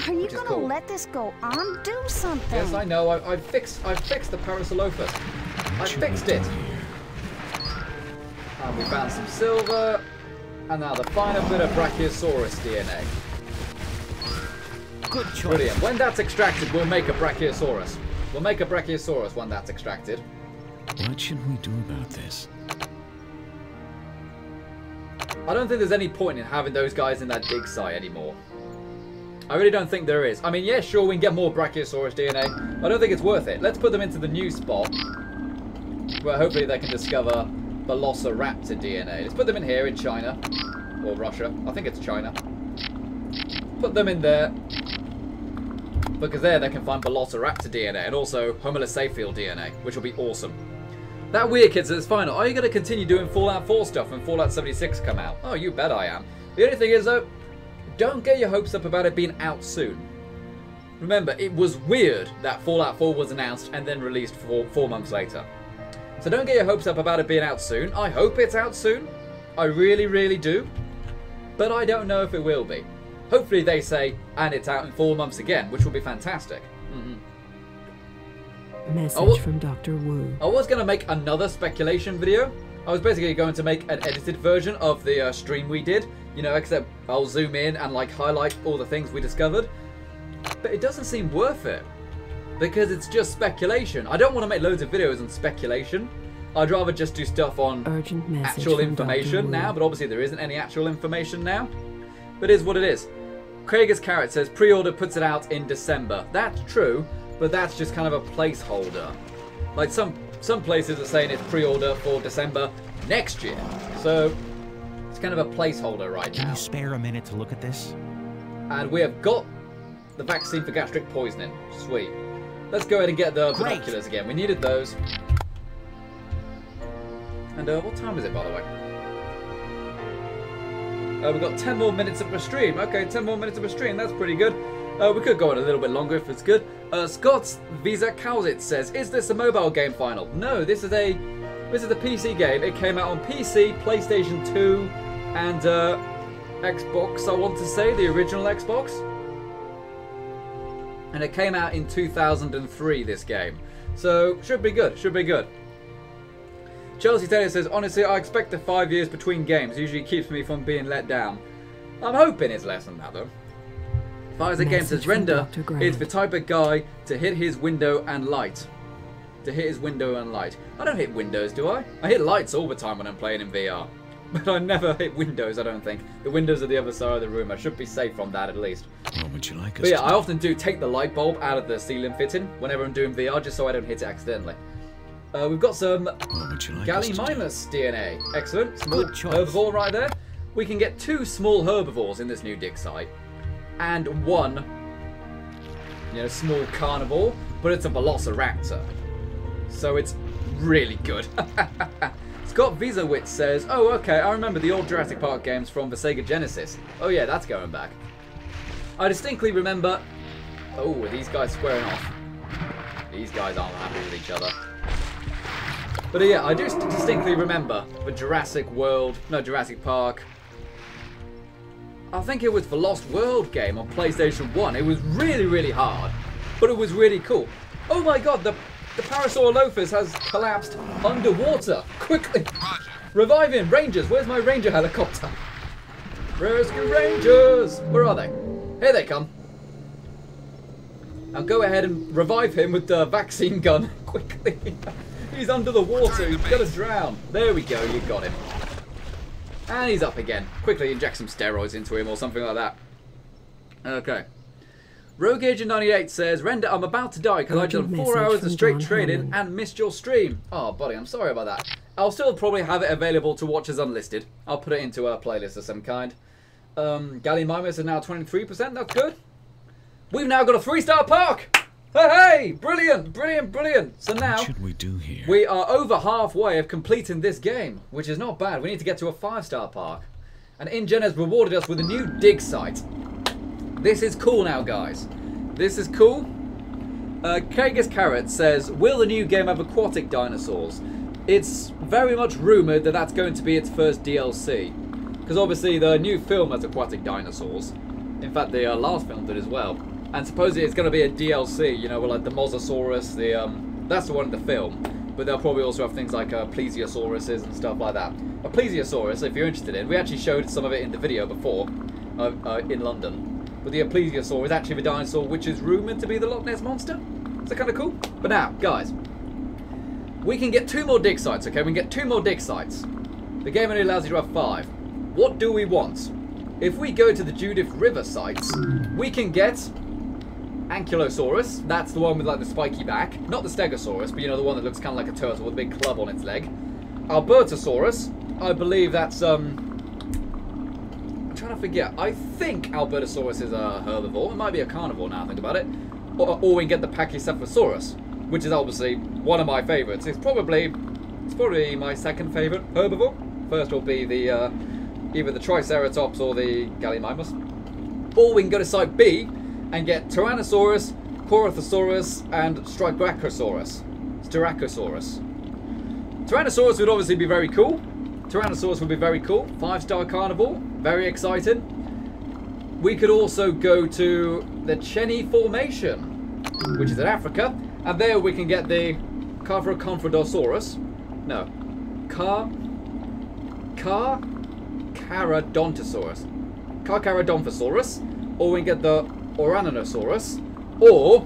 Are you gonna let this go on? Do something. Yes, I know. I fixed the Parasaurolophus. I fixed it. And we found some silver. And now the final bit of Brachiosaurus DNA. Good choice. Brilliant. When that's extracted, we'll make a Brachiosaurus. We'll make a Brachiosaurus when that's extracted. What should we do about this? I don't think there's any point in having those guys in that dig site anymore. I really don't think there is. I mean, yeah, sure, we can get more Brachiosaurus DNA. I don't think it's worth it. Let's put them into the new spot, where hopefully they can discover Velociraptor DNA. Let's put them in here in China. Or Russia. I think it's China. Put them in there. Because there they can find Velociraptor DNA and also Homolosapial DNA, which will be awesome. That Weird Kid says, final, are you going to continue doing Fallout 4 stuff when Fallout 76 come out? Oh, you bet I am. The only thing is, though, don't get your hopes up about it being out soon. remember, it was weird that Fallout 4 was announced and then released 4 months later. So don't get your hopes up about it being out soon. I hope it's out soon. I really, really do. But I don't know if it will be. Hopefully they say, and it's out in 4 months again, which will be fantastic. Message from Dr. Wu. I was going to make another speculation video. I was basically going to make an edited version of the stream we did. You know, except I'll zoom in and like highlight all the things we discovered. But it doesn't seem worth it. Because it's just speculation. I don't want to make loads of videos on speculation. I'd rather just do stuff on actual information now. But obviously there isn't any actual information now. But it is what it is. Krager's Carrot says pre-order puts it out in December. That's true. But that's just kind of a placeholder. Like some places are saying it's pre-order for December next year. So it's kind of a placeholder right now. Can you spare a minute to look at this? And we have got the vaccine for gastric poisoning. Sweet. Let's go ahead and get the binoculars again. We needed those. And what time is it, by the way? We've got 10 more minutes of a stream. Okay, 10 more minutes of a stream. That's pretty good. We could go on a little bit longer if it's good. Scott's Visa Cowsit says, "Is this a mobile game final?" No, this is a PC game. It came out on PC, PlayStation 2, and Xbox. I want to say the original Xbox, and it came out in 2003. This game, so should be good. Should be good. Chelsea Taylor says, "Honestly, I expect the 5 years between games usually keeps me from being let down." I'm hoping it's less than that though. Pfizer Game says, "Render is the type of guy to hit his window and light." To hit his window and light. I don't hit windows, do I? I hit lights all the time when I'm playing in VR. But I never hit windows, I don't think. The windows are the other side of the room. I should be safe from that at least. What would you like us But yeah, to I often do take the light bulb out of the ceiling fitting whenever I'm doing VR, just so I don't hit it accidentally. We've got some Gallimimus DNA. Excellent. Small herbivore right there. We can get 2 small herbivores in this new dig site. And 1, small carnivore, but it's a velociraptor. So it's really good. Scott Visawitz says, "Oh, okay, I remember the old Jurassic Park games from the Sega Genesis." Oh yeah, that's going back. I distinctly remember... Oh, are these guys squaring off? These guys aren't happy with each other. But yeah, I do distinctly remember the Jurassic Park. I think it was the Lost World game on PlayStation 1. It was really, really hard, but it was really cool. Oh my god, the Parasaurolophus has collapsed underwater. Quickly! Revive him! Rangers! Where's my ranger helicopter? Rescue Rangers! Where are they? Here they come. Now go ahead and revive him with the vaccine gun. Quickly! He's under the water. He's gonna drown. There we go. You got him. And he's up again. Quickly inject some steroids into him or something like that. Okay. RogueAgent98 says, "Render, I'm about to die because I've done 4 hours of straight training and missed your stream." Oh, buddy, I'm sorry about that. I'll still probably have it available to watch as unlisted. I'll put it into a playlist of some kind. Gallimimus is now 23%. That's good. We've now got a 3-star park. Hey, brilliant, brilliant, brilliant. So now, what should we do here? We are over halfway of completing this game, which is not bad. We need to get to a 5-star park. And InGen has rewarded us with a new dig site. This is cool now, guys. This is cool. Krager's Carrot says, "Will the new game have aquatic dinosaurs?" It's very much rumoured that that's going to be its first DLC. Because obviously the new film has aquatic dinosaurs. In fact, the last film did as well. And supposedly it's going to be a DLC, with like the Mosasaurus, that's the one in the film. But they'll probably also have things like Plesiosauruses and stuff like that. A Plesiosaurus, if you're interested in, we actually showed some of it in the video before, in London. But the Plesiosaur is actually the dinosaur which is rumoured to be the Loch Ness Monster. So kind of cool. But now, guys, we can get 2 more dig sites, okay? We can get 2 more dig sites. The game only allows you to have 5. What do we want? If we go to the Judith River sites, we can get Ankylosaurus. That's the one with like the spiky back. Not the Stegosaurus, but the one that looks kind of like a turtle with a big club on its leg. Albertosaurus. I believe that's I'm trying to forget. I think Albertosaurus is a herbivore. It might be a carnivore now I think about it. Or we can get the Pachycephalosaurus, which is obviously one of my favourites. It's probably my second favourite herbivore. First will be the either the Triceratops or the Gallimimus. Or we can go to Site B, and get Tyrannosaurus, Corythosaurus, and Styracosaurus. Tyrannosaurus would obviously be very cool. Tyrannosaurus would be very cool. 5-star carnivore. Very excited. We could also go to the Cheney Formation, which is in Africa. And there we can get the Carcharodontosaurus. No. Carcharodontosaurus. Or we can get the Oranosaurus. Or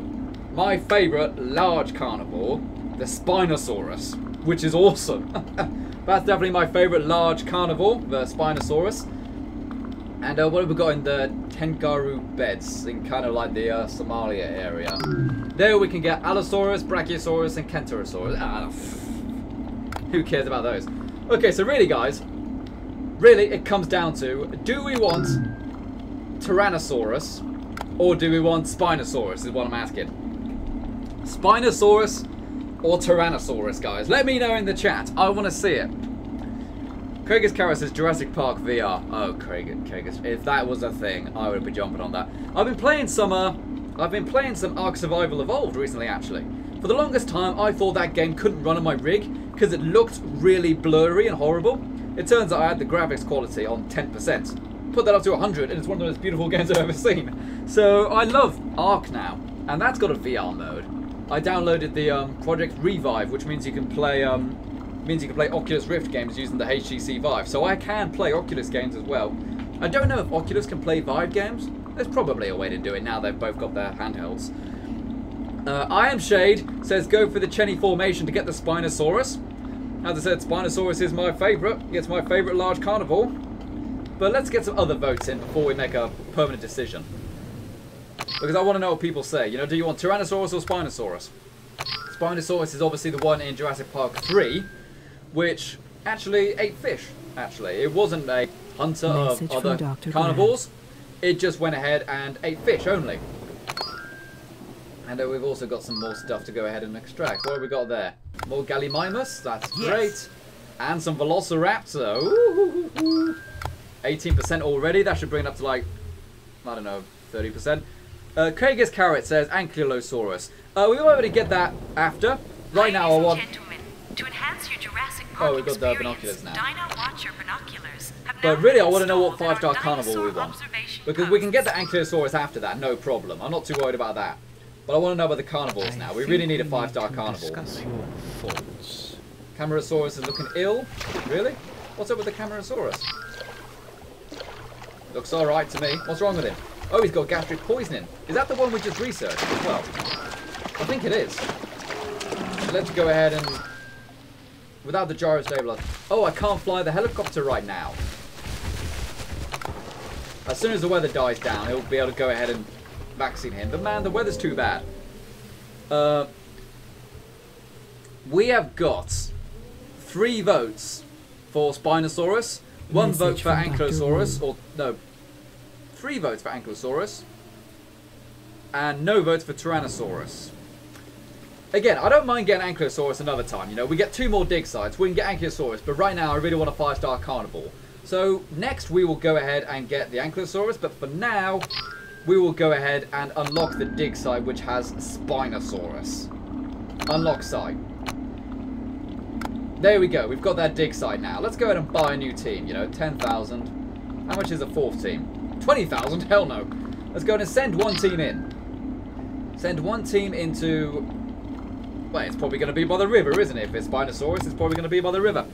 my favourite large carnivore, the Spinosaurus, which is awesome. That's definitely my favourite large carnivore, the Spinosaurus. And what have we got in the Tengaru beds, in kind of like the Somalia area? There we can get Allosaurus, Brachiosaurus, and Kentaurosaurus. Who cares about those? Okay, so really, guys, it comes down to, do we want Tyrannosaurus or do we want Spinosaurus, is what I'm asking. Spinosaurus or Tyrannosaurus, guys? Let me know in the chat. I want to see it. Krager's Carrot says Jurassic Park VR. Oh, Krager's. If that was a thing, I would be jumping on that. I've been playing some Ark Survival Evolved recently, actually. For the longest time, I thought that game couldn't run on my rig because it looked really blurry and horrible. It turns out I had the graphics quality on 10%. Put that up to 100, and it's one of the most beautiful games I've ever seen. So I love Ark now, and that's got a VR mode. I downloaded the Project Revive, which means you can play Oculus Rift games using the HTC Vive. So I can play Oculus games as well. I don't know if Oculus can play Vive games. There's probably a way to do it now they've both got their handhelds. IamShade says go for the Cheney Formation to get the Spinosaurus. As I said, Spinosaurus is my favourite. It's my favourite large carnivore. But let's get some other votes in before we make a permanent decision. Because I want to know what people say. You know, do you want Tyrannosaurus or Spinosaurus? Spinosaurus is obviously the one in Jurassic Park 3, which actually ate fish, actually. It wasn't a hunter of other carnivores. It just went ahead and ate fish only. And we've also got some more stuff to go ahead and extract. What have we got there? More Gallimimus, that's great. And some Velociraptor. Ooh. 18% already, that should bring it up to like, I don't know, 30%. Krager's Carrot says Ankylosaurus. We'll already get that after. Right now I want... To enhance your Jurassic Park we've got the binoculars now. Binoculars but really I want to know what 5-star carnivore we want. Because we can get the Ankylosaurus after that, no problem. I'm not too worried about that. But I want to know about the carnivores now. We really need a 5-star carnivore. Camarasaurus is looking ill. Really? What's up with the Camarasaurus? Looks alright to me. What's wrong with him? Oh, he's got gastric poisoning. Is that the one we just researched as well? I think it is. So let's go ahead and... Without the gyro stabilizer. Oh, I can't fly the helicopter right now. As soon as the weather dies down, he'll be able to go ahead and vaccine him. But man, the weather's too bad. We have got 3 votes for Spinosaurus. 1 vote for Ankylosaurus, or no, 3 votes for Ankylosaurus, and no votes for Tyrannosaurus. Again, I don't mind getting Ankylosaurus another time, you know, we get 2 more dig sites, we can get Ankylosaurus, but right now I really want a 5-star carnivore. So next we will go ahead and get the Ankylosaurus, but for now, we will go ahead and unlock the dig site which has Spinosaurus. Unlock site. There we go, we've got that dig site now. Let's go ahead and buy a new team, you know, 10,000. How much is a 4th team? 20,000? Hell no. Let's go ahead and send 1 team in. Send 1 team into... Well, it's probably going to be by the river, isn't it? If it's Spinosaurus, it's probably going to be by the river.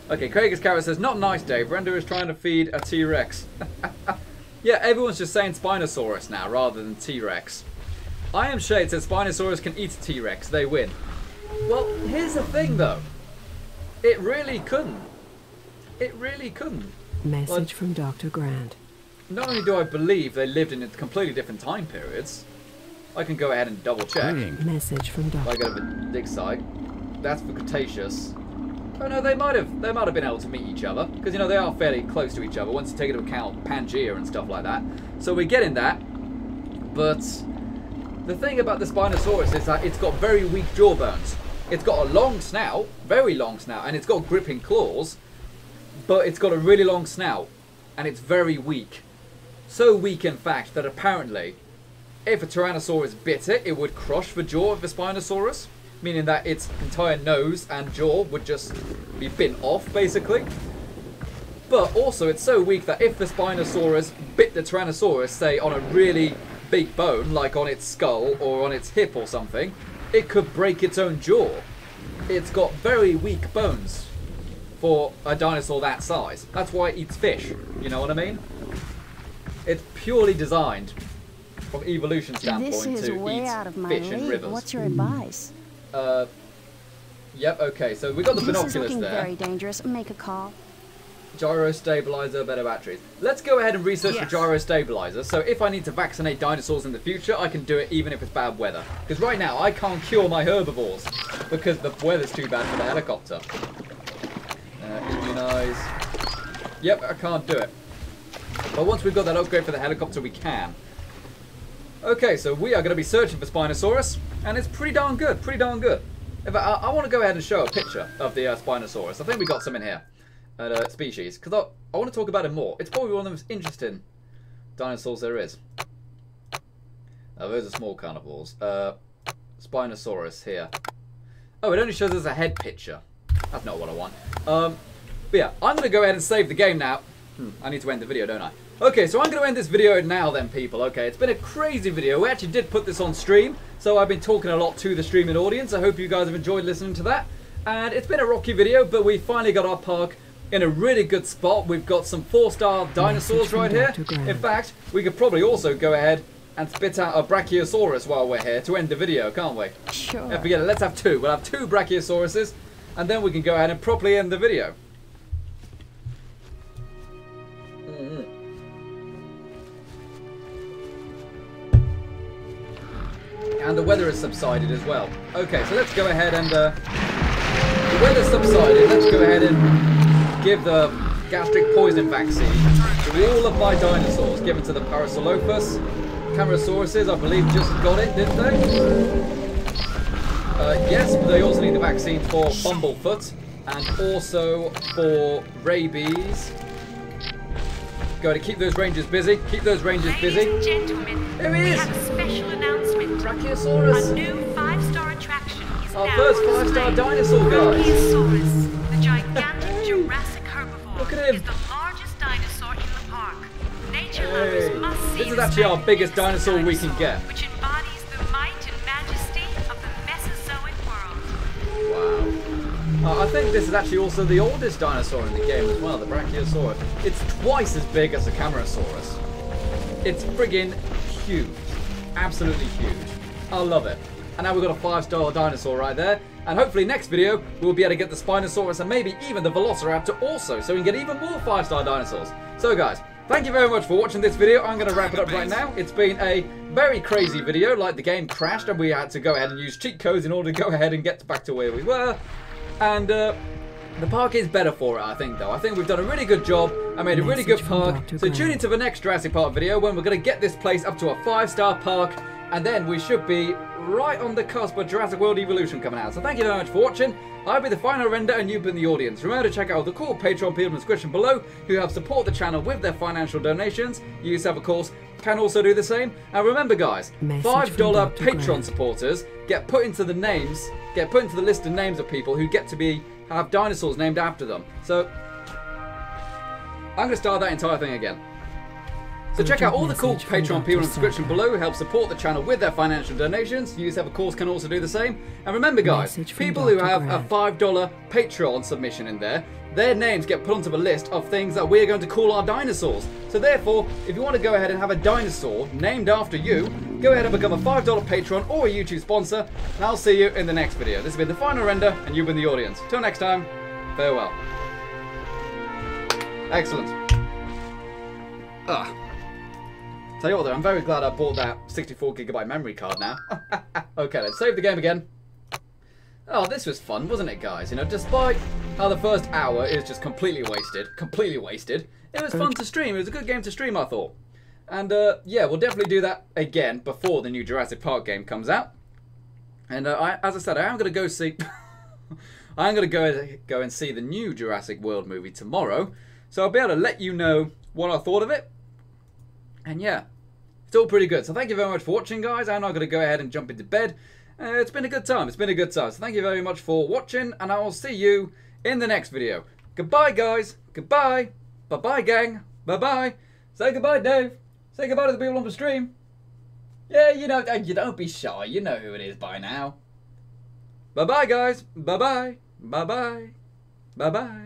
Okay, Krager's Carrot says, not nice, Dave. Render is trying to feed a T-Rex. Yeah, everyone's just saying Spinosaurus now, rather than T-Rex. IamShade says Spinosaurus can eat a T-Rex. They win. Well, here's the thing, though. It really couldn't. It really couldn't. Message from Dr. Grant. Not only do I believe they lived in completely different time periods, I can go ahead and double check. Message from Dr. I go to the dig site. That's for Cretaceous. Oh no, they might have been able to meet each other because you know they are fairly close to each other once you take into account Pangea and stuff like that. So we're getting that. But the thing about the Spinosaurus is that it's got very weak jawbones. It's got a long snout, very long snout, and it's got gripping claws, but it's got a really long snout, and it's very weak. So weak, in fact, that apparently, if a Tyrannosaurus bit it, it would crush the jaw of the Spinosaurus, meaning that its entire nose and jaw would just be bitten off, basically. But also, it's so weak that if the Spinosaurus bit the Tyrannosaurus, say, on a really big bone, like on its skull or on its hip or something, it could break its own jaw. It's got very weak bones for a dinosaur that size. That's why it eats fish, you know what I mean? It's purely designed, from evolution standpoint, This is to way eat out of my fish in league. rivers. What's your advice? Yep, okay, so we got the This is binoculars looking there. very dangerous. Make a call. Gyro stabilizer, better batteries. Let's go ahead and research for gyro stabilizer. So if I need to vaccinate dinosaurs in the future, I can do it even if it's bad weather. Because right now I can't cure my herbivores because the weather's too bad for the helicopter. Immunize. Yep, I can't do it. But once we've got that upgrade for the helicopter, we can. Okay, so we are going to be searching for Spinosaurus, and it's pretty darn good. Pretty darn good. In fact, I want to go ahead and show a picture of the Spinosaurus. I think we got some in here. Species, because I want to talk about it more. It's probably one of the most interesting dinosaurs there is. Those are small carnivores. Spinosaurus here. Oh, it only shows us a head picture. That's not what I want. But yeah, I'm going to go ahead and save the game now. I need to end the video, don't I? Okay, so I'm going to end this video now then, people. Okay, it's been a crazy video. We actually did put this on stream, so I've been talking a lot to the streaming audience. I hope you guys have enjoyed listening to that. And it's been a rocky video, but we finally got our park in a really good spot. We've got some 4-star dinosaurs right here. In fact, we could probably also go ahead and spit out a Brachiosaurus while we're here to end the video, can't we? Sure. Yeah, forget it, let's have two. We'll have 2 Brachiosauruses, and then we can go ahead and properly end the video. And the weather has subsided as well. Okay, so let's go ahead and the weather's subsided. Let's go ahead and give the gastric poison vaccine to all of my dinosaurs. Given to the Parasaurolophus. Camarasaurus, I believe, just got it, didn't they? Yes, but they also need the vaccine for Bumblefoot and also for rabies. Go to keep those rangers busy. Keep those rangers busy. Ladies and gentlemen, There he we is. have a special announcement. Brachiosaurus. A new 5-star attraction is Our now first on 5-star display. dinosaur, guys. Brachiosaurus, the gigantic Jurassic herbivore, Look at him. is the largest dinosaur in the park. Nature Hey. lovers must see This is actually our biggest dinosaur we can get. which embodies the might and majesty of the Mesozoic world. Wow. I think this is actually also the oldest dinosaur in the game as well, the Brachiosaurus. It's twice as big as the Camarasaurus. It's friggin' huge. Absolutely huge. I love it. And now we've got a 5-star dinosaur right there. And hopefully next video, we'll be able to get the Spinosaurus and maybe even the Velociraptor also, so we can get even more 5-star dinosaurs. So guys, thank you very much for watching this video. I'm going to wrap it up right now. It's been a very crazy video, like the game crashed and we had to go ahead and use cheat codes in order to go ahead and get back to where we were. And the park is better for it, I think, though. I think we've done a really good job. I made a really good park. So tune into the next Jurassic Park video when we're going to get this place up to a 5-star park. And then we should be right on the cusp of Jurassic World Evolution coming out. So thank you very much for watching. I've been the final render and you've been the audience. Remember to check out the cool Patreon people in the description below who have supported the channel with their financial donations. You yourself, of course, can also do the same. And remember, guys, $5 Patreon supporters get put into the list of names of people who get to have dinosaurs named after them. So I'm going to start that entire thing again. So check out all the cool Patreon people in the description below who help support the channel with their financial donations. You yourself, of course, can also do the same. And remember, guys, people who have a $5 Patreon submission in there, their names get put onto the list of things that we're going to call our dinosaurs. So therefore, if you want to go ahead and have a dinosaur named after you, go ahead and become a $5 Patreon or a YouTube sponsor. And I'll see you in the next video. This has been the final render, and you've been the audience. Till next time, farewell. Excellent. Tell you what though, I'm very glad I bought that 64GB memory card now. Okay, let's save the game again. Oh, this was fun, wasn't it, guys? You know, despite how the first hour is just completely wasted, it was fun to stream. It was a good game to stream, I thought. And yeah, we'll definitely do that again before the new Jurassic Park game comes out. And as I said, I am going to go see... I'm going to go and see the new Jurassic World movie tomorrow. So I'll be able to let you know what I thought of it. And yeah, it's all pretty good. So thank you very much for watching, guys. I'm now going to go ahead and jump into bed. It's been a good time. It's been a good time. So thank you very much for watching, and I will see you in the next video. Goodbye, guys. Goodbye. Bye-bye, gang. Bye-bye. Say goodbye, Dave. Say goodbye to the people on the stream. Yeah, you know, you don't be shy. You know who it is by now. Bye-bye, guys. Bye-bye. Bye-bye. Bye-bye.